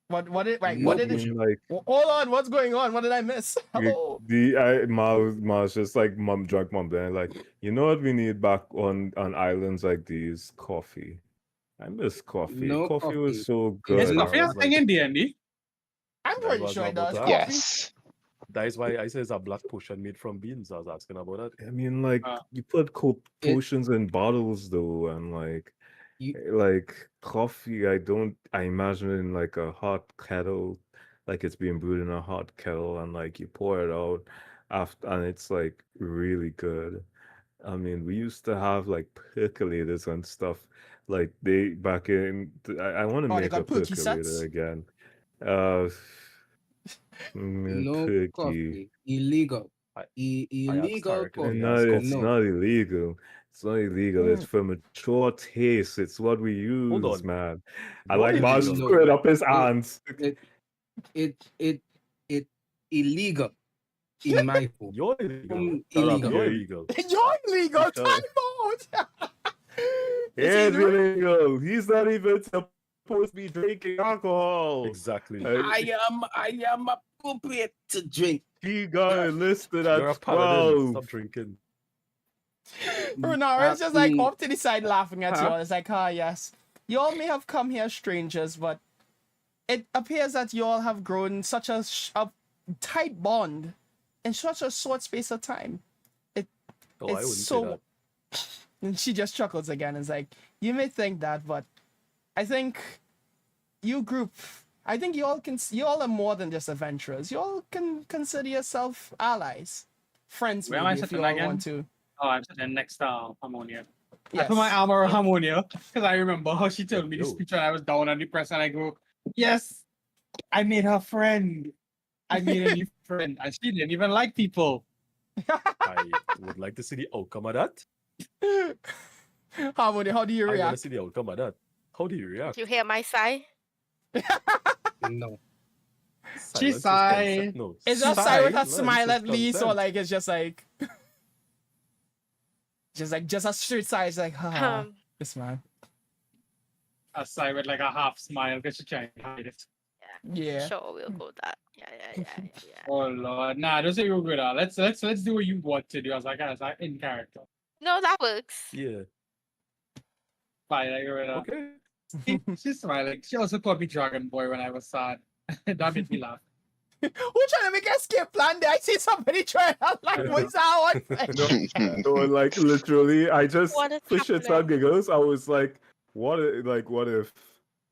what did right? No What did I it? mean, like Hold on, what's going on? What did I miss? Hello. Ma's just like drunk mom then like, you know what we need back on islands like these? Coffee. I miss coffee. No coffee coffee. was so Is good. Is Yeah, coffee a it's thing like- in D&D? I'm That pretty was sure it about does. that. Coffee. Yes. That is why I say it's a black potion made from beans. I was asking about that. I mean, like Uh, you put it- potions in bottles though, and like You- coffee. I imagine it in like a hot kettle, like it's being brewed in a hot kettle, and like you pour it out, after, and it's like really good. I mean, we used to have like percolators and stuff. Like they back in, I want to Oh, they make a got perky percolator sets. again. No Perky. coffee. Illegal. I asked Illegal Tarek if he coffee. No, has it's coffee. No. not illegal. It's not illegal. It's Mm. for mature taste. It's what we Hold use, on. man. I You're like Mars illegal. No. screwing up his It hands. it illegal in my home. You're illegal. Shut up, Illegal. You're Jay. illegal. You're illegal. Shut up. Time out. He Is is he illegal. He's not even supposed to be drinking alcohol. Exactly. I am appropriate to drink. He got enlisted You're a at paladin. 12. Stop drinking. Renara is just like Mm, off to the side laughing at you Huh? all. It's like, ah, yes. You all may have come here strangers, but it appears that you all have grown such a tight bond in such a short space of time. Oh, I wouldn't It's say so. that. And she just chuckles again. It's like, you may think that, but I think you group, I think you all are more than just adventurers. You all can consider yourself allies, friends, Where am I maybe, if sitting you all again? want to. Oh, I'm sitting next to Harmonia. I Yes. put my arm around Harmonia because I remember how she told me the Yo. speech when I was down and depressed, and I go, "Yes, I made her friend. I made a new friend, and she didn't even like people." I would like to see the outcome of that. Harmony, how do you I want to react? see the outcome of that. How do you react? You hear my sigh? no. She Silence is sighed. consent. No. Is that sigh with a Silence smile is at least, or consent. like it's just like, just a straight sigh? It's like, ah, this man. I sighed with like a half smile because she tried to hide it. Yeah. Sure, we'll go with that. Yeah. Oh Lord, nah, don't say you're good. Let's do what you want to do as like in character. No, that works. Yeah. Fine, I go with that. Okay. She's smiling. She also called me Dragon Boy when I was sad. That made me laugh. Who trying to make an escape plan there? I see somebody trying to like, what's that one? No, like literally, I just What is for shits and happening? giggles, I was like, what if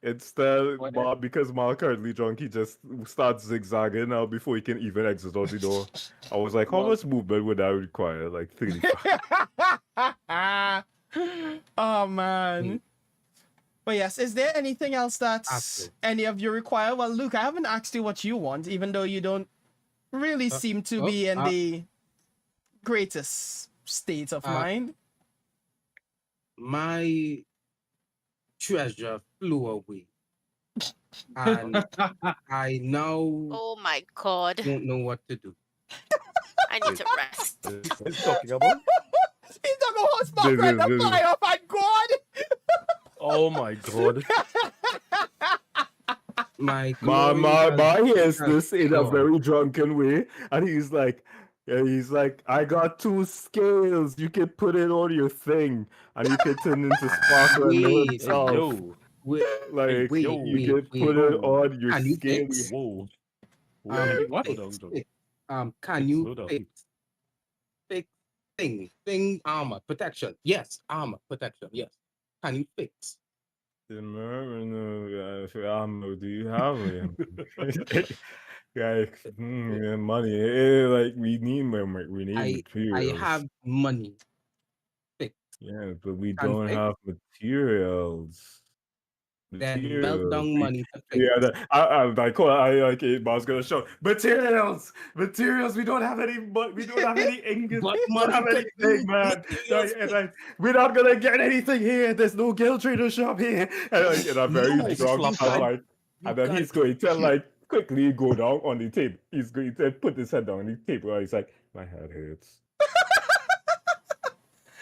instead What if? Mark, because Mark currently drunk, he just starts zigzagging now before he can even exit out the door. I was like, how Well- much movement would that require? Like 35. Oh man. But yes, is there anything else that Absolutely. any of you require? Well, Luke, I haven't asked you what you want, even though you don't really seem to be in the greatest state of mind. My treasure flew away. And I now Oh my god. don't know what to do. I need to rest. He's talking about. He's talking about spark right the fly off and God. Oh my god. My Ma glory hears has this in a gone. very drunken way, and he's like, I got 2 scales. You can put it on your thing, and you can turn into Sparkle and Wait, himself. Yo. Wait, Like wait, you wait, can wait. put it on your Can you scale. fix? Whoa. What? Slow down, Joe. Can Slow you down. fix thing armor protection? Yes, armor protection. Yes. Can you fix? Do you have it? Money. Like we need we need I materials. have money. Yeah, but we Can don't fix? have materials. Then melt down money to fix. Yeah, I was gonna show materials. We don't have any, but we don't have any ingots. But We don't have money to anything, do man. materials We're not gonna get anything here. There's no guild trader shop here. And I'm very No, drunk. you I'm like, and then he's going to like quickly go down on the table. He's going to put his head down on the table. And he's like, my head hurts.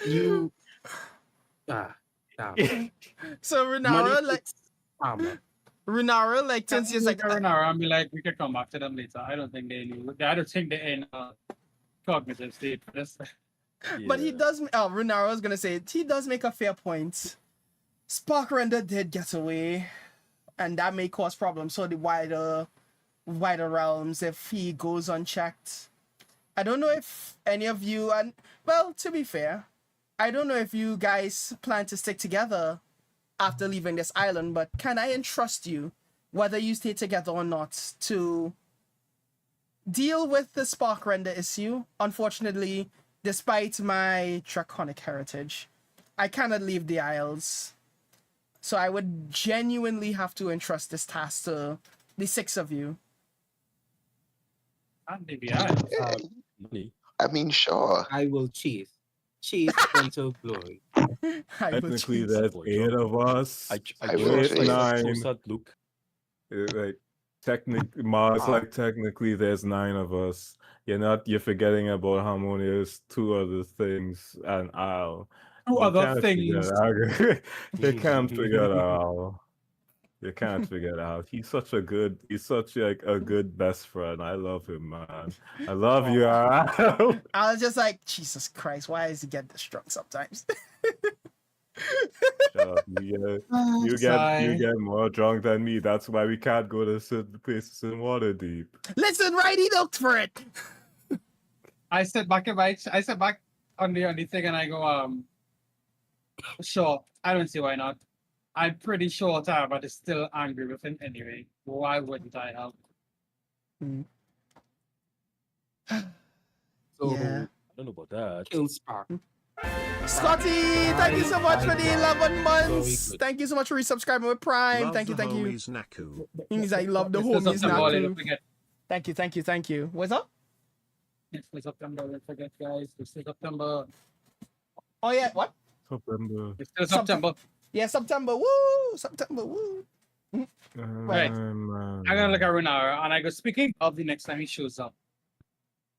You So money Renara, like fix armor. Renara, like since he's like, and be like, we could come back to them later. I don't think they knew. I don't think they're in a cognitive state for this. but he does. Oh, Renara was gonna say he does make a fair point. Sparkrender did get away, and that may cause problems for the wider realms if he goes unchecked. I don't know if any of you, and well, to be fair, I don't know if you guys plan to stick together after leaving this island, but can I entrust you, whether you stay together or not, to deal with the spark render issue. Unfortunately, despite my draconic heritage, I cannot leave the Isles. So I would genuinely have to entrust this task to the 6 of you. And maybe I. Money. I mean, sure. I will chase until glory. I will Technically, choose. there's Boy, 8 John. of us. I will Wait, chase. 9. Luke. Like technically, Mars. Like technically, there's 9 of us. You're forgetting about Harmonious, 2 other things, and Al. Two You other can't figure things. it out. You can't figure it out. You can't figure it out. He's such like a good best friend. I love him, man. I love you, Al. I was just like, Jesus Christ, why does he get this drunk sometimes? Shut up. You get more drunk than me. That's why we can't go to certain places in Waterdeep. Listen, right, he looked for it. I sit back on the thing and I go, sure, I don't see why not. I'm pretty sure Tara is still angry with him anyway. Why wouldn't I help? So Yeah. I don't know about that. kill Spark. Scotty, thank you so much for the 11 months. good. Thank you so much for resubscribing with Prime. Love Thank you, the thank you. homies, Naku. He's like, love the It's still homies, September, Naku. don't forget. Thank you. What's up? It's still September, don't forget, guys. It's still September. Oh, yeah, what? September. It's still September. Yeah, September, woo! September, woo! Right. I'm gonna look at Renara and I go, speaking of the next time he shows up.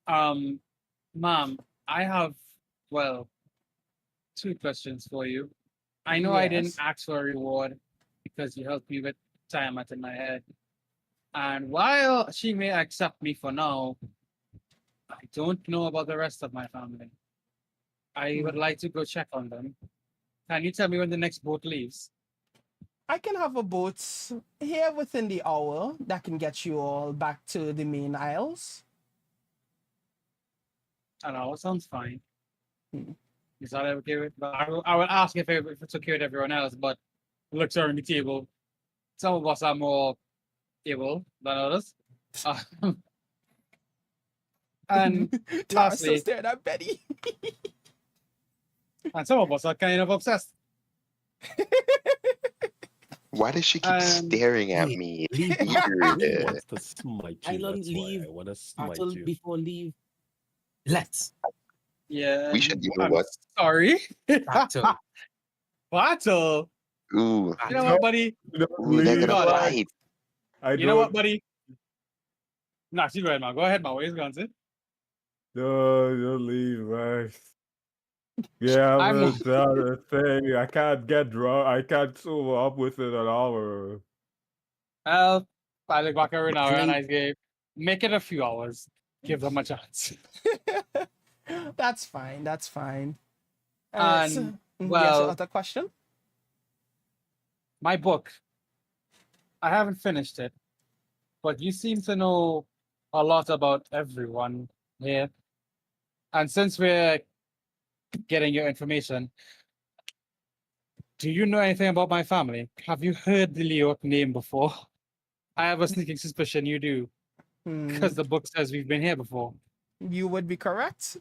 Mom, I have, well, 2 questions for you. I know I didn't Yes. ask for a reward because you helped me with time out in my head. And while she may accept me for now, I don't know about the rest of my family. I would like to go check on them. Can you tell me when the next boat leaves? I can have a boat here within the hour that can get you all back to the main Isles. An hour sounds fine. Hmm. Is that okay with? But I would ask if it's okay with everyone else, but looks around the table. Some of us are more able than others. And Tara's still lastly, staring at Betty. and some of us are kind of obsessed. Why does she keep staring at me? Leave He Weird. wants to smite you. Island That's leave. why I want to smite Battle you. before leave. Let's Yeah. We should, you know I'm what? Sorry. battle. Battle. Ooh, You know what, buddy? ooh, they're gonna God, fight. You know what, buddy? Nah, she go ahead, man. Go ahead, man. What you going to say? No, you'll leave, right? Yeah, I'm but the other thing, I can't get drunk. I can't sober up within an hour. Well, I look back every now and Drink. I say, make it a few hours. Give them a chance. That's fine. That's fine. And, yes, well- other question? My book. I haven't finished it, but you seem to know a lot about everyone here. And since we're getting your information, do you know anything about my family? Have you heard the Leok name before? I have a sneaking suspicion you do, Hmm, because the book says we've been here before. you would be correct.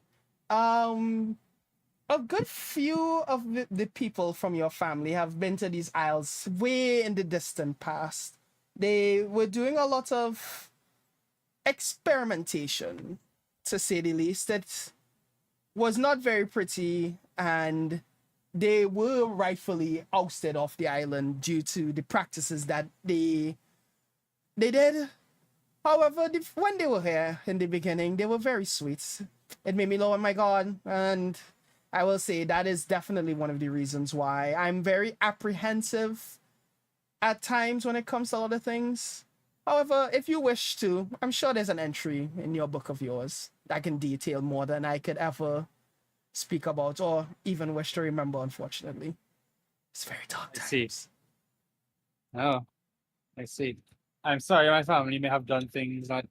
A good few of the people from your family have been to these isles way in the distant past. They were doing a lot of experimentation, to say the least. It was not very pretty, and they were rightfully ousted off the island due to the practices that they did. However, when they were here in the beginning, they were very sweet. It made me oh my god, and I will say that is definitely one of the reasons why I'm very apprehensive at times when it comes to a lot of things. However, if you wish to, I'm sure there's an entry in your book of yours that can detail more than I could ever speak about or even wish to remember, unfortunately. It's very dark I see. times. Oh, I see. I'm sorry, my family may have done things that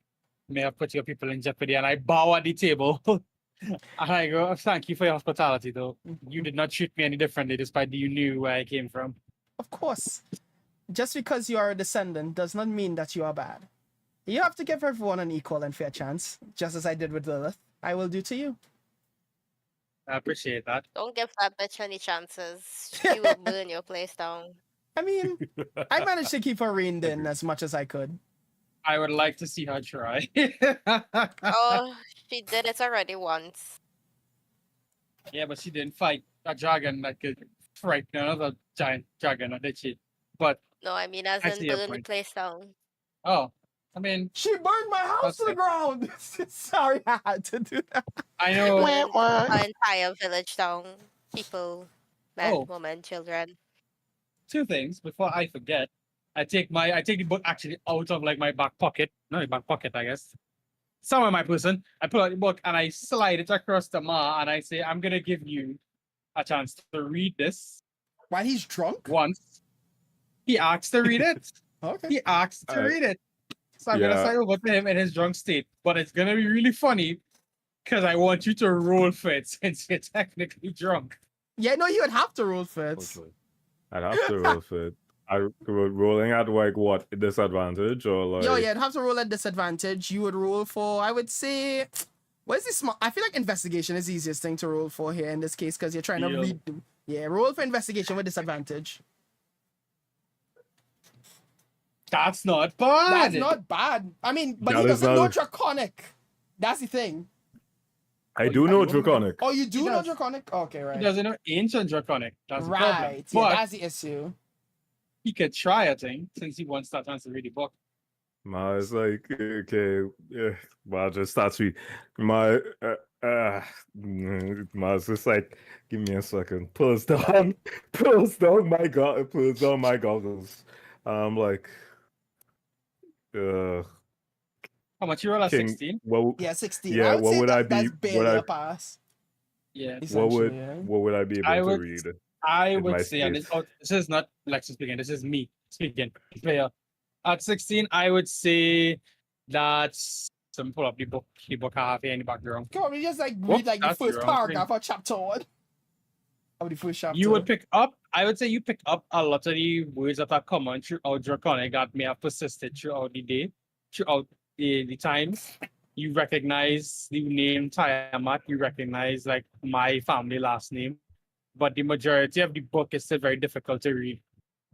may have put your people in jeopardy, and I bow at the table. And I go, thank you for your hospitality, though. You did not treat me any differently, despite you knew where I came from. Of course. Just because you are a descendant does not mean that you are bad. You have to give everyone an equal and fair chance, just as I did with Lilith. I will do to you. I appreciate that. Don't give that bitch any chances. She will burn your place down. I mean, I managed to keep her reined in as much as I could. I would like to see her try. Oh, she did it already once. Yeah, but she didn't fight a dragon that could frighten another giant dragon, did she? But No, I mean as I in see your burn the point. place down. oh, I mean, She burned my house to the Okay. ground. Sorry, I had to do that. I know. Burn wah. the entire village down. People, men, Oh. women, children. Two things before I forget. I take the book actually out of like my back pocket. Not my back pocket, I guess. Somewhere in my person. I pull out the book and I slide it across the Ma and I say, I'm gonna give you a chance to read this While he's drunk? once. He asked to read it. Okay. He asked to Alright. read it. So I'm gonna Yeah. slide over to him in his drunk state. But it's gonna be really funny because I want you to roll for it since you're technically drunk. Yeah, no, you would have to roll for it. I'd have to roll for it. Rolling at like what disadvantage or like? Yo, yeah, you'd have to roll at disadvantage. You would roll for, I would say, what is this? I feel like investigation is the easiest thing to roll for here in this case because you're trying to Yeah. read. Yeah, roll for investigation with disadvantage. That's not bad. That's not bad. I mean, but That he is doesn't know not- Draconic. That's the thing. I do know Draconic. Oh, you do know does. Draconic? Okay, He right. doesn't know ancient draconic. That's the problem. Right. But Yeah, that's the issue. he could try a thing since he wants that chance to read the book. Ma is like, okay, yeah, Ma just starts reading. Ma, Ma's just like, give me a second. Pulls down my goggles. I'm like, How much you roll at King, 16? what, Yeah, 16. Yeah, I would what say would that, I be- That's would barely I- a pass. Yeah. Essentially, yeah. what would I be able I to would- read? I In my would say, and space. this is not Lexus speaking, this is me speaking, player. At 16, I would say that's some pull up the book I have here in the background. Come on, we just like Whoops, read like the that's first the wrong paragraph of chapter 1. Of the first chapter. You would pick up, I would say you pick up a lot of the words that are common throughout Draconic that may have persisted throughout the day, throughout the times. You recognize the name Tiamat, you recognize like my family last name, but the majority of the book is still very difficult to read,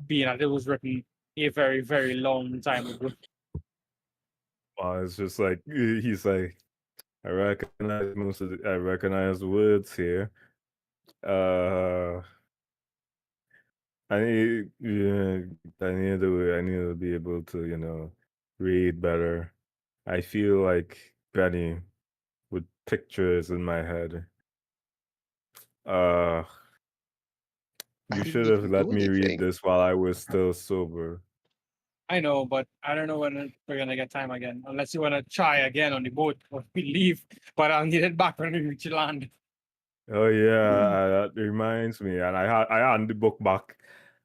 being that it was written a very, very long time ago. Ma is just like, he's like, I recognize words here. I need to be able to, read better. I feel like Benny with pictures in my head. You should have let me read this while I was still sober. I know, but I don't know when we're gonna get time again, unless you wanna try again on the boat or we leave, but I'll need it back when we reach land. Oh yeah, that reminds me. And I hand the book back.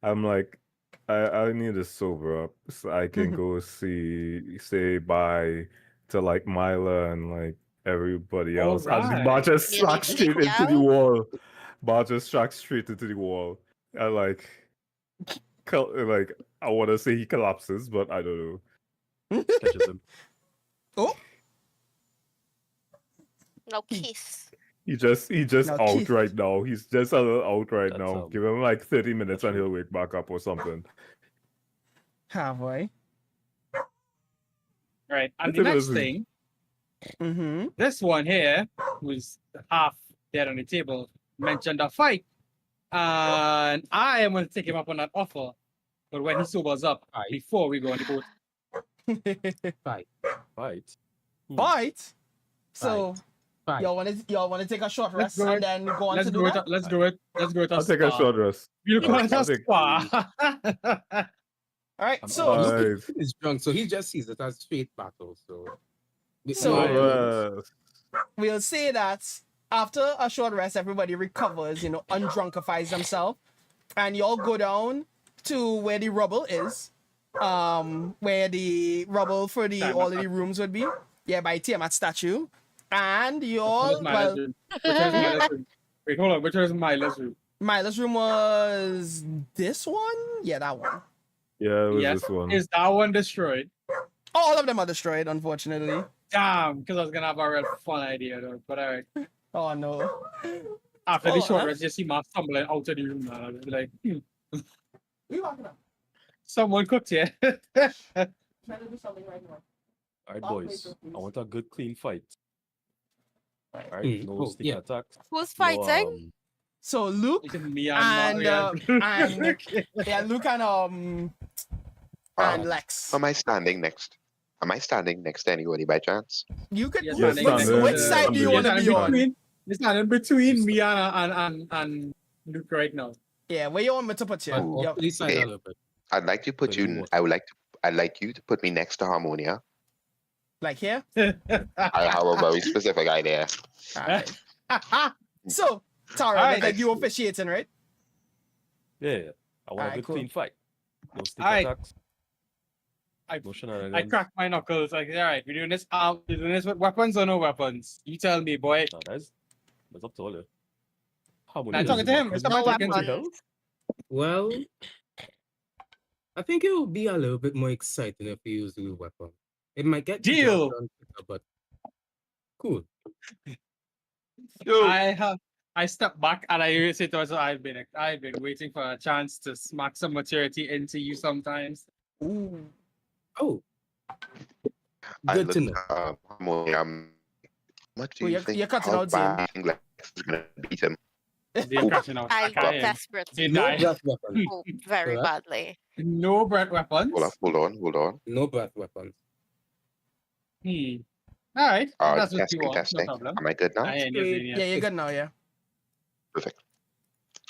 I'm like, I need to sober up so I can go say bye to like Mila and like everybody else. And the Alright. bar just You struck need to straight get into the down? wall. Bar just struck straight into the wall. I like, I want to say he collapses, but I don't know. Catches him. Oh, No kiss. He just Now, out Keith- right now. He's just a little out right That's, now. Give him like 30 minutes and he'll wake back up or something. halfway. Right. And That's the next amazing. thing, Mm-hmm. this one here, who's half dead on the table, mentioned a fight. And I am going to take him up on that offer. But when he sobers up, Aye. before we go on the boat. Fight. Fight. So Fight. y'all wanna take a short Let's rest go and it. then go on Let's to do go that? it. Let's go it. Let's go it. I'll take a short rest. You call it I'll a take- spa. All right. I'm So Alright. He's drunk, so he just sees it as straight battle. So, So- Uh, we'll say that after a short rest, everybody recovers, undrunkifies themselves, and y'all go down to where the rubble is, where the rubble for the all of the rooms would be. Yeah, by Tiamat statue, and y'all. Well, Wait, hold on. Which one is my list room? Mila's room was this one. Yeah, that one. yeah, it was Yes. this one. Is that one destroyed? All of them are destroyed, unfortunately. Damn, because I was gonna have a real fun idea though. But alright. Oh no. After the Oh, short huh? rest, you see my stumbling out of the room now. I'll be like, We walking up. someone cooked here. Trying to do something right now. All right, Stop boys. later, please. I want a good, clean fight. All right, Mm, no oh, stick yeah. attacks. Who's No, fighting? So Luke It's me and yeah. Luke and Lex. Am I standing next? Am I standing next to anybody by chance? You could. Yes, Which, standing which next side do you to- want to be on? It's standing between me and Luke right now. Yeah, where you want me to put you? But Ooh. Yep. off to the side Okay. a little bit. I'd like to put But you. you want- I'd like you to put me next to Harmonia. Like here. I have a very specific idea. Alright. So Tara, Alright. like you officiating, right? Yeah, I want Alright, a good, cool. clean fight. No stick Alright. attacks. I- No I shenanigans. cracked my knuckles. Like, all right, we're doing this. We're doing this with weapons or no weapons? You tell me, boy. Nah, that's up to all you. How I'm talking to him. It's No about to weapons. Well, I think it will be a little bit more exciting if you use the weapon. It might get the job Deal. done quicker, but cool. I step back and I say to myself, I've been waiting for a chance to smack some maturity into you sometimes. Ooh. Oh, I good look to know. at Harmonia. What do Oh, you you're- think? you're cutting How out, Zane. bad do you think Lex is gonna beat him? They're crashing out. I can't hear him. desperate They No die. breath weapons. hope very Correct. badly. No breath weapons. Hold on. No breath weapons. All right. That's what you Testing, want. No testing. problem. Am I good now? I ain't using it. Yeah, you're good now, yeah. Perfect.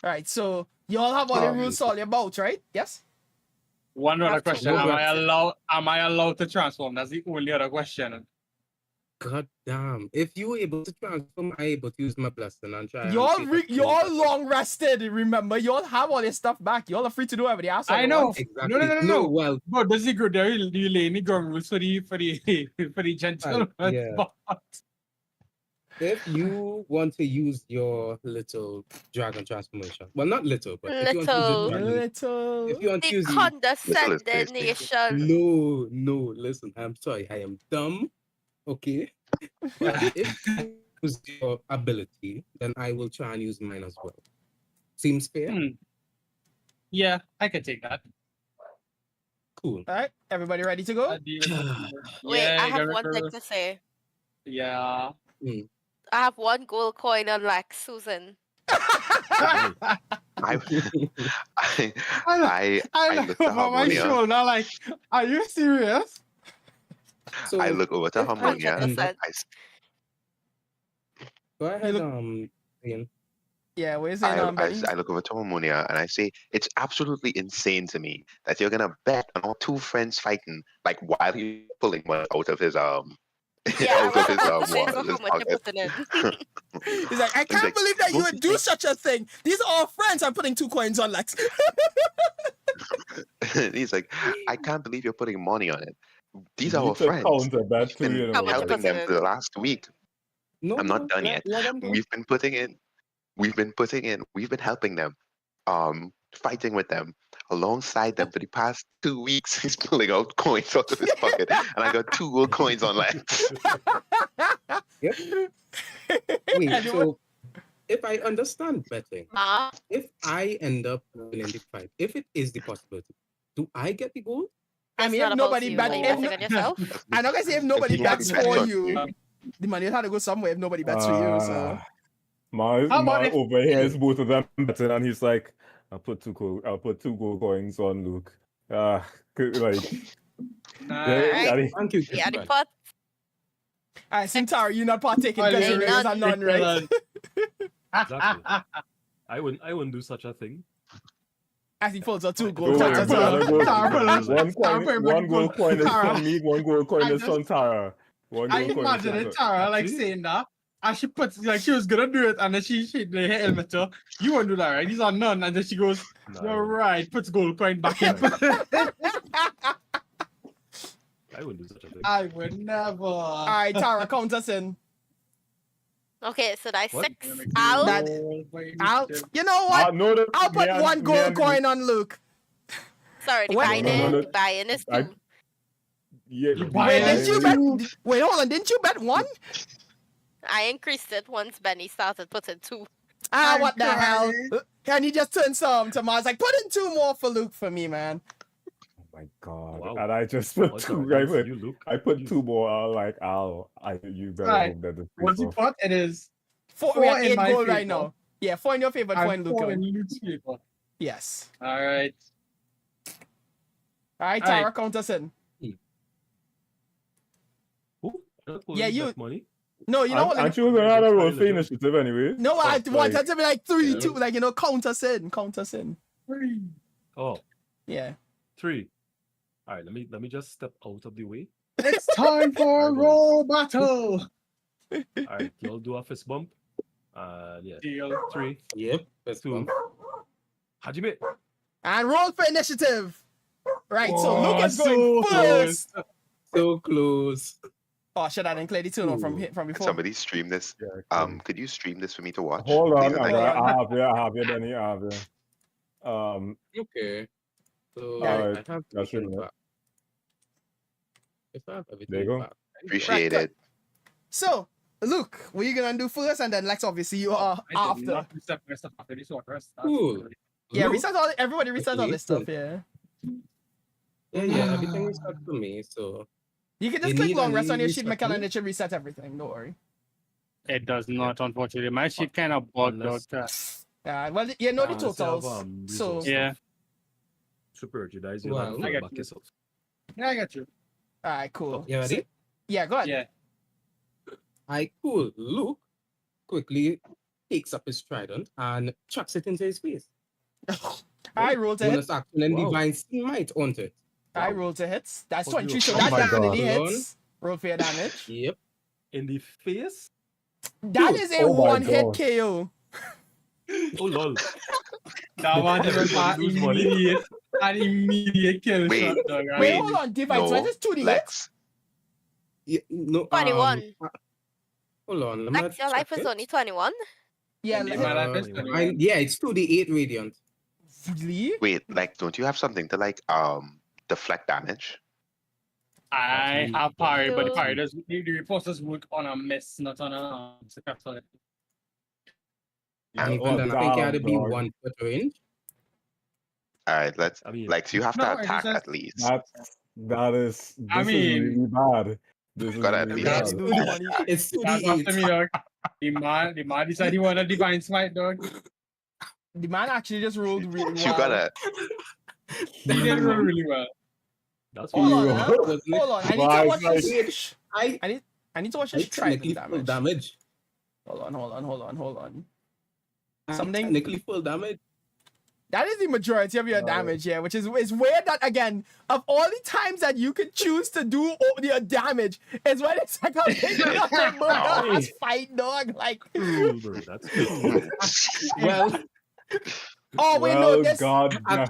Alright, so you all have all the Um, rules all about, right? Yes? One other Have to question: go Am back. I allowed to transform? That's the only other question. God damn. If you were able to transform, I able to use my blessing and try. and Y'all take a few y'all weapons. long rested, remember? Y'all have all your stuff back. Y'all are free to do whatever you ask. I know. Exactly. No. Well, But does he go there? You lay me ground rules for the for the gentleman. yeah. But if you want to use your little dragon transformation, well, not little, but if you want to use Little. it, dragon, Little. if you want to The use it, condescending nation. no, listen, I'm sorry, I am dumb, okay? But if you use your ability, then I will try and use mine as well. Seems fair? yeah, I can take that. Cool. Alright, everybody ready to go? Wait, Yeah, I you have gotta one thing remember- to say. Yeah. I have one gold coin on Lex, Susan. I I look look to over my Harmonia. shoulder like, are you serious? So I look over to if I Harmonia. end up- I, s- Go ahead, look- Ian. Yeah, what you saying, Benny? I look over to Harmonia and I say, it's absolutely insane to me that you're gonna bet on our two friends fighting, like while he's pulling one out of his Yeah, out of his I was about to say, so his how much you pocket. putting in? He's like, I can't like, believe that you "Don't would you do think-" such a thing. These are our friends. I'm putting 2 coins on Lex. He's like, I can't believe you're putting money on it. These You are our need to friends. counter that We've been too, you How know. much you helping them putting for the in? last week. No, I'm not done yet. Let them go. We've been helping them, fighting with them, alongside them for the past 2 weeks. He's pulling out coins out of his pocket, and I got 2 gold coins on Lex. Yep. Wait, And you so if I understand betting, Ah, if I end up winning the fight, if it is the possibility, do I get the gold? I it's mean, not if about nobody you. bet, Are you if betting no- on yourself? I'm not gonna say if nobody If nobody bets bets for on you, you. the money had to go somewhere if nobody bets for you. So My How about if- over here is both of them betting, and he's like, I'll put 2 gold coins on Luke. Like, Alright. and he- Thank you. Yeah, the Christopher. pot. I Sintara, you're not partaking Well, because Ain't you raised a none, right? Exactly. I wouldn't do such a thing. As he pulls out 2 Don't gold worry, coins. brother, as go- well. One gold coin is Tara. from me, 1 gold coin I is from just- Tara. One I gold coin is imagine from it, Tara, like Actually, saying that. And she puts, like, she was gonna do it, and then she like, her helmet her. You won't do that, right? These are none. And then she goes, nah, you're right, puts gold coin back in. I wouldn't do such a thing. I would never. Alright, Tara, count us in. Okay, so that's What? 6. I'll That- You know what? No, I'll put 1 gold coin on Luke. sorry, the What? buy-in No, no, no. the buy-in is I- 2. Yeah, You Wait, buy didn't you it. bet? Wait, hold on. Didn't you bet one? I increased it once Benny started putting 2. Ah, I'm what the hell? crying. And he just turned some to Mars. Like, put in 2 more for Luke for me, man. Oh my god! Wow. And I just put What's 2. your I odds? put, You look. I put 2 more. You better Right. hope that the What's the pot? It is 4, we 4 are in 8 my gold right favor. now. Yeah, 4 in your favor, 4 in and Luke. 4 in Luke's favor. Yes. All right. All right, Alright. Tara, count us in. Who? Yeah, you- Money. No, you know what? Aren't Like, you gonna have a roll That's for fine, initiative anyway? no, I But, wanted like, to be like 3, Yeah. 2, like, you know, count us in. Count us in. Oh, Yeah. 3. All right. Let me just step out of the way. It's time for a Alright, boys. roll battle. All right. Y'all do a fist bump. Yeah. Deal. 3, Yep. That's 2. one. Hajime. And roll for initiative. Right, so Oh, Luke is so going close. first. So close. Oh, shit, I didn't clear the tune on from Can before. somebody stream this? yeah, cool. Could you stream this for me to watch? Hold on, These are I like- have you, Danny. I have you. Okay. So Yeah. I Alright, have that's everything it. back. If I have everything There you go. back. Appreciate Right, it. So, Luke, what are you going to do first? And then Lex, obviously, you are I did after. not reset my stuff after this one. That's Cool. really- Yeah, Luke, reset all, everybody reset all Okay, this stuff, yeah. Yeah, everything is set for me. So You can just You click need long a rest on your new sheet, reset McKellen, me? and it should reset everything. Don't worry. It does not, unfortunately. My sheet kind of bugged out. Unless- Well, you know the Unless you have, totals. So, resource Yeah. stuff. Super Jedi's you Well, have to I fall get back you. yourself. Yeah, I got you. all right, cool. you ready? Yeah, go ahead. Yeah. Cool. Luke quickly takes up his trident and chucks it into his face. I rolled to hit. Bonus action and Wow. divine might on it. I rolled to hits. That's Oh, 23, so you- that Oh my definitely God. hits. Roll for your damage. Yep. In the face? That is a Oh my 1-hit God. KO. Oh lol. That one is Everybody lose money. an immediate kill Wait, shot. Dog. Wait, Wait, hold on. Divine, so No, I just 2D hits? Lex. Yeah, no, 21. Hold on. Let Lex, me your life check is it. only 21. Yeah, Yeah, like, my life is Uh, 21. Yeah, it's 2d8 radiant. really? Wait, like, don't you have something to like deflect damage? I have parry, but the So- parry does the reposters work on a miss, not on a successful. And even oh, then, I think it had to damn, be dog. 1 foot range. All right, let's. I mean, Lex, you have No, to it attack just- at least. That is. This I mean- is really bad. This is Gotta at really least bad. That's do lose that. money. It's That's after 2d8. me, dog. The man decided he wanted a divine smite, dog. The man actually just rolled really well. You gotta. He did roll really well. that's Hold on, Yo. huh? Wasn't it? Hold on. I need Why, to watch like- this. I I need to watch I this technically trident full damage. damage. Hold on. I Something- technically full damage. That is the majority of your damage, yeah, which is weird that, again, of all the times that you could choose to do your damage, is when it's like a big nothing ass fight, dog. Like, cool, bro. That's cool. Well, oh, wait, well, no, God, I- yeah.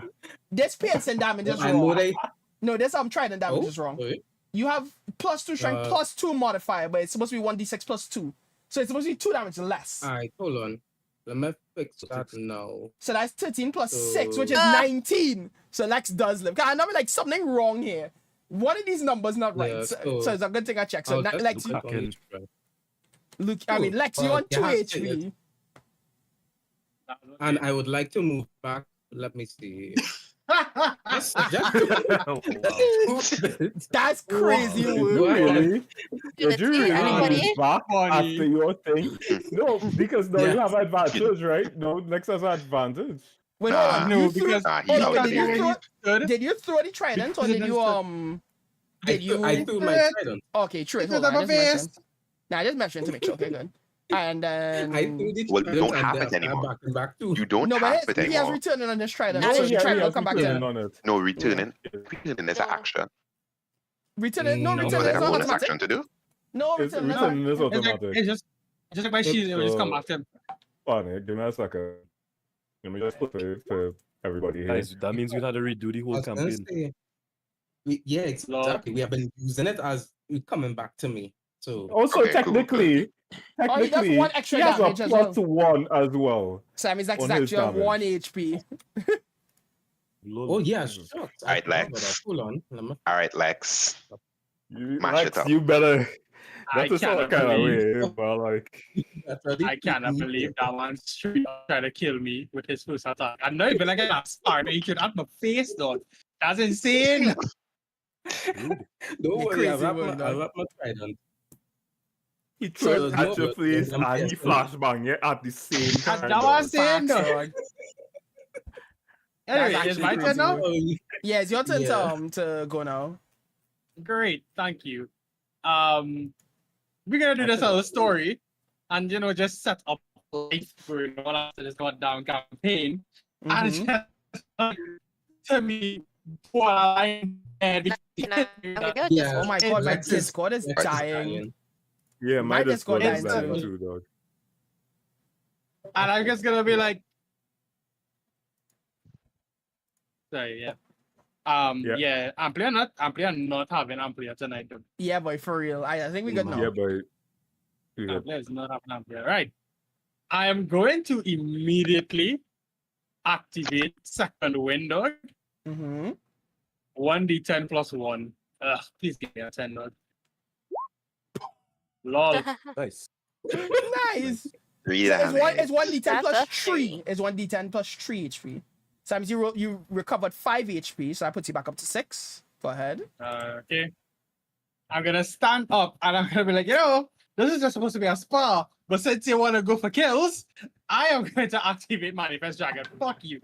this piercing damage is I know wrong. they. No, this trident damage Oh, is wrong. sorry. You have +2 strength, +2 modifier, but it's supposed to be 1d6 +2. So it's supposed to be 2 damage less. Alright, hold on. Let me fix So that six. now. So that's 13 + 6, which is Ah. 19. So Lex does live. I know like something wrong here. One of these numbers not right. Yeah, so so it's a good thing I check. So I'll na- just Lex, look you- on each one. Luke, I mean Cool. Lex, you Well, on you 2 have to HP. And I would like to move back. Let me see. Just Oh, wow. That's crazy Wow. work. You really? Did you really Anybody? move back Funny. after your thing? No, because no, you Yeah. have advantage, right? No, Lex has advantage. Wait, hold on. Nah. No, You threw- because Nah, he's hold on, out did you there. throw? Good. Did you throw the trident or Because did it you doesn't- Did you? I threw my trident. Okay, true. Because Hold on. I'm I a just mentioned. beast. Nah, I just mentioned to make sure. Okay, good. And then I threw the Well, you trident don't have and it then I anymore. back and back too. You don't no, have but it he has anymore. returned on this trident. Oh, So he the has trident will come back to returning him. on it. No, returning. Returning is an Yeah. action. Return it. No, No, Was return it it. a It's not bonus automatic. action to do? No, It's return it. returning is It's like, automatic. it's just like my shield, it will just come back to him. Funny, give me a second. Let me just put it for everybody here. Guys, that means we had to redo the I whole was gonna campaign. say, yeah, exactly. We have been using it as coming back to me. So Also, Okay, cool, technically, Oh, he does one extra he has damage a as +1 as well. So that means that's On his actually have 1 damage. HP. Lol. oh yeah, sure. Alright, I forgot about Lex. that. Hold on. Let me All right, Lex. Mash Max, it up. you better. I That's a sort cannot of kind of believe way, but like, I cannot believe that one straight up tried to kill me with his first attack. I'm not even like a start. He could at my face, though. That's insane. Don't The worry, crazy world, I dog. wrap my trident. he So threw there's it no at your blood going face down and he face. flashbang it at the same time. And that was dog. insane, Facts, though. dog. Anyway, actually it's my crazy turn now? work. Yeah, it's your turn Yeah. to go now. Great, thank you. We're gonna do this as a story, and just set up life for one after this goddamn campaign, and Mhm. just to me, what I Can I get Yeah. Oh my god, my Lex is- Discord is Lex is dying. Yeah, My my Discord Discord is dying dying too. too, dog. and I'm just gonna be like, sorry, yeah. Yeah. Amplia not having Amplia tonight. Though. Yeah, boy, for real. I think we good now. Yeah, but yeah. Amplia is not having Amplia. Right. I am going to immediately activate second window. Mm-hmm. 1d10 plus 1. Ugh, please give me a 10, Lord. Lol. Nice. Nice. Three So it's damage. 1d10 That's plus a 3. It's 1d10 plus 3 HP. Sometimes you recovered 5 HP, so that puts you back up to 6. Go ahead. Okay. I'm gonna stand up and I'm gonna be like, this is just supposed to be a spa, but since you want to go for kills, I am going to activate Manifest Dragon. Fuck you.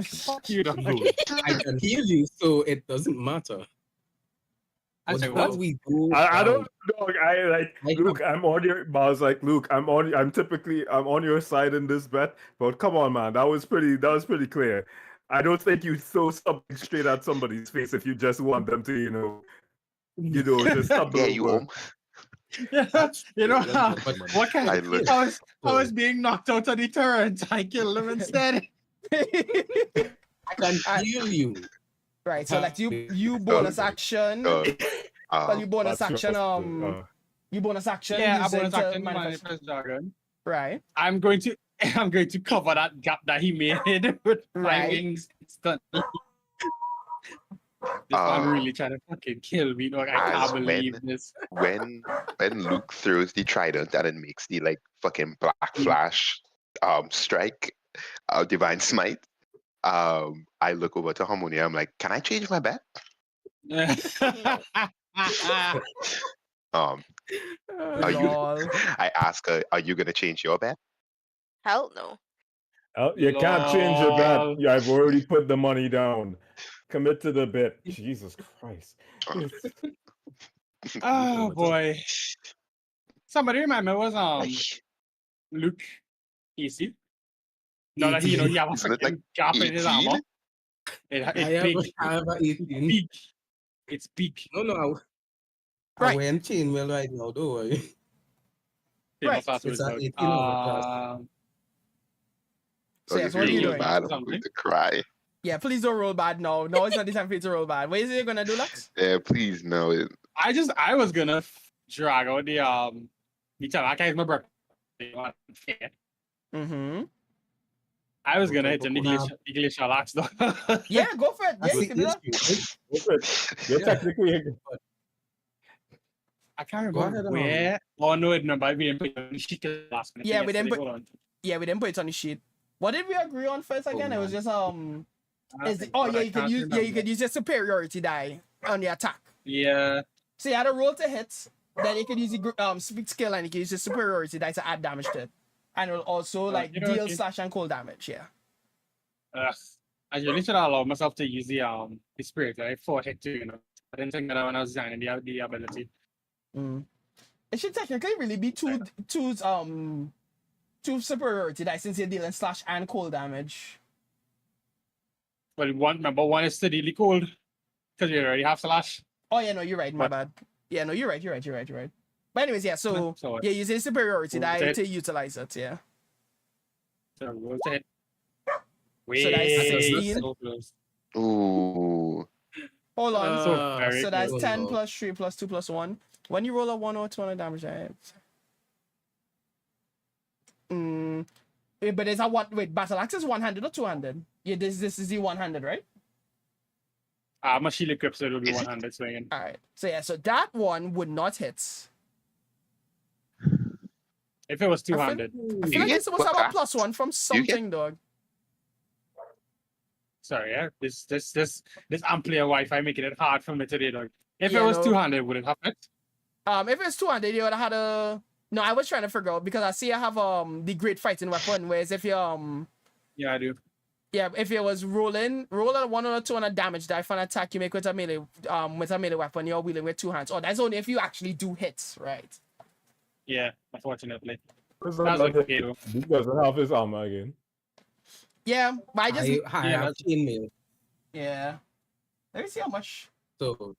Fuck you, dog. I can heal you, so it doesn't matter. I But say, before what? we go, I don't dog. I like I Luke. I'm on your. I was like, Luke. I'm on your side in this bet. But come on, man. That was pretty clear. I don't think you throw something straight at somebody's face if you just want them to, just stumble Yeah, you over. home. What kind I of look- I was being knocked out of the turret. I killed him instead. I can heal you. Right, so like you bonus action. You bonus That's action. your- You bonus action. Yeah, I use it bonus to action manifest- Manifest Dragon. Right. I'm going to cover that gap that he made with my Right. wings instantly. This man really trying to fucking kill me, dog. I as can't when- believe this. when Luke throws the trident and it makes the like fucking black flash strike divine smite, I look over to Harmonia. I'm like, can I change my bet? Are you- Lol. I ask her, are you gonna change your bet? Hell no. Oh, you can't change your bet. Lol. Yeah, I've already put the money down. Commit to the bet. Jesus Christ. Oh boy. Somebody remind me, was Luke easy? No, that he have a Isn't it like freaking gap in his 18? armor. It's big. I have a 18. Big. It's big. No, Right. I wear chainmail right now, don't worry. Right. It's at 18 over So yes, what are you Really doing? bad, I'm Something. going to cry. Yeah, please don't roll bad now. No, it's not the time for you to roll bad. What is it you're gonna do, Lux? Yeah, please no. I was gonna drag out the I can't remember. Mm-hmm. I was gonna hit an English axe though. Yeah, go for it. I Yeah, you see can do that. You're Yeah. technically I can't Go remember ahead, where. Oh no, it remember we didn't put it on the sheet last minute. Yeah, we didn't yesterday. put- Hold on. Yeah, we didn't put it on the sheet. What did we agree on first again? It was man. just is the, God, I you can't could use you remember. could use your superiority die on the attack. Yeah. So you had a roll to hit, then you could use the speed skill and you could use your superiority die to add damage to it. And it will also like you know, deal okay. slash and cold damage, yeah. I really should allow myself to use the spirit. I fought it too, I didn't think that when I was designing the ability. Mm. It should technically really be two superiority die since you're dealing slash and cold damage. But one is steadily cold because you already have slash. Oh yeah, no, you're right, my What? bad. Yeah, no, you're right. But anyways, yeah, so So what? yeah, using superiority Roll die to hit. to utilize it, yeah. So roll to hit. So that's 16. So close. Ooh. Hold on. So very So that's close. 10 plus 3 plus 2 plus 1. When you roll a 1 or 200 damage, but is that what? Wait, battle axe is 100 or 200? Yeah, this is the 100, right? I'm a shield equipped, so it'll be Is it? one-handed swinging. All right. So yeah, so that one would not hit. If it was I feel, two-handed. I You feel like get it's supposed to have a what? +1 from something, dog. Sorry, yeah. This amplifier Wi-Fi making it hard for me today, dog. If Yeah, it was no. two-handed, would it have it? If it's 200, you would have had a. No, I was trying to figure out because I see I have the great fighting weapon. Whereas if you Yeah, I do. yeah, if you was roll a 1 or 2 on a damage die for an attack you make with a melee weapon, you're wielding with 2 hands. Oh, that's only if you actually do hits, right? Yeah, unfortunately. That's That's not okay, though. He doesn't have his armor again. Yeah, but I just I yeah, have chainmail. yeah. Let me see how much. So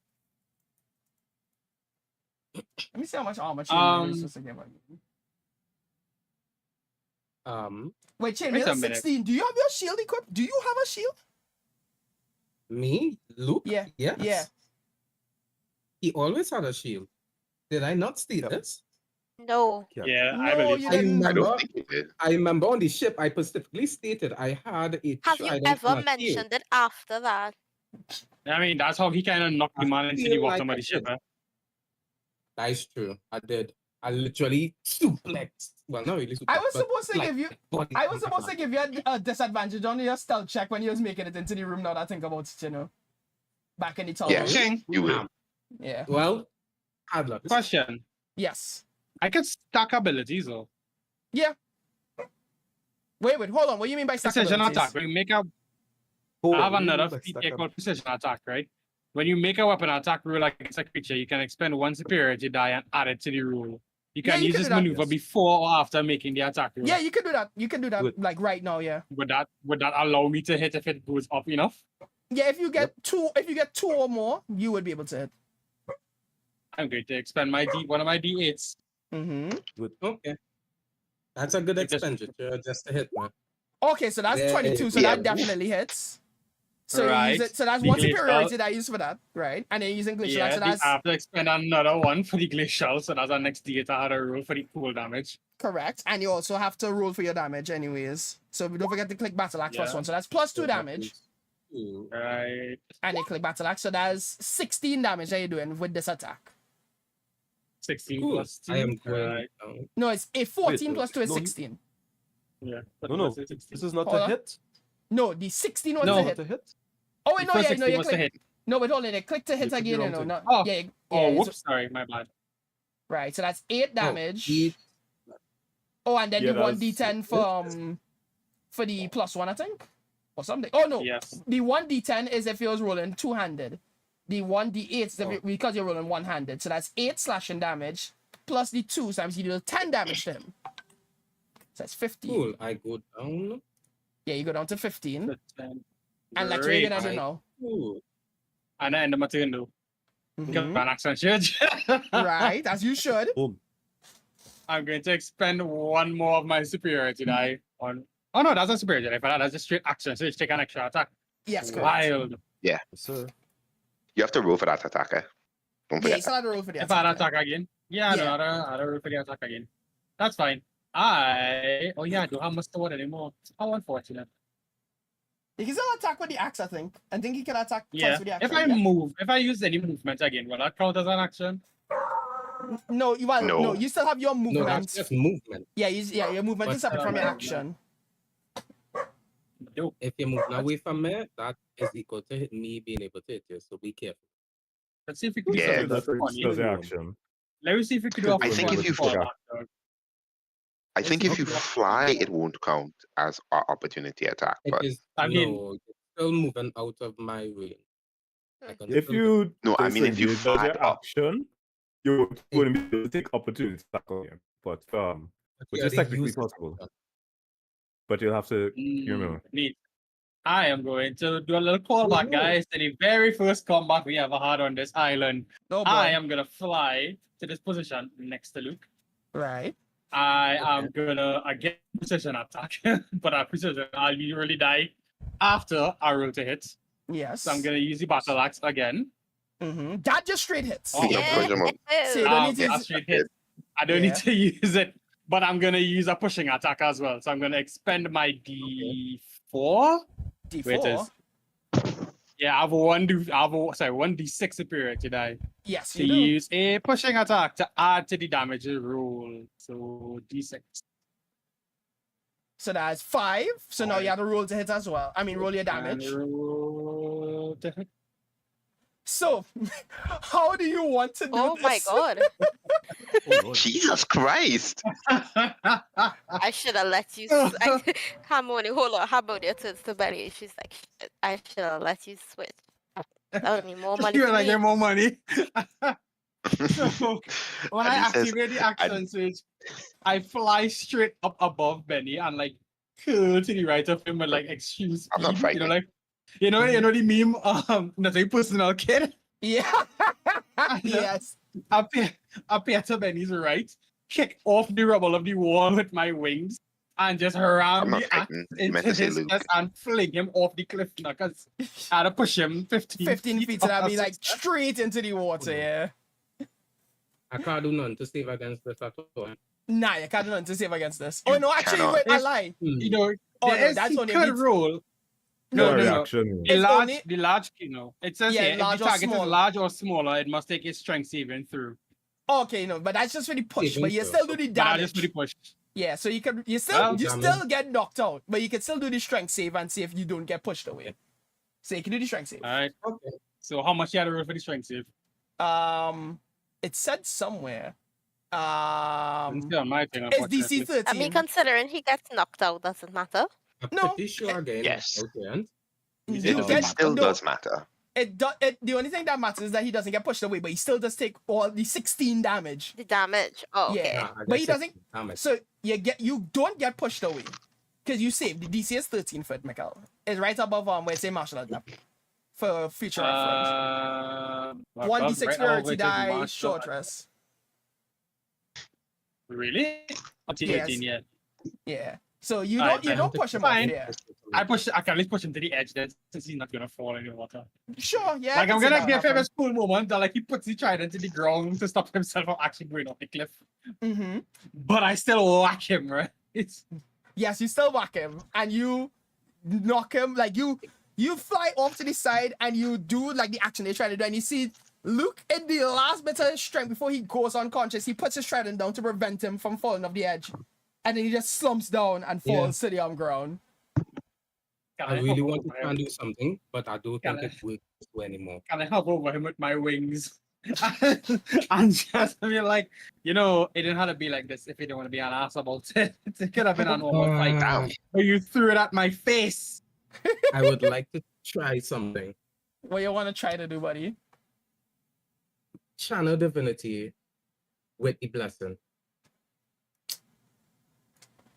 Let me see how much armor chainmail is supposed to give. Wait, Wait chainmail a is minute. 16. Do you have your shield equipped? Do you have a shield? me, Luke? Yeah. Yes. Yeah. He always had a shield. Did I not see this? No. Yeah, I No, believe you so. I didn't. I remember. don't think you did. I remember on the ship I specifically stated I had a Have you trident ever and a shield. mentioned it after that? I mean, that's how he kind of knocked the man into the feel bottom like of the I ship, did. huh? That's true. I did. I literally suplexed. Well, not really suplexed. I was but supposed to like give you. body I was supposed to slam. give you a disadvantage on your stealth check when you was making it into the room. Now that I think about it, you know, back in the tunnel. Yes, King. you will. Yeah. Well, hard luck. Question. Yes. I can stack abilities, though. Yeah. Wait. Hold on. What do you mean by stack Precision abilities? attack. When you make a... Oh, I have what do you another mean by feat stack here up? called precision attack, right? When you make a weapon attack roll against a creature, you can expend 1 superiority die and add it to the roll. You Yeah, can you use can this do that. maneuver Yes. before or after making the attack roll. Yeah, you can do that. You can do that Good. like right now. Yeah. Would that allow me to hit if it goes up enough? Yeah. If you get two or more, you would be able to hit. I'm going to expend one of my D8s. Mm-hmm. Okay. That's a good If this- expenditure just to hit me. Okay, so that's Yeah, 22. So yeah. that definitely hits. So you use Right. it. So that's The 1 glacial- superiority that I use for that, right? And then you're using glacial. Yeah, So that's I have to expend another one for the glacial, so that's our next D8 I had to roll for the cool damage. correct. And you also have to roll for your damage, anyways. So don't forget to click battle axe Yeah. +1. So that's +2 damage. Ooh. Right. And you click battle axe. So that's 16 damage that you're doing with this attack. 16 Cool. plus 2. I am going Right. down. No, it's a 14 Wait, plus 2 is no, 16. Yeah. No, plus 16. this is not Hold a on. hit. No, the 16 was No. a Not hit. a hit. Oh wait, The no, first yeah, no, 16 you was to click. hit. No, but hold on, click to hit You click the again. wrong No, thing. not. Oh. Yeah, Oh, it's- whoops. Sorry, my bad. Right, so that's 8 damage. eight. Oh, and then Yeah, the 1 that's- d10 for the +1, I think, or something. Oh no, Yes. the 1 d10 is if you was rolling 2-handed. The 1 d8 is because you're rolling 1-handed. So that's 8 slashing damage plus the 2 times you do 10 damage to him. So that's 15. Cool. I go down. Yeah, you go down to 15, The 10. and that's what you're Great. gonna do now. Ooh. And I end my turn though. Get Mhm. an accent change. Right, as you should. Boom. I'm going to expend 1 more of my superiority die on. Oh no, that's not superiority die. For that, that's a straight action. So you take an extra attack. Yes, correct. Wild. Yes, sir. You have to roll for that attack, eh? Don't Yeah, forget you still have to roll for the If I had attack. attack again. Yeah, I know. Yeah. I had to roll for the attack again. That's fine. I don't have much sword anymore. How unfortunate. You can still attack with the axe, I think. I think you can attack twice Yeah. with the axe. If I move, if I use any movement again, will that count as an action? No, No. you still have your No, movement. that's just movement. Yeah, your movement is What's separate that from your one? action. Nope. If you're moving away from me, that is equal to hit me being able to hit you. So be careful. Let's see if we can do Yeah. something That's funny. the action. Let me see if we can do a I think fun if you call forgot- back, dog. I think if you Okay. fly, it won't count as an opportunity attack. It But is I mean- no, you're still moving out of my range. I can If still you No, I mean, if you disengage as fly your up. action, you're going to be able to take opportunity attack on him. But But which you is already technically used it. possible. But you'll have to you remember. Neat. I am going to do a little callback, guys, to the very first combat we ever had on this island. Oh boy. I am gonna fly to this position next to Luke. Right. I am gonna again precision attack, but I'll usually die after I roll to hit. Yes. So I'm gonna use the battle axe again. Mm-hmm. That just straight hits. Oh, Yeah, push 'em up. So you don't need to a use- straight hit. I don't Yeah. need to use it, but I'm gonna use a pushing attack as well. So I'm gonna expend my D4. Wait, D4. Yeah, I have one D6 superiority die Yes, to you do. use a pushing attack to add to the damage roll. So D6. So that's 5. So now you have to roll to hit as well. I mean, roll your And damage. roll to hit. So, how do you want to do Oh my this? god. Jesus Christ! I should have let you. Harmony, hold on. How about your turns to Benny? She's like, "Shit, I should have let you switch. That would mean more money. You're For like, me." get more money. So when I And he says, activate the action switch, I fly straight up above Benny and like curl to the right of him with like extreme I'm not speed. You know, frightened. like you know the meme, that's a personal kid. Yeah. Yes. Appear to Benny's right, kick off the rubble of the wall with my wings, and just ram I'm not the axe frightened. You meant into to say his Luke. chest and fling him off the cliff now, because I had to push him 15 feet, so that'd be like across. straight into the water, yeah. I can't do nothing to save against this at all. Nah, you can't do nothing to save against this. You Oh, no, actually, cannot. wait, I lie. You know, Oh, there no, is that's he only could beats- roll. No, No, no, no. reaction. The It's large, only- the large, you know, it says Yeah, here, if large the or target small. is large or smaller, it must take a strength saving through. Okay, no, but that's just for the push, Saving but you throw. still do the But I damage. just really push. Yeah, so you Well, still damage. get knocked out, but you can still do the strength save and see if you don't get pushed away. So you can do the strength save. All right. Okay. So how much you had to roll for the strength save? It said somewhere. It's still on my thing, It's DC unfortunately. 13. I mean, considering he gets knocked out, doesn't matter. I'm No. pretty sure again. Yes. Okay. You It get- still no, does matter. the only thing that matters is that he doesn't get pushed away, but he still does take all the 16 damage. The damage. Oh, okay. Yeah. Nah, I But he guess doesn't- damage. So you don't get pushed away. Because you saved. The DC is 13 foot, Mikkel. It's right above where it say martial art now. For future reference. 1d6 right priority over to die, martial short art. rest. Really? Up to Yes. 18 yet. Yeah. So you Alright, don't then. push him off, Fine. yeah. I can at least push him to the edge then, since he's not gonna fall in the water. Sure, yeah. Like I I'm can see gonna that give him a happen. cool moment that like he puts the trident to the ground to stop himself from actually going off the cliff. Mhm. But I still whack him, right? It's Yes, you still whack him and you knock him like you fly off to the side and you do like the action they try to do, and you see Luke in the last bit of his strength before he goes unconscious, he puts his trident down to prevent him from falling off the edge, and then he just slumps down and falls to the ground. I really want to try and do something, but I don't Can think it works this way anymore. Can I hover over him with my wings? And just be like, you know, it didn't have to be like this if you don't want to be an ass about it. It could have been a normal fight. Uh, But you threw it at my face. I would like to try something. What you want to try to do, buddy? Channel divinity with the blessing.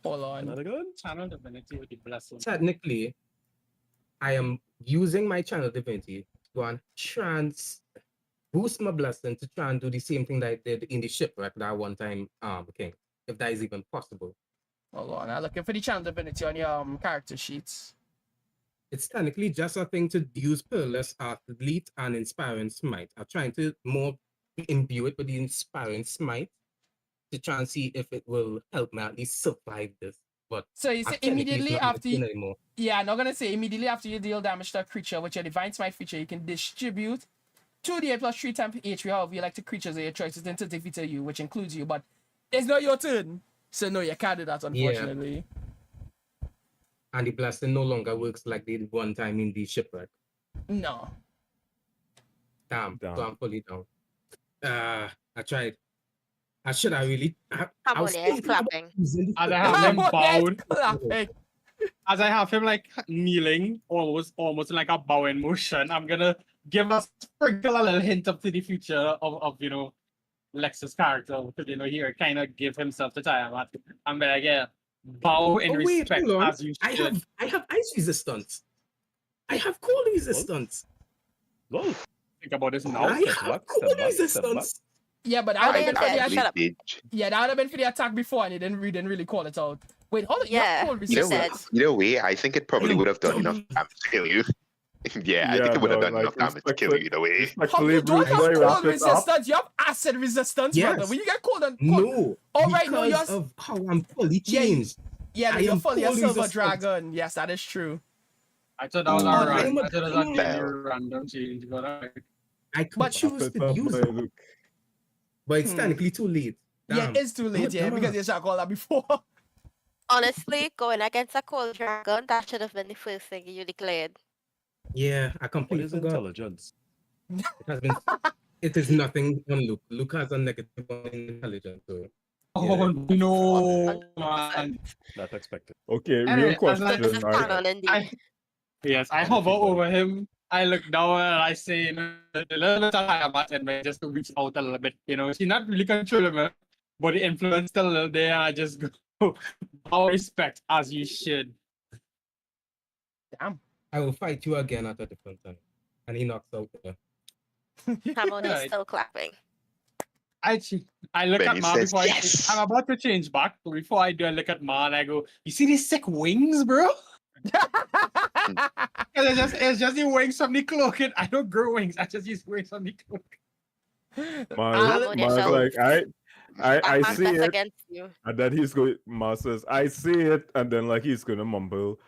Hold on. Another gun? Channel divinity with the blessing. Technically, I am using my channel divinity to go and boost my blessing to try and do the same thing that I did in the shipwreck that one time, King. If that is even possible. Hold on. I'm looking for the channel divinity on your character sheets. It's technically just a thing to use Peerless, Athlete, and Inspiring Smite. I'm trying to more imbue it with the Inspiring Smite to try and see if it will help me at least survive this. But So you I say technically immediately not after looking you, anymore. yeah, I'm not gonna say immediately after you deal damage to a creature with your divine smite feature, you can distribute 2d8 plus 3 times HP, however you like to creatures of your choices into defeat you, which includes you, but it's not your turn. So no, you can't do that, unfortunately. And the blessing no longer works like they did one time in the shipwreck. No. Damn. Damn. So I'm fully down. I tried. I should have really. I was Harmony is thinking about clapping. using the As I have him bowed, Laughing. as I have him like kneeling, almost like a bowing motion, I'm gonna give us sprinkle a little hint up to the future of you know Lex's character, because you know he kind of give himself the time. I'm like, yeah, bow in Oh, wait, respect hold on. as you I should. have ice resistance. I have cold resistance. Lol. Think about this now. I step have back, cold step back, step resistance. Yeah, but that would have been for the yeah, shut attack. up. Yeah, that would have been for the attack before, and he didn't really call it out. Wait, hold on. Yeah, Cold you Either way, resistance. said. either way, I think it probably would have done enough damage to kill you. Yeah, I think it would have no, done like, enough damage to kill you either way. How Respectfully, you don't Bruce, have boy, wrap cold it up. resistance? You have acid resistance, Yes. brother. When you get cold and cold. No. Oh, right, no, because you're- of how I'm fully Yeah, changed. Yeah, no, I you're am fully a cold silver resistant. dragon. Yes, that is true. I thought that was Ooh. a Oh, random. I'm I thought it was a daily Fair. random change, but alright. I could But choose to use By it, Luke. but it's technically too late. Yeah, Damn. it's too late, What yeah, the- because you shot call that before. Honestly, going against a cold dragon, that should have been the first thing you declared. Yeah, I What completely is forgot. intelligence? It has been. It is nothing on Luke. Luke has a negative on intelligence. So Oh no, man. Not expected. Okay, real Anyway, as question. This is Right? canon indeed. Yes, I What hover if he over him. I look down and I say, a little bit of higher button, just to reach out a little bit. You know, she's not really controlling me, but the influence still a little there. And I just go, all respect as you should. Damn. I will fight you again at a different time. And he knocks out there. Harmony is Alright. still clapping. I look Benny at Ma says, before "Yes!" I'm about to change back, but before I do, I look at Ma and I go, "You see these sick wings, bro?" And it's just the wings from the cloak. And I don't grow wings. I just use wings from the cloak. Harmony shall like I back see best it, against you. and then he's going. Mars says, "I see it," and then like he's gonna mumble.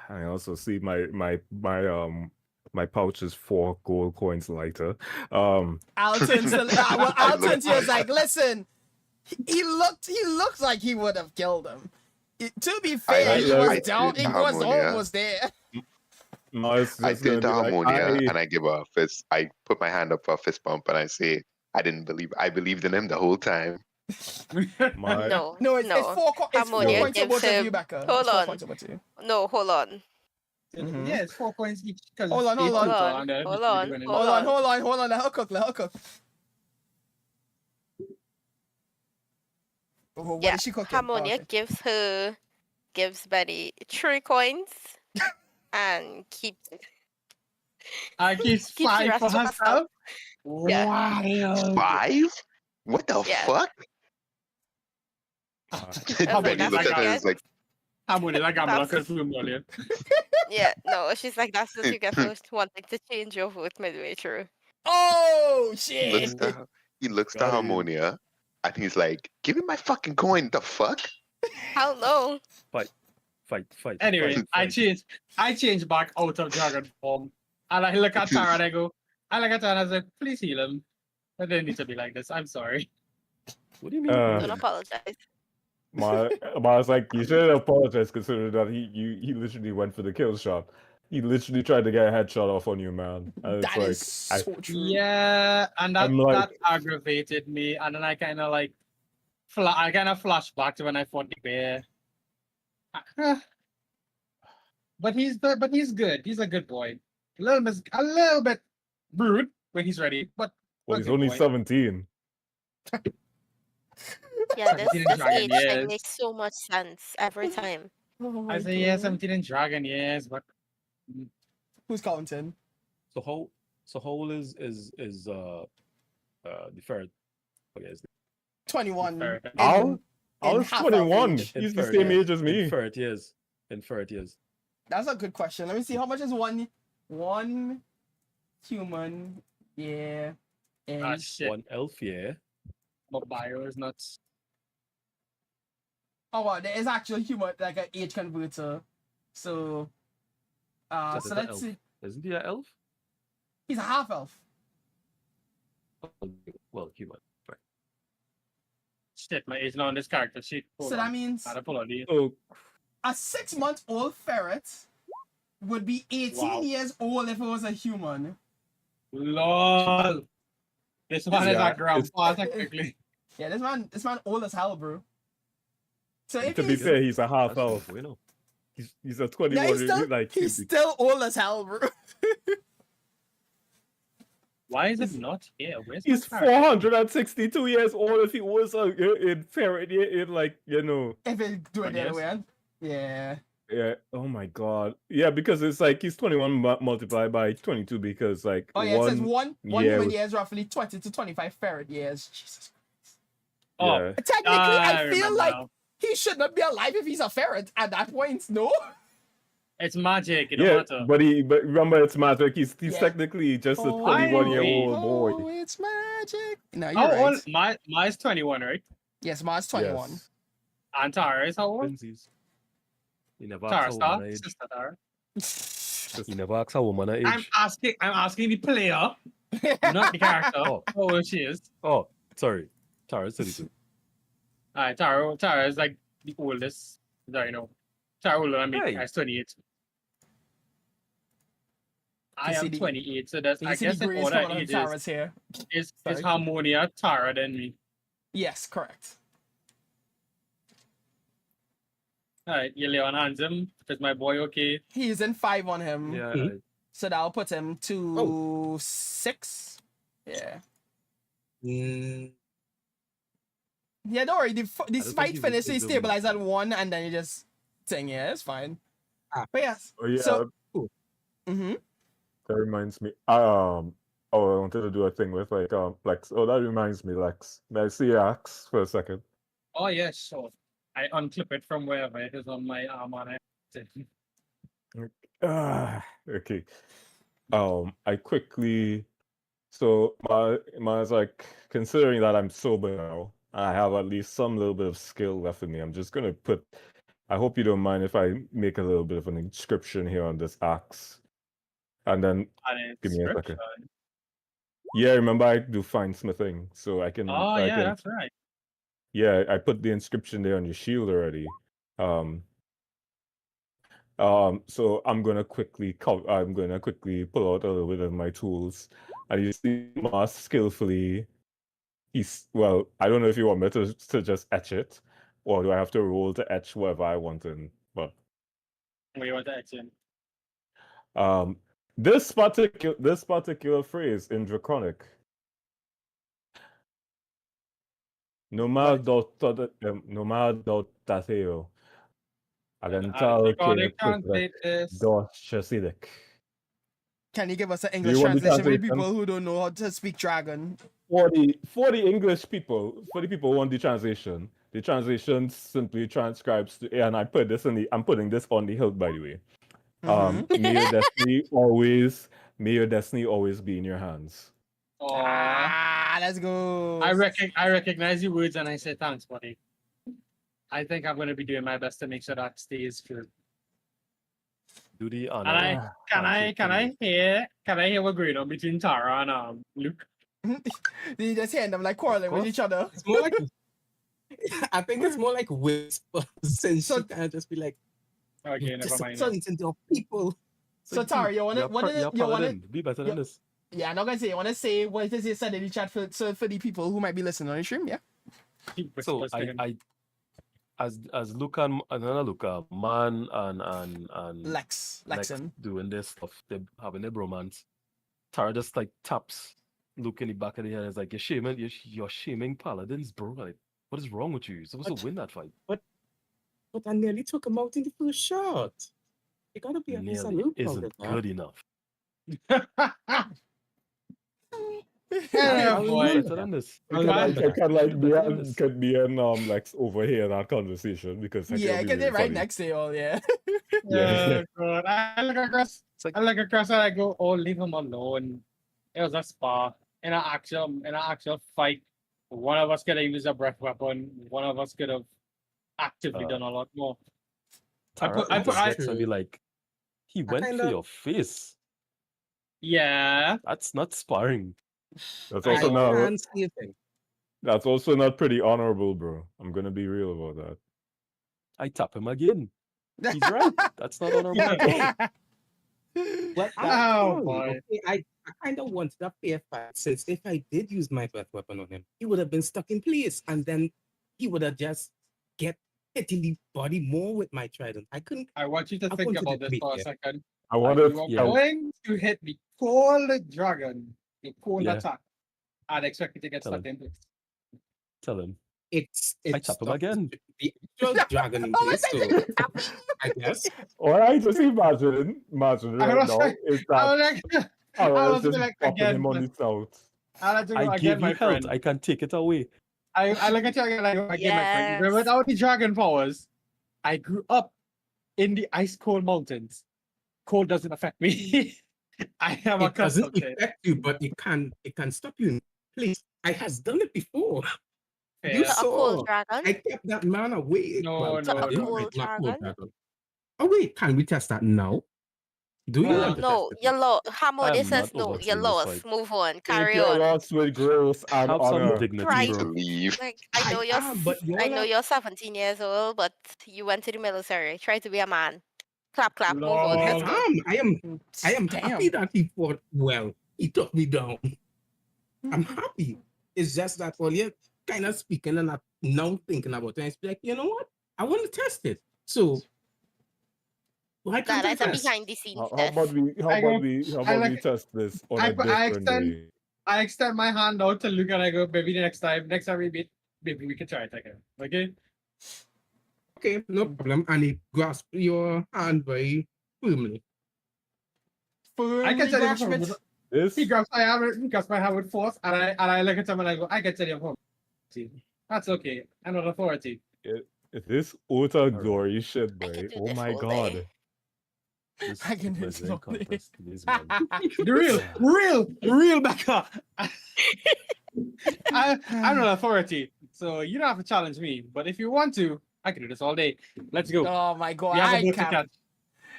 I also see my pouch is 4 gold coins lighter. Alton's Alton is like, listen, he looked like he would have killed him. To be fair, he was down. He was almost there. Mars I just gonna did be the like, harmonia and I give a fist. I put my hand up for a fist bump and I say, I believed in him the whole time. my No, No, it's 4 Harmonia points gives over to you, him- Becca. Hold It's 4 on. points over to you. No, hold on. Mhm. Yeah, it's 4 points each. 'Cause Hold on, it's hold eight on. total, and then Hold it's on, winning. hold Hold on. Let her cook. Oh, what Yeah, is she cooking? Harmonia Oh, okay. gives Betty 3 coins and keeps I keep the 5 rest for to herself. herself. Yeah. Wild. 5? What the Yeah. fuck? like, Benny that's looked what at her you and was get. like, Harmonia, like I'm That's- looking for earlier. Yeah, no, she's like, that's what you get for wanting to change your vote midway through. Oh he looks shit! to Got him. Harmonia and he's like, give me my fucking coin. The fuck? Hell no. Fight. Anyway, fight. I change back out of dragon form. And I look at Tara and I go, and I say, please heal him. I didn't need to be like this. I'm sorry. What do you mean? Don't apologize. Mars like, you shouldn't apologize considering that he literally went for the kill shot. He literally tried to get a headshot off on you, man. And it's That like, is so true. Yeah, and that I'm like- that aggravated me. And then I kind of like, I kind of flashed back to when I fought the bear. But he's good. He's a good boy. A little bit rude when he's ready, but well, a he's good only boy. 17. Yeah, this 17 dragon, age thing yes. makes so much sense every time. Oh my I say yeah, God. 17 in dragon, yes, but Who's counting? So how old is the ferret? Okay, is 21. Fair. Al? in I was half our 21. age. He's the same age as me. In ferret years. That's a good question. Let me see how much is one human year in ah shit, 1 elf year. my bio is nuts. oh wow, there is actually human like an age converter. So That so is a let's elf. see. Isn't he an elf? He's a half elf. Well, human. Right. Shit, my age not on this character sheet. So that means Gotta pull out the Oh, a 6-month-old ferret would be 18 Wow. years old if it was a human. lol. This one is Yeah, a grandpa technically. Yeah, this man old as hell, bro. So if to be he's, fair, he's a half That's elf. bueno. He's a 21. yeah, he's he's still old as hell, bro. Why is it not here? Where's my He's character? 462 years old if he was in ferret year, in like, you know. If it do it the other Yes. way, around. Yeah. Yeah. Oh my god. Yeah, because it's like he's 21 multiplied by 22 because like Oh yeah, it says one human was- year is roughly 20 to 25 ferret years. Jesus. Oh, yeah. Technically, I feel remember like now. he should not be alive if he's a ferret at that point. No. It's magic. It don't Yeah, matter. but remember it's magic. He's Yeah. technically just a Oh, 21-year-old boy. Oh, it's magic. No, you're How right. old? Mine's 21, right? Yes, Mars 21. Yes. And Tara is how old? Twinsies. You never Tara ask a woman Star, her age. sister Tara. You never ask a woman her age. I'm asking the player, not the character. Oh. How old she is. Oh, sorry. Tara's 32. Alright, Tara is like the oldest that I know. Tara older than me. Hey. I'm 28. I You see am the- 28, so that's You I see guess the in grace order coming on ages Tara's here. is Sorry. Harmonia Tara than me. Yes, correct. Alright, you lay on hands him. Is my boy okay? He's in 5 on him. Yeah. Mhm. So that'll put him to 6. Yeah. Mm, Yeah, don't worry. This think fight he's finishes, he a good stabilizes at 1, and then you just thing. Yeah, it's fine. Ah. But yes. Oh yeah, So, mm-hmm. that reminds me. Oh, I wanted to do a thing with Lex. Oh, that reminds me, Lex. May I see your axe for a second? Oh yes, sure. I unclip it from wherever it is on my arm and Okay. I quickly. So my like considering that I'm sober now, I have at least some little bit of skill left in me. I'm just gonna put. I hope you don't mind if I make a little bit of an inscription here on this axe, and then give me a second. Yeah, remember I do fine smithing, so I can. Oh I yeah, can, that's right. Yeah, I put the inscription there on your shield already. So I'm gonna quickly pull out a little bit of my tools, and you see Mars skillfully. Well, I don't know if you want me to just etch it, or do I have to roll to etch whatever I want in. But We want to action. this particular phrase in Draconic. Nomad dot tateo. Agental Draconic translate is dos chasidic. Can you give us an Do English you want the translation for the translation? people who don't know how to speak dragon? For the English people, for the people who want the translation simply transcribes to, and I'm putting this on the hilt, by the way. May your destiny always be in your hands. Let's go. I recognize your words and I say thanks, buddy. I think I'm gonna be doing my best to make sure that stays true. Do the And honor. can I hear what's going on between Tara and Luke? You just hear them like quarreling with each other. it's more like I think it's more like whispers, since So- she can just be like, Okay, never mind. sons into people. So Tara, you wanna Be better than this. yeah, I'm not gonna say. You wanna say what it is you said in the chat for the people who might be listening on the stream? Yeah. So I as Luca and another Luca, man and Lex doing this stuff, they're having a bromance. Tara just like taps Luke in the back of the head. It's like you're shaming paladins, bro. Like, what is wrong with you? You're supposed to win that fight. But I nearly took him out in the first shot. You gotta be at least a Nearly little isn't proud of that. good enough. Yeah, I boy. Better than this. I could be in Lex over here in our conversation because Yeah, because they're right next to you all. Yeah. Yeah, God. I look across like- and I go, oh, leave him alone. It was a spar. In an actual fight, one of us could have used a breath weapon. One of us could have actively done a lot more. Tara I interjects and be like, he went for kinda- your face. Yeah. That's not sparring. That's I also not can't see a thing. that's also not pretty honorable, bro. I'm gonna be real about that. I tap him again. He's right. That's not honorable at all. Well, Oh, boy. okay, I kind of wanted a fair fight, since if I did use my breath weapon on him, he would have been stuck in place, and then he would have just get hit in the body more with my trident. I couldn't. I want you to I think wanted about to this tweak for a it. second. I wanted You are yeah. going to hit the cold dragon, the cold Yeah. attack, and expect it to get Tell stuck him. in place. Tell him. It's I tap him stuck again. The actual dragon in place, so I guess. all I just imagine I right was now like- is I that was like, Tara I is was just like, popping again, him on the snout. I like to go I again, gave my you health. friend. I can take it away. I look at you again, like, again, my friend. Yes. Without the dragon powers, I grew up in the ice cold mountains. Cold doesn't affect me. I am It doesn't accustomed to it. affect you, but it can stop you in place. I has done it before. Fair. You A cold saw. dragon? I kept that man away. No, Well, no, not no. cold Cold dragon? dragon. Oh wait, can we test that now? Do you No, want to No, test it you're now? lost. I Hamode am says not no. You're overseeing this lost. fight. Move on. Take Carry your on. loss with grace and Have some honor. dignity, Right. to bro. leave. Like I know you're. but I y'all know are you're 17 years old, but you went to the military. Try to be a man. Clap, clap. Move on. I Let's go. I am happy Damn. that he fought well. He took me down. I'm happy. It's just that earlier kind of speaking and I'm now thinking about it. And it's like, you know what? I want to test it. So why can't I That's a test? behind the scenes How test. about we test this on a different day? I extend my hand out to Luke and I go, maybe the next time we meet, maybe we can try it again. Okay? Okay, no problem. And he grasped your hand very firmly. I can tell you grasp from it. This he grabs my hand with force, and I look at him and I go, I can tell you from. That's okay. I'm not authority. this utter right. glory shit, I boy. can do Oh this my all god. day. This I can do is this a all day. contest, please, man. The real Becca. I'm not authority, so you don't have to challenge me. But if you want to, I can do this all day. Let's go. Oh my god, We have a I boat to can't. catch.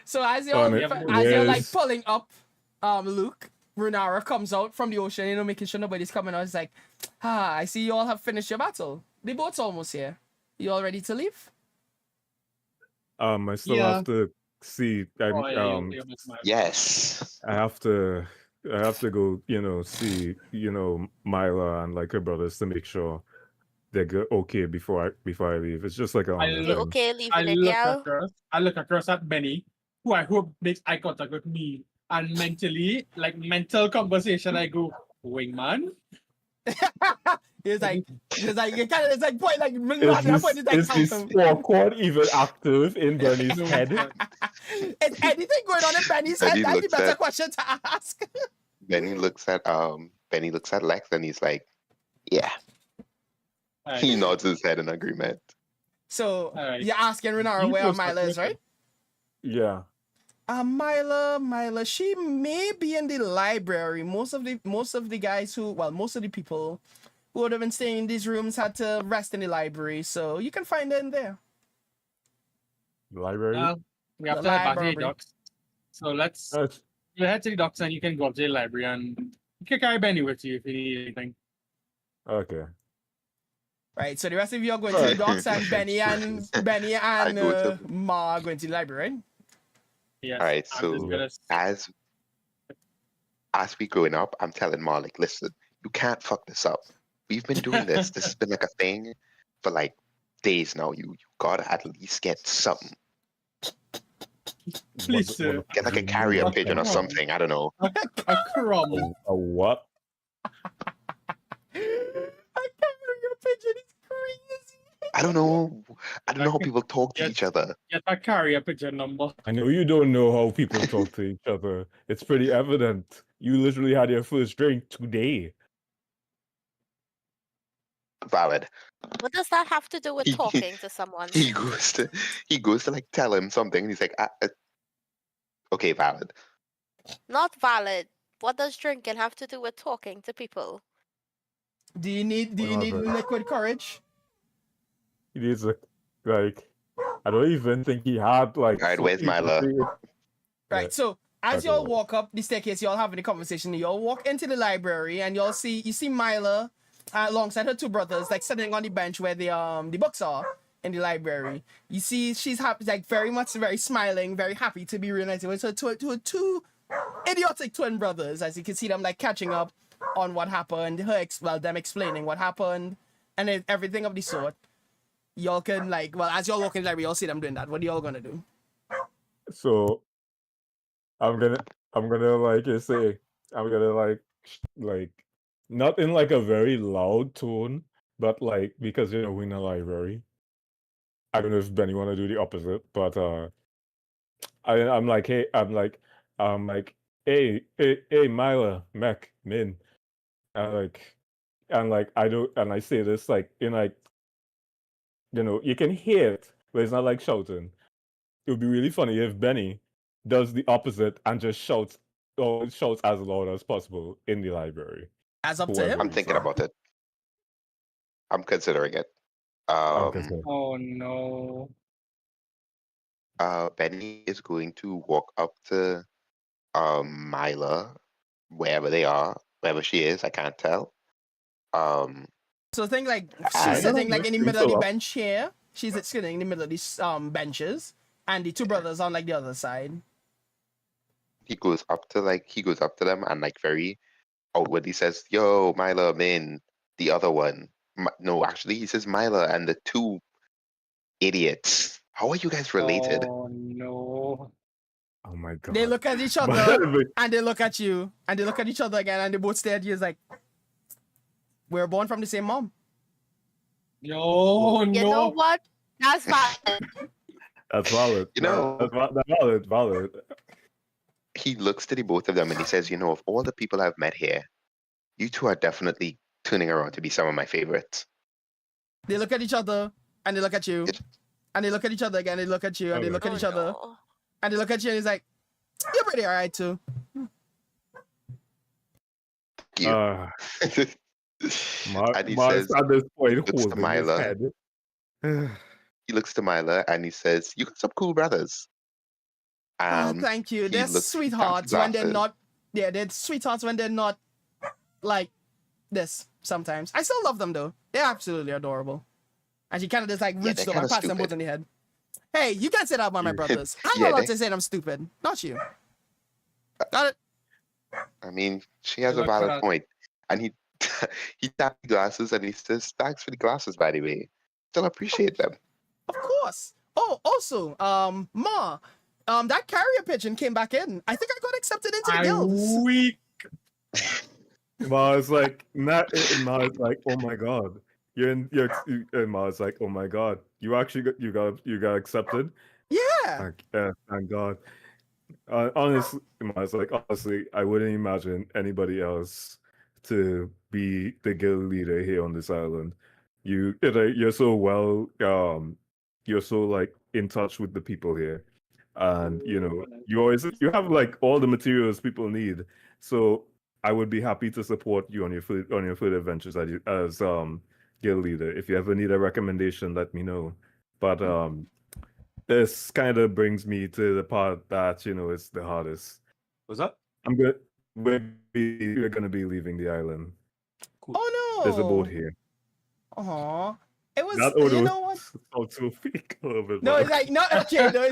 So as Damn you're it. as you're like Where's- pulling up, Luke, Renara comes out from the ocean, you know, making sure nobody's coming out. It's like, I see you all have finished your battle. The boat's almost here. You all ready to leave? I still Yeah. have to see. Oh, yeah, you'll miss my- Yes. I have to go, see, Myla and like her brothers to make sure they're good, okay before I leave. It's just like a I honor You look- thing. okay I leaving it, look y'all? across. I look across at Benny, who I hope makes eye contact with me, and mentally, like mental conversation, I go, wingman. It's like you kind of it's like point like Is point is like this awkward even active in Bernie's No, head? Is anything going on in Benny's head? Benny That's the looks better at- question to ask. Benny looks at Lex and he's like, yeah. Alright. He nods his head in agreement. So Alright. you're asking Renara You where go, Myla is, Scott. right? Yeah. Myla, she may be in the library. Most of the guys most of the people who would have been staying in these rooms had to rest in the library, so you can find her in there. Library. We have The to head back to the library. docks. So let's That's- you head to the docks and you can go up to the library and you can carry Benny with you if you need anything. okay. Right, so the rest of you are going to the docks, and Benny and go to- Ma are going to the library, right? Yes. Alright, I'm just so gonna as we growing up, I'm telling Ma, like, listen, you can't fuck this up. We've been doing this. This has been like a thing for like days now. You gotta at least get something. Please, sir. Get like a carrier What pigeon or the- something. I don't know. a crumb. A what? I can't remember your pigeon. It's crazy. I don't know. I don't know how people talk to Yes. each other. Get a carrier pigeon number. I know you don't know how people talk to each other. It's pretty evident. You literally had your first drink today. Valid. What does that have to do with talking to someone? He goes to like tell him something, and he's like, okay, valid. Not valid. What does drinking have to do with talking to people? Do you need Whatever. liquid courage? He needs like I don't even think he had like. Alright, where's Myla? Right. Yeah. So as Okay, y'all well. walk up the staircase, y'all having a conversation. Y'all walk into the library, and you see Myla alongside her two brothers, like sitting on the bench where the books are in the library. You see she's happy, like very smiling, very happy to be reunited with her two idiotic twin brothers, as you can see them like catching up on what happened. Them explaining what happened and everything of the sort. Y'all can as y'all walk in the library, y'all see them doing that. What are y'all gonna do? So I'm gonna like say I'm gonna like not in like a very loud tone, but like because we're in a library. I don't know if Benny wanna do the opposite, but I'm like hey Myla, Mac, Min. And I say this like in like you can hear it, but it's not like shouting. It would be really funny if Benny does the opposite and just shouts as loud as possible in the library. As up to Whoever him. I'm is thinking there. about it. I'm considering it. Okay, so- Oh no. Benny is going to walk up to Mila, wherever they are, wherever she is, I can't tell. So think like she's I sitting like in the think middle of the so. bench here. She's sitting in the middle of these benches, and the two brothers on like the other side. he goes up to them and like very outwardly says, "Yo, Mila, Min, the other one." No, actually, he says Mila and the two idiots. How are you guys related? Oh no. Oh my god. They look at each But- other, and they look at you, and they look at each other again, and they both stare at you. It's like, we're born from the same mom. Yo, You know no. what? That's valid. That's valid. You know- That's valid. He looks to the both of them and he says, "You know, of all the people I've met here, you two are definitely turning around to be some of my favorites." They look at each other, and they look at you, It- and they look at each other again. They look at you, and they Okay. look at Oh, each other, no. and they look at you, and he's like, "You're pretty alright too." You. And he Mars says, at this point looks to holding his Mila. head. he looks to Mila and he says, "You got some cool brothers." Thank you. he They're looks sweethearts fancy when they're glasses. not. Yeah, they're sweethearts when they're not like this. Sometimes I still love them though. They're absolutely adorable. And she kind of just like Yeah, reached they're over and kinda passed them both stupid. in the head. Hey, you can't say that about my Yeah. brothers. I'm Yeah, allowed they- to say I'm stupid, not you. Got it? I mean, she has a Look at valid that. point. And he he tapped the glasses and he says, "Thanks for the glasses, by the way. Still appreciate them." Of course. Oh, also, Ma, that carrier pigeon came back in. I think I got accepted into the I guilds. weak. Mars like Mars like, oh my god. And Mars like, oh my god. You actually got accepted? Yeah. Thank God. Honestly, Mars like, honestly, I wouldn't imagine anybody else to be the guild leader here on this island. You're so well you're so like in touch with the people here. And you have like all the materials people need. So I would be happy to support you on your further adventures as guild leader. If you ever need a recommendation, let me know. But this kind of brings me to the part that is the hardest. Was that? We're gonna be leaving the island. Oh no. There's a boat here. Aw. It was, That you know what? sounds so fake a little bit. No, but- it's like not okay. No,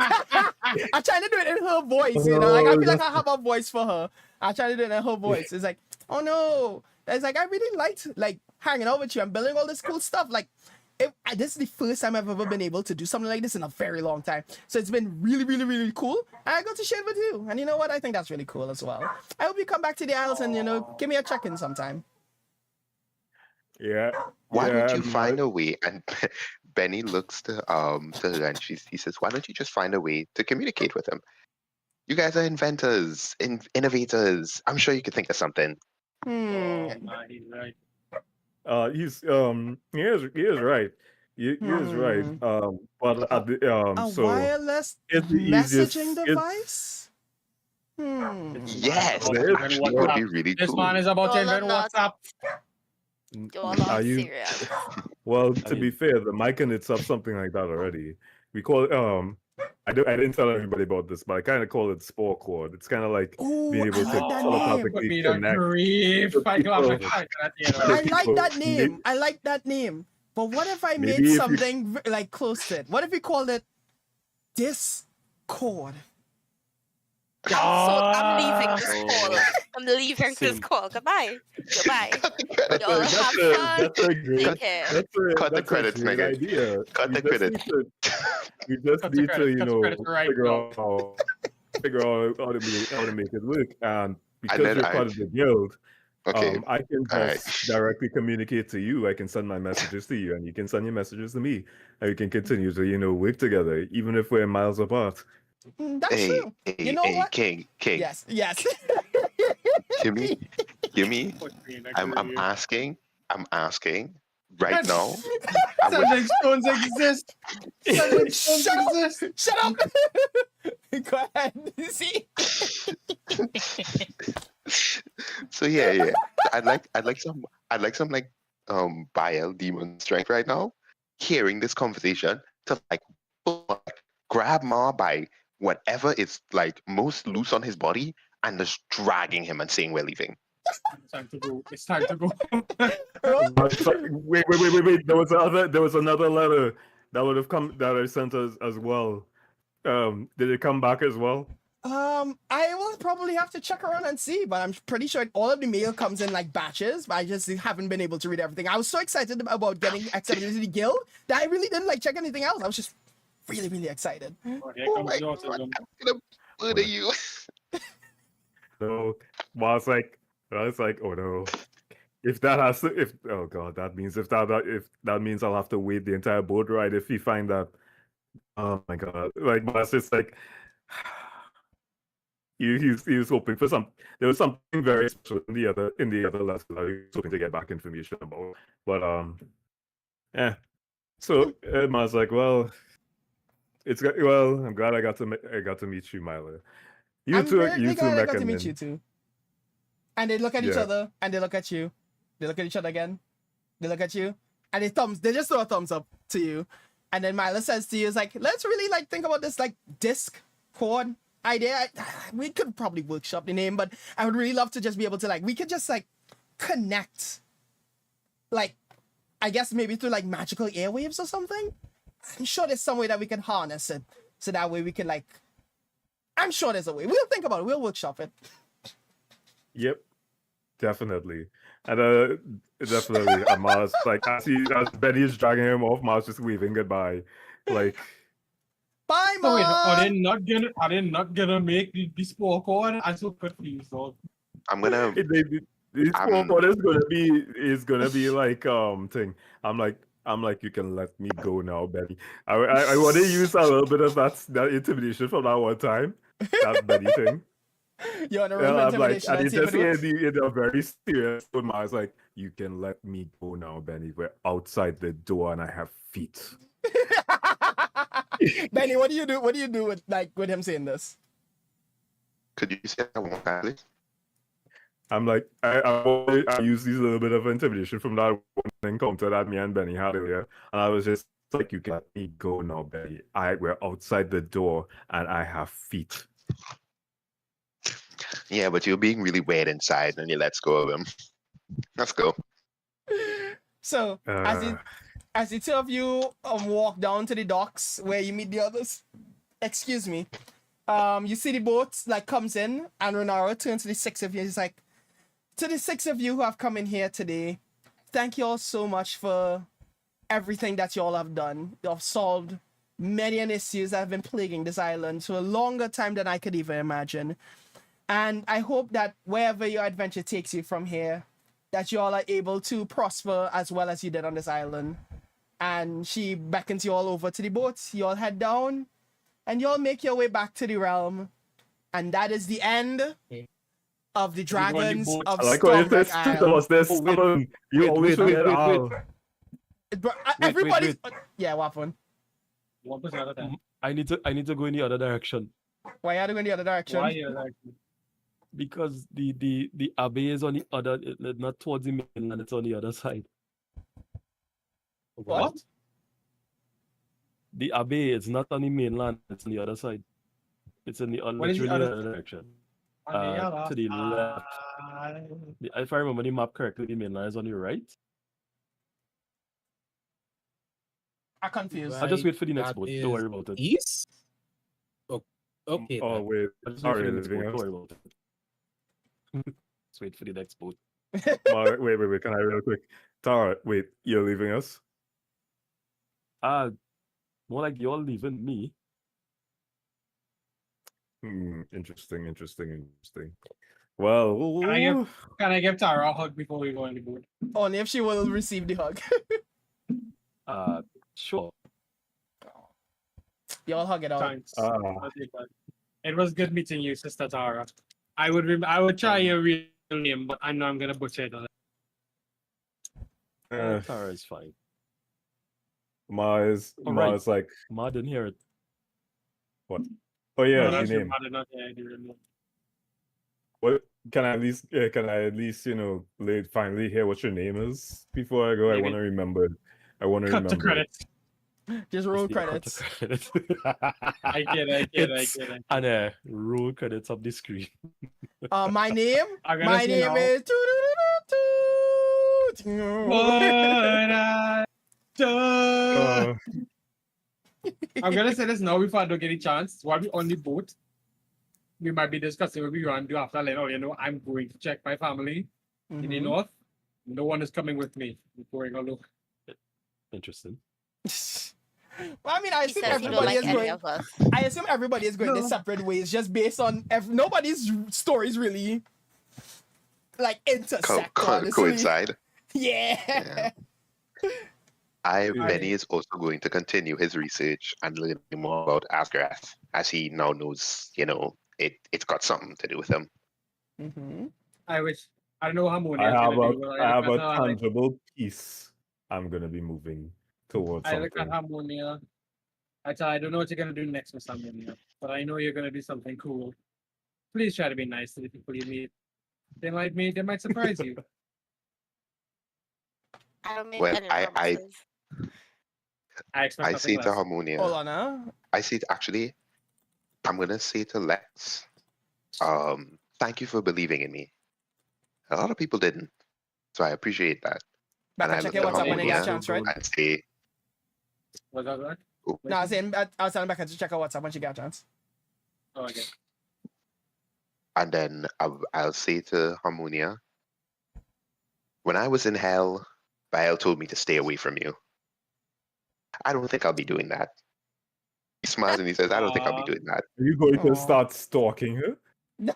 I'm trying to do it in her voice. You know, like I feel like I have a voice for her. I'm trying to do it in her voice. It's like, oh no. It's like I really liked like hanging out with you and building all this cool stuff. Like, this is the first time I've ever been able to do something like this in a very long time. So it's been really, really, really cool. And I got to share it with you. And you know what? I think that's really cool as well. I hope you come back to the Isles and give me a check-in sometime. Yeah. Why yeah, don't you and find a way? And Benny looks to her and he says, "Why don't you just find a way to communicate with him? You guys are inventors, innovators. I'm sure you could think of something." Hmm. He's right. he is right. He is right. But at the A so wireless it's the messaging easiest- device? Hmm. Yes, Oh, that and actually what would up? be really This cool. man is about to Y'all are invent not- WhatsApp. You're not Are you- serious. Well, to mean- be fair, the mic in itself something like that already. We call it I didn't tell everybody about this, but I kind of call it spore cord. It's kind of like Ooh, being able I to like that Put name. me in connect. grief. with I got people. excited at the end of I it. like that People name. need- I like that name. But what if I Maybe made if you- something like close to it? What if we called it Discord? So I'm leaving this Oh. call. I'm leaving this Same. call. Goodbye. Goodbye. Cut the credits. Y'all have fun. That's a great. Take care. Cut the that's a credits, great nigga. idea. Cut We the just credits. need to- We just Cut the need to, credits, cut the credits right figure now. out how to make it work. And because then you're part of the guild, Okay. I can all right. just directly communicate to you. I can send my messages to you, and you can send your messages to me, and we can continue to work together, even if we're miles apart. That's Hey, true. hey, You know hey, what? King. Yes, yes. Hear me? Hear me? Put me in I'm grief. asking right now. I would- Sending stones exist. Sending stones Shut up. exist. Shut up. Go ahead. See? So yeah. I'd like some like bile demon strength right now. Hearing this conversation to like grab Ma by whatever is like most loose on his body and just dragging him and saying we're leaving. It's time to go. It's time to go. Wait. There was another letter that would have come that I sent us as well. Did it come back as well? I will probably have to check around and see, but I'm pretty sure all of the mail comes in like batches, but I just haven't been able to read everything. I was so excited about getting accepted into the guild that I really didn't like check anything else. I was just really, really excited. Oh, here Oh comes my the God, autism. I'm gonna murder you. So I was like, oh no. If that has to, oh god, that means if that means I'll have to wait the entire boat ride if you find that. Oh my god, like but it's like he was hoping for some. There was something very special in the other lesson that he was hoping to get back information about. But yeah. So I was like, well, I'm glad I got to meet you, Milo. I'm You really two glad I got to Meccan meet you men. too. And they look at each Yeah. other, and they look at you. They look at each other again. They look at you, and they just throw a thumbs up to you. And then Milo says to you, "Is like, let's really like think about this like Discord idea. We could probably workshop the name, but I would really love to just be able to like we could just like connect, like I guess maybe through like magical airwaves or something. I'm sure there's some way that we can harness it, so that way we can like. I'm sure there's a way. We'll think about it. We'll workshop it. Yep, definitely. And definitely, Mars like as Benny is dragging him off, Mars just waving goodbye, like. Bye, So wait, Mars. are they not gonna make the bespoke one? I'm so confused. Dog. I'm gonna. This one is gonna be like thing. I'm like you can let me go now, Benny. I want to use a little bit of that intimidation from that one time, that Benny thing. You want to roll for I'm like, intimidation and and it's see if just it works? in a very serious tone. I was like, you can let me go now, Benny. We're outside the door and I have feet. Benny, what do you do? What do you do with him saying this? Could you say that one more time, please? I'm like, I use these little bit of intimidation from that one encounter that me and Benny had earlier, and I was just like, you can let me go now, Benny. We're outside the door and I have feet. Yeah, but you're being really weird inside, and you let's go of him. Let's go. So as the two of you walk down to the docks where you meet the others, excuse me, you see the boat like comes in, and Renaro turns to the six of you. He's like, to the six of you who have come in here today, thank you all so much for everything that you all have done. You have solved many an issues that have been plaguing this island for a longer time than I could even imagine. And I hope that wherever your adventure takes you from here, that you all are able to prosper as well as you did on this island. And she beckons you all over to the boat. You all head down, and you all make your way back to the realm. And that is the end of the Dragons of I like what it says. Stormwreck Was there someone you always forget? Everybody's... Yeah, what happened? 1% of the time. I need to go in the other direction Why are you going the other direction? Why you like? because the abbey is on the other, not towards the mainland. It's on the other side. What? The abbey is not on the mainland. It's on the other side. It's in the What is the literally other- other direction. On the other To the left. side. If I remember the map correctly, the mainland is on your right. I'm confused. I'll just wait for the next That boat. is Don't worry about it. East? Oh, okay. Oh then. wait, I'll just wait for sorry, the next boat. anything Don't else? worry about it. Just wait for the next boat. Wait, can I real quick? Tara, wait, you're leaving us? More like you're leaving me. Interesting. Well, Can I give Tara a hug before we go in the boat? Only if she will receive the hug. Sure. You all hug it out. Thanks. I'll take that. It was good meeting you, Sister Tara. I would try your real name, but I know I'm gonna butcher it. Tara is fine. Mars like, Ma didn't hear it. what? Oh yeah, No, your that's your name. mother, not the idea. What can I at least finally hear what your name is before I go? I Maybe. want to remember. I want to Cut the remember. credits. Just roll It's the cut credits. credits. I get It's it. and roll credits up the screen. My name. I'm gonna My say name now. is. What I done. I'm gonna say this now before I don't get a chance. While we on the boat, we might be discussing what we want to do after. Like, oh, I'm going to check my family in the north. No one is coming with me. I'm going alone. Interesting. Well, I mean, I He assume says he don't everybody like is any going. of us. I assume everybody is going their separate ways, just based on nobody's stories really like intersect. Honestly, Coincide. Yeah. Benny is also going to continue his research and learn more about Asgarath, as he now knows, it's got something to do with him. I wish. I don't know how Harmonia I is have gonna a, do. But I have a look at her, like, tangible piece I'm gonna be moving towards I look at something. Harmonia. I don't know what you're gonna do next with Harmonia, but I know you're gonna do something cool. Please try to be nice to the people you meet. They might surprise you. I don't make Well, any I promises. I expect I nothing say to less. Harmonia, Hold on, huh? I say actually, I'm gonna say to Lex, thank you for believing in me. A lot of people didn't, so I appreciate that. Back And I and check look your at WhatsApp when you get a Harmonia chance, right? and say, Was that right? No, I was saying I was telling Becca to check out WhatsApp when she get a chance. Oh, okay. and then I'll say to Harmonia, when I was in hell, Baal told me to stay away from you. I don't think I'll be doing that. He smiles and he says, I don't think I'll be doing that. Are you going to Aw. start stalking her? No,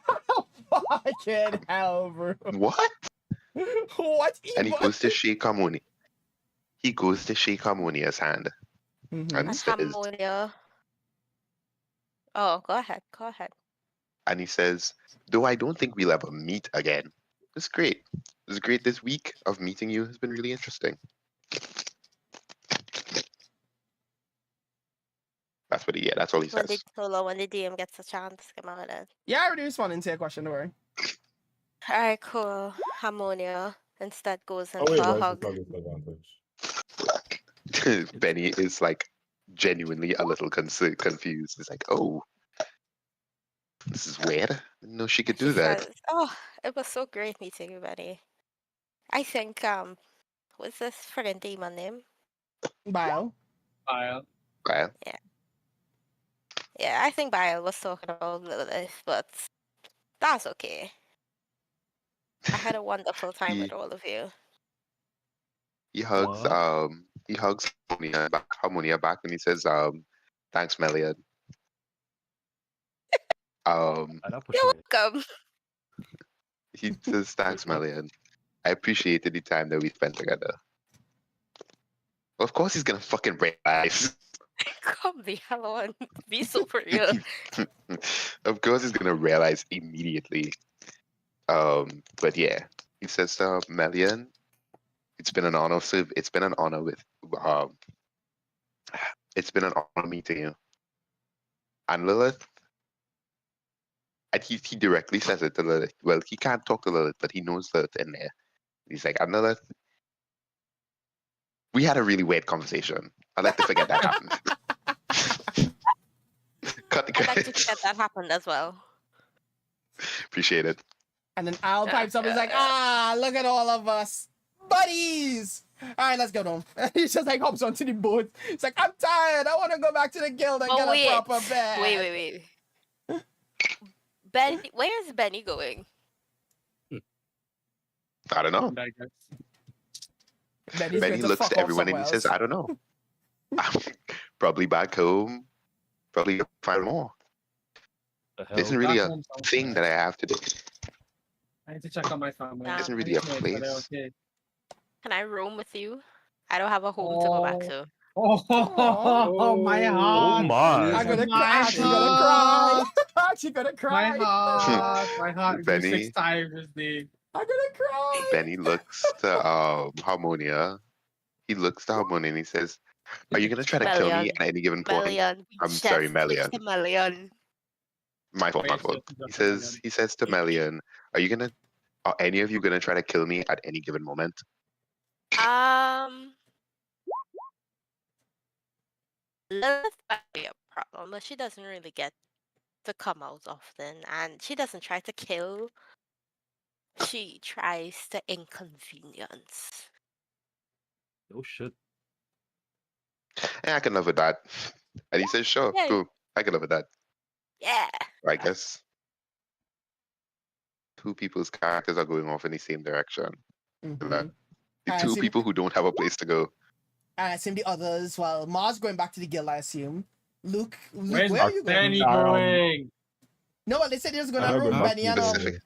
fucking hell, bro. What? What? And he Even? goes to shake Harmonia. He goes to shake Harmonia's hand and And says, Harmonia. Oh, go ahead. Go ahead. and he says, though I don't think we'll ever meet again. It's great. It's great. This week of meeting you has been really interesting. That's what that's all he When says. when the DM gets a chance, come on with it. Yeah, I already responded to your question, don't worry. Alright, cool. Harmonia instead goes in Oh for wait, a why is hug. this disadvantage? Benny is like genuinely a little confused. He's like, oh, this is weird. I didn't know she could do She that. says, "Oh, it was so great meeting you, Benny. I think what's this friggin' demon name? Bio. File. Well, Yeah, I think Bio was talking about Lilith, but that's okay. I had a wonderful time he, with all of you. he hugs What? Harmonia back and he says, thanks, Melian. You're welcome. He says, thanks, Melian. I appreciated the time that we spent together. Well, of course he's gonna fucking realize. Come the hell on. Be so real. Of course he's gonna realize immediately. But yeah, he says, Melian, it's been an honor. It's been an honor it's been an honor meeting you. And Lilith, and he directly says it to Lilith. Well, he can't talk to Lilith, but he knows Lilith in there. He's like, and Lilith, we had a really weird conversation. I'd like to forget that happened. Cut the I'd like to credits. forget that happened as well. Appreciate it. And then Al pipes up. He's like, look at all of us. Buddies. All right, let's go home. He just like hops onto the boat. He's like, I'm tired. I want to go back to the guild and get a proper bed. Wait. Benny, where is Benny going? I don't know. Benny looks to everyone and he says, I don't know. Probably back home. Probably find more. There isn't really a thing that I have to do. I need to check on my family. There isn't really a place. Can I roam with you? I don't have a home to go back to. Oh, my heart. Oh my. I'm gonna cry. She's gonna cry. She's gonna cry. My heart. Benny. 6 times is the. I'm gonna cry. Benny looks to Harmonia. He looks to Harmonia and he says, are you gonna try to kill me at any given point? Melian. I'm sorry, Melian. Melian. My fault. He says to Melian, are any of you gonna try to kill me at any given moment? Lilith might be a problem, but she doesn't really get to come out often, and she doesn't try to kill. She tries to inconvenience. Oh shit. Yeah, I can live with that. And he says, sure, Yeah. cool. I can live with that. Yeah. I guess two people's characters are going off in the same direction. Mhm. The I two assume- people who don't have a place to go. And I assume the others, well, Mars going back to the guild, I assume. Luke, Where's where are you going? Benny Um, going? No, well, they said he was going I'm to not room going back Benny to and the Specific.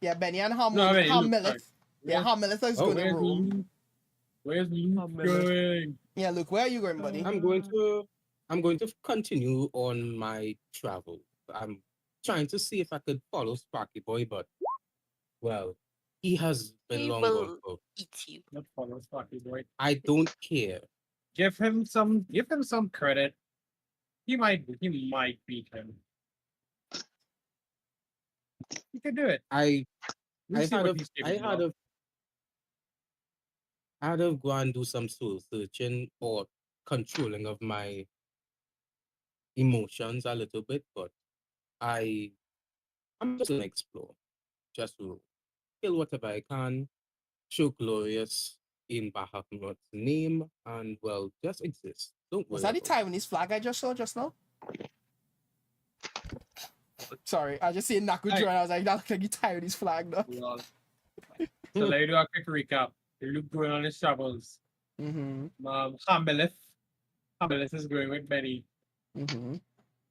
yeah, Benny and No, I mean, Luke, Hamilith. sorry. Yeah, Hamilith is going to Where's room. Luke? Where's Luke Hamilith. going? Yeah, Luke, where are you going, buddy? I'm going to continue on my travel. I'm trying to see if I could follow Sparky Boy, but well, he has been He long will gone. So eat you. Not follow Sparky Boy. I don't care. Give him some credit. He might beat him. He can do it. I We'll I see had what of he's I capable had of. of I had to go and do some soul searching or controlling of my emotions a little bit, but I'm just gonna explore, just to kill whatever I can, show glorious in Bahamut's name, and well, just exist. Don't Was worry. that the about it. Taiwanese flag I just saw just now? Sorry, I just seen Naku Hey. and I was like, that looks like the Taiwanese flag, though. Well, so let me do a quick recap. Luke going on his travels. Mm-hmm. Hamilith is going with Benny. Mm-hmm.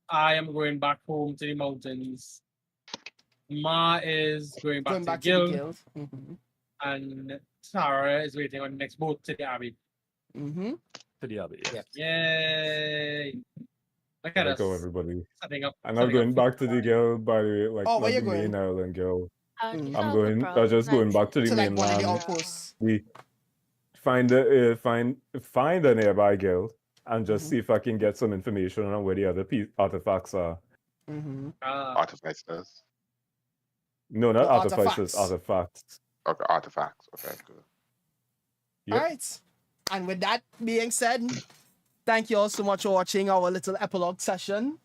I am going back home to the mountains. Ma is going back, Going to, back the to the guild, guild. Mm-hmm. and Sarah is waiting on the next boat to the Abbey. Mm-hmm. To the Abbey, yeah. Yay! Look at There us go, everybody. setting up. I'm not setting up going back to the food. guild, by the way, like Oh, where not you the main going? island guild. Mm. I'm going. I'm just going back to the To like one of the mainland. outposts. We find a nearby guild and just Mhm. see if I can get some information on where the other artifacts are. Mm-hmm. Artificers. No, not No, artificers, artifacts. artifacts. Okay, artifacts. Okay, cool. Yep. All right. And with that being said, thank you all so much for watching our little epilogue session.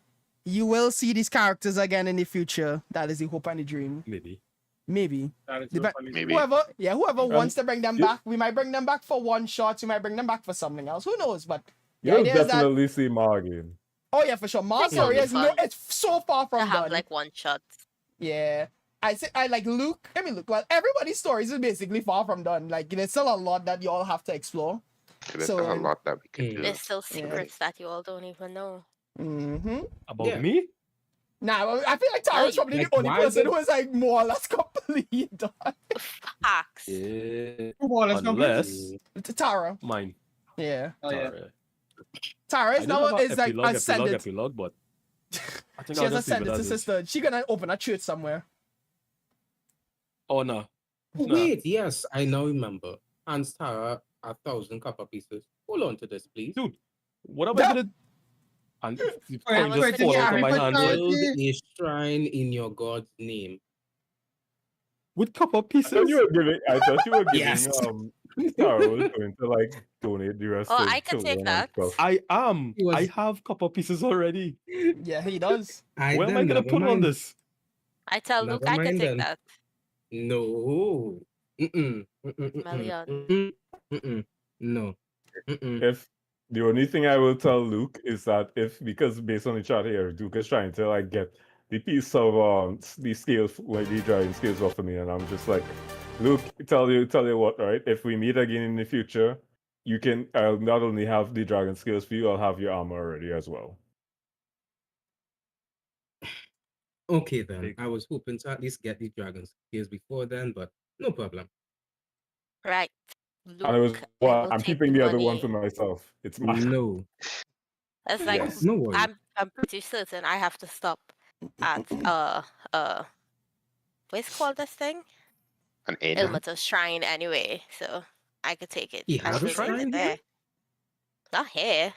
You will see these characters again in the future. That is the hope and the dream. Maybe. Maybe. That is The so be- funny. Maybe. Whoever wants to bring them you- back, we might bring them back for one shot. We might bring them back for something else. Who knows? But the You'll idea is that, definitely see Morgan. oh yeah, for sure. Mars it'll story be is no, fun it's so far To from have done. like one shot. Yeah. I like Luke. I mean, Luke. Well, everybody's stories is basically far from done. Like, there's still a lot that you all have to explore. There's So, a lot that we can do. There's still secrets that you all don't even know. Mm-hmm. About Yeah. me? Nah, I feel like Tara's you- probably Like, the only why person did- who is like more or less complete done. Facts. Yeah. Who more or less Unless Tara. mine. Yeah. Oh, yeah. Tara. Tara I is do now have a is like ascended. epilogue, but I think She I'll has just leave it ascended to as is. sister. She gonna open a church somewhere. Oh no. Oh, Nah. wait, yes, I now remember. And Tara, 1,000 copper pieces. Hold on to this, please. Dude, what am Yeah. I gonna and the Wait, coin wait, just fall out of my wait, hands wait. like, Build a shrine in your god's name. with copper I thought pieces. you were giving. I thought you were giving. Yes. Sarah was going to like donate the rest Oh, to I can take children and that. stuff. I am. It was- I have copper pieces already. Yeah, he does. Where am I gonna put all this? I tell Luke Never I can mind take then. that. No. Mm-mm. Mm-mm. Million. Mm-mm. Mm-mm. No. Mm-mm. If the only thing I will tell Luke is that because based on the chart here, Duke is trying to like get the piece of the scales, like the drawing scales off of me, and I'm just like, Luke, tell you what, right? If we meet again in the future, I'll not only have the dragon scales for you, I'll have your armor already as well. Okay then. Big. I was hoping to at least get the dragon scales before then, but no problem. Right. Luke, And I was, I well, will I'm take keeping the other one money. for myself. It's mine. No. It's like Yes. No worries. I'm pretty certain I have to stop at what's called this thing? An inn. Ilmater's shrine anyway, so I could take it. He and has a visit shrine it here? there. Not here.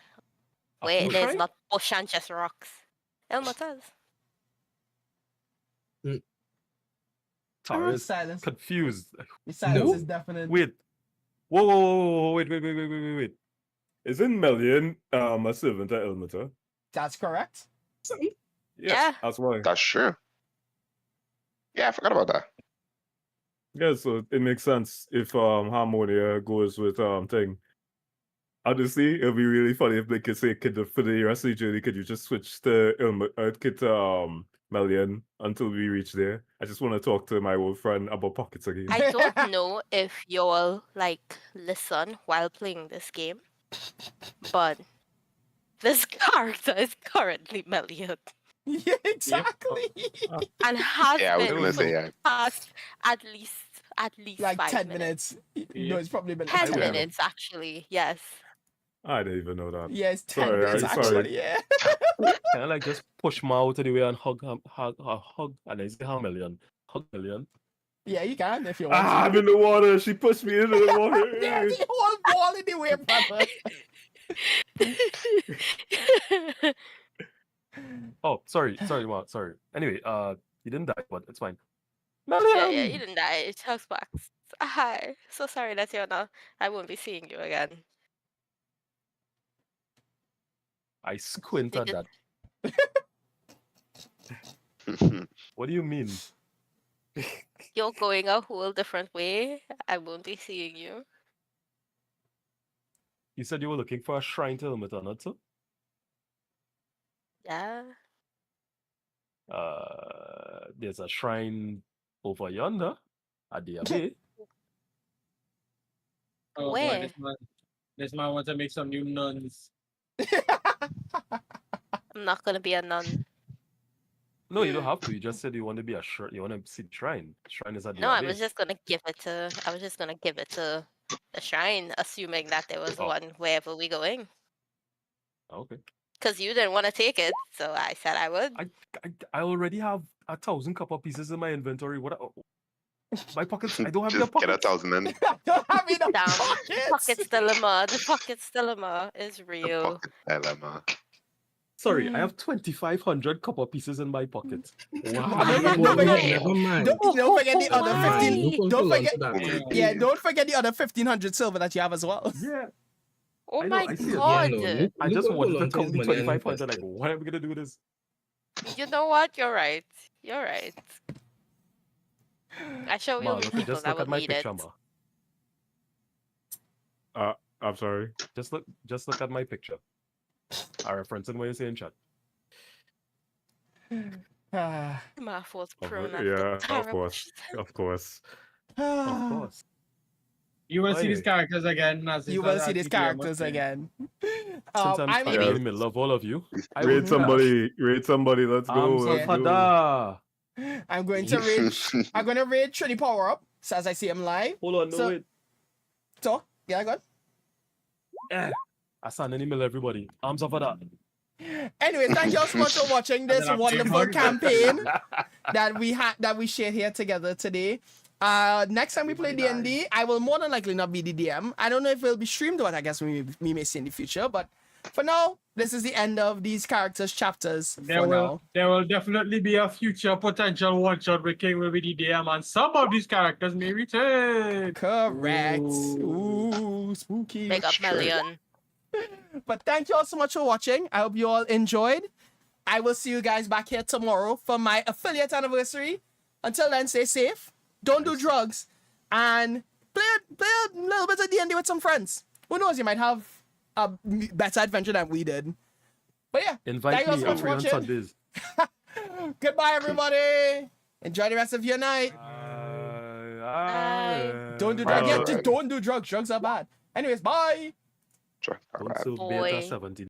A Wait, full there's shrine? not bush and just rocks. Ilmater's. Tara is Silence. confused. The silence No. is definite. Wait. Whoa, wait. Isn't Melian a servant at Ilmater? That's correct. Yes, Yeah. that's why. That's true. Yeah, I forgot about that. Yeah, so it makes sense if Harmonia goes with thing. Honestly, it'll be really funny if they could say, for the rest of the journey, could you just switch to Melian until we reach there? I just want to talk to my old friend about pockets again. I don't know if you'll like listen while playing this game, but this character is currently Melian Yeah, exactly. and has Yeah, I was been gonna for say, the yeah. past at least Like 5 10 minutes. minutes. No, it's probably been 10 will. minutes actually. Yes. I didn't even know that. Yeah, it's 10 Sorry, minutes sorry. actually. Yeah. Can I like just push Ma out of the way and hug, and I say, "How Melian? Hug Melian." Yeah, you can if you want. Ah, I'm in the water. She pushed me into the water. Yeah, the whole ball in the way, brother. Oh, sorry, Ma, sorry. Anyway, you didn't die, but it's fine. Yeah, you didn't die. It talks back. Hi. So sorry that you're not. I won't be seeing you again. I squint at Did that. What do you mean? You're going a whole different way. I won't be seeing you. You said you were looking for a shrine to Ilmater, not so? Yeah. There's a shrine over yonder at the Abbey. Oh boy, Where? this man wants to make some new nuns. I'm not gonna be a nun. No, you don't have to. You just said you want to be you want to see the shrine. Shrine is at the No, I Abbey. was just gonna give it to. I was just gonna give it to the shrine, assuming that there was Oh. one wherever we going. Okay. Cause you didn't want to take it, so I said I would. I already have 1,000 copper pieces in my inventory. What? My pockets. I don't have your Just get pockets. 1,000 then. I don't have enough Damn, pockets. pockets dilemma. The pockets dilemma is The real. pocket dilemma. Sorry, I have 2,500 copper pieces in my pocket. Wow. Don't forget- Never mind. Don't forget the other Why? 15. You can Don't hold on forget. to that. Yeah. Yeah, don't forget the other 1,500 silver that you have as well. Yeah. Oh I know, my I see it. god! Yeah, no, I you just can wanted hold to on count the his money and 2,500. invest Like, it. what am I gonna do with this? You know what? You're right. You're right. I show you Ma, the look, people just that look would at my need picture, it. Ma. I'm sorry. Just look at my picture. I reference in what you say in chat. Ah. My fourth Of- prone after yeah, terrible of course. Of course. Of course. You will see these Aye. characters again. You will see these characters again. Since I'm standing maybe- in the middle of all of you, I Raid will somebody. Raid somebody. Let's go. Let's go. Fada. I'm going to raid. I'm going to raid Trini Power Up. So as I see him live. Hold on, no So- wait. So yeah, good. I stand in the middle, everybody. Arms up for that. Anyway, thank you all so much for watching this then wonderful I'm campaign that we shared here together today. Next time we play D&D, I will more than likely not be the DM. I don't know if it'll be streamed or what. I guess we may see in the future. But for now, this is the end of these characters' chapters. There will definitely be a future potential one shot where King will be the DM and some of these characters may return. Correct. Ooh, spooky. Big up Sure. Million. But thank you all so much for watching. I hope you all enjoyed. I will see you guys back here tomorrow for my affiliate anniversary. Until then, stay safe. Don't do drugs. And play a little bit of D&D with some friends. Who knows, you might have a better adventure than we did. But yeah, Invite thank you all me. so I'm much for free on watching. Sundays. Goodbye, everybody. Enjoy the rest of your night. Don't do drugs. Yeah, just don't do drugs. Drugs are bad. Anyways, bye. Sure. All Don't right. serve Boy. Beta 17.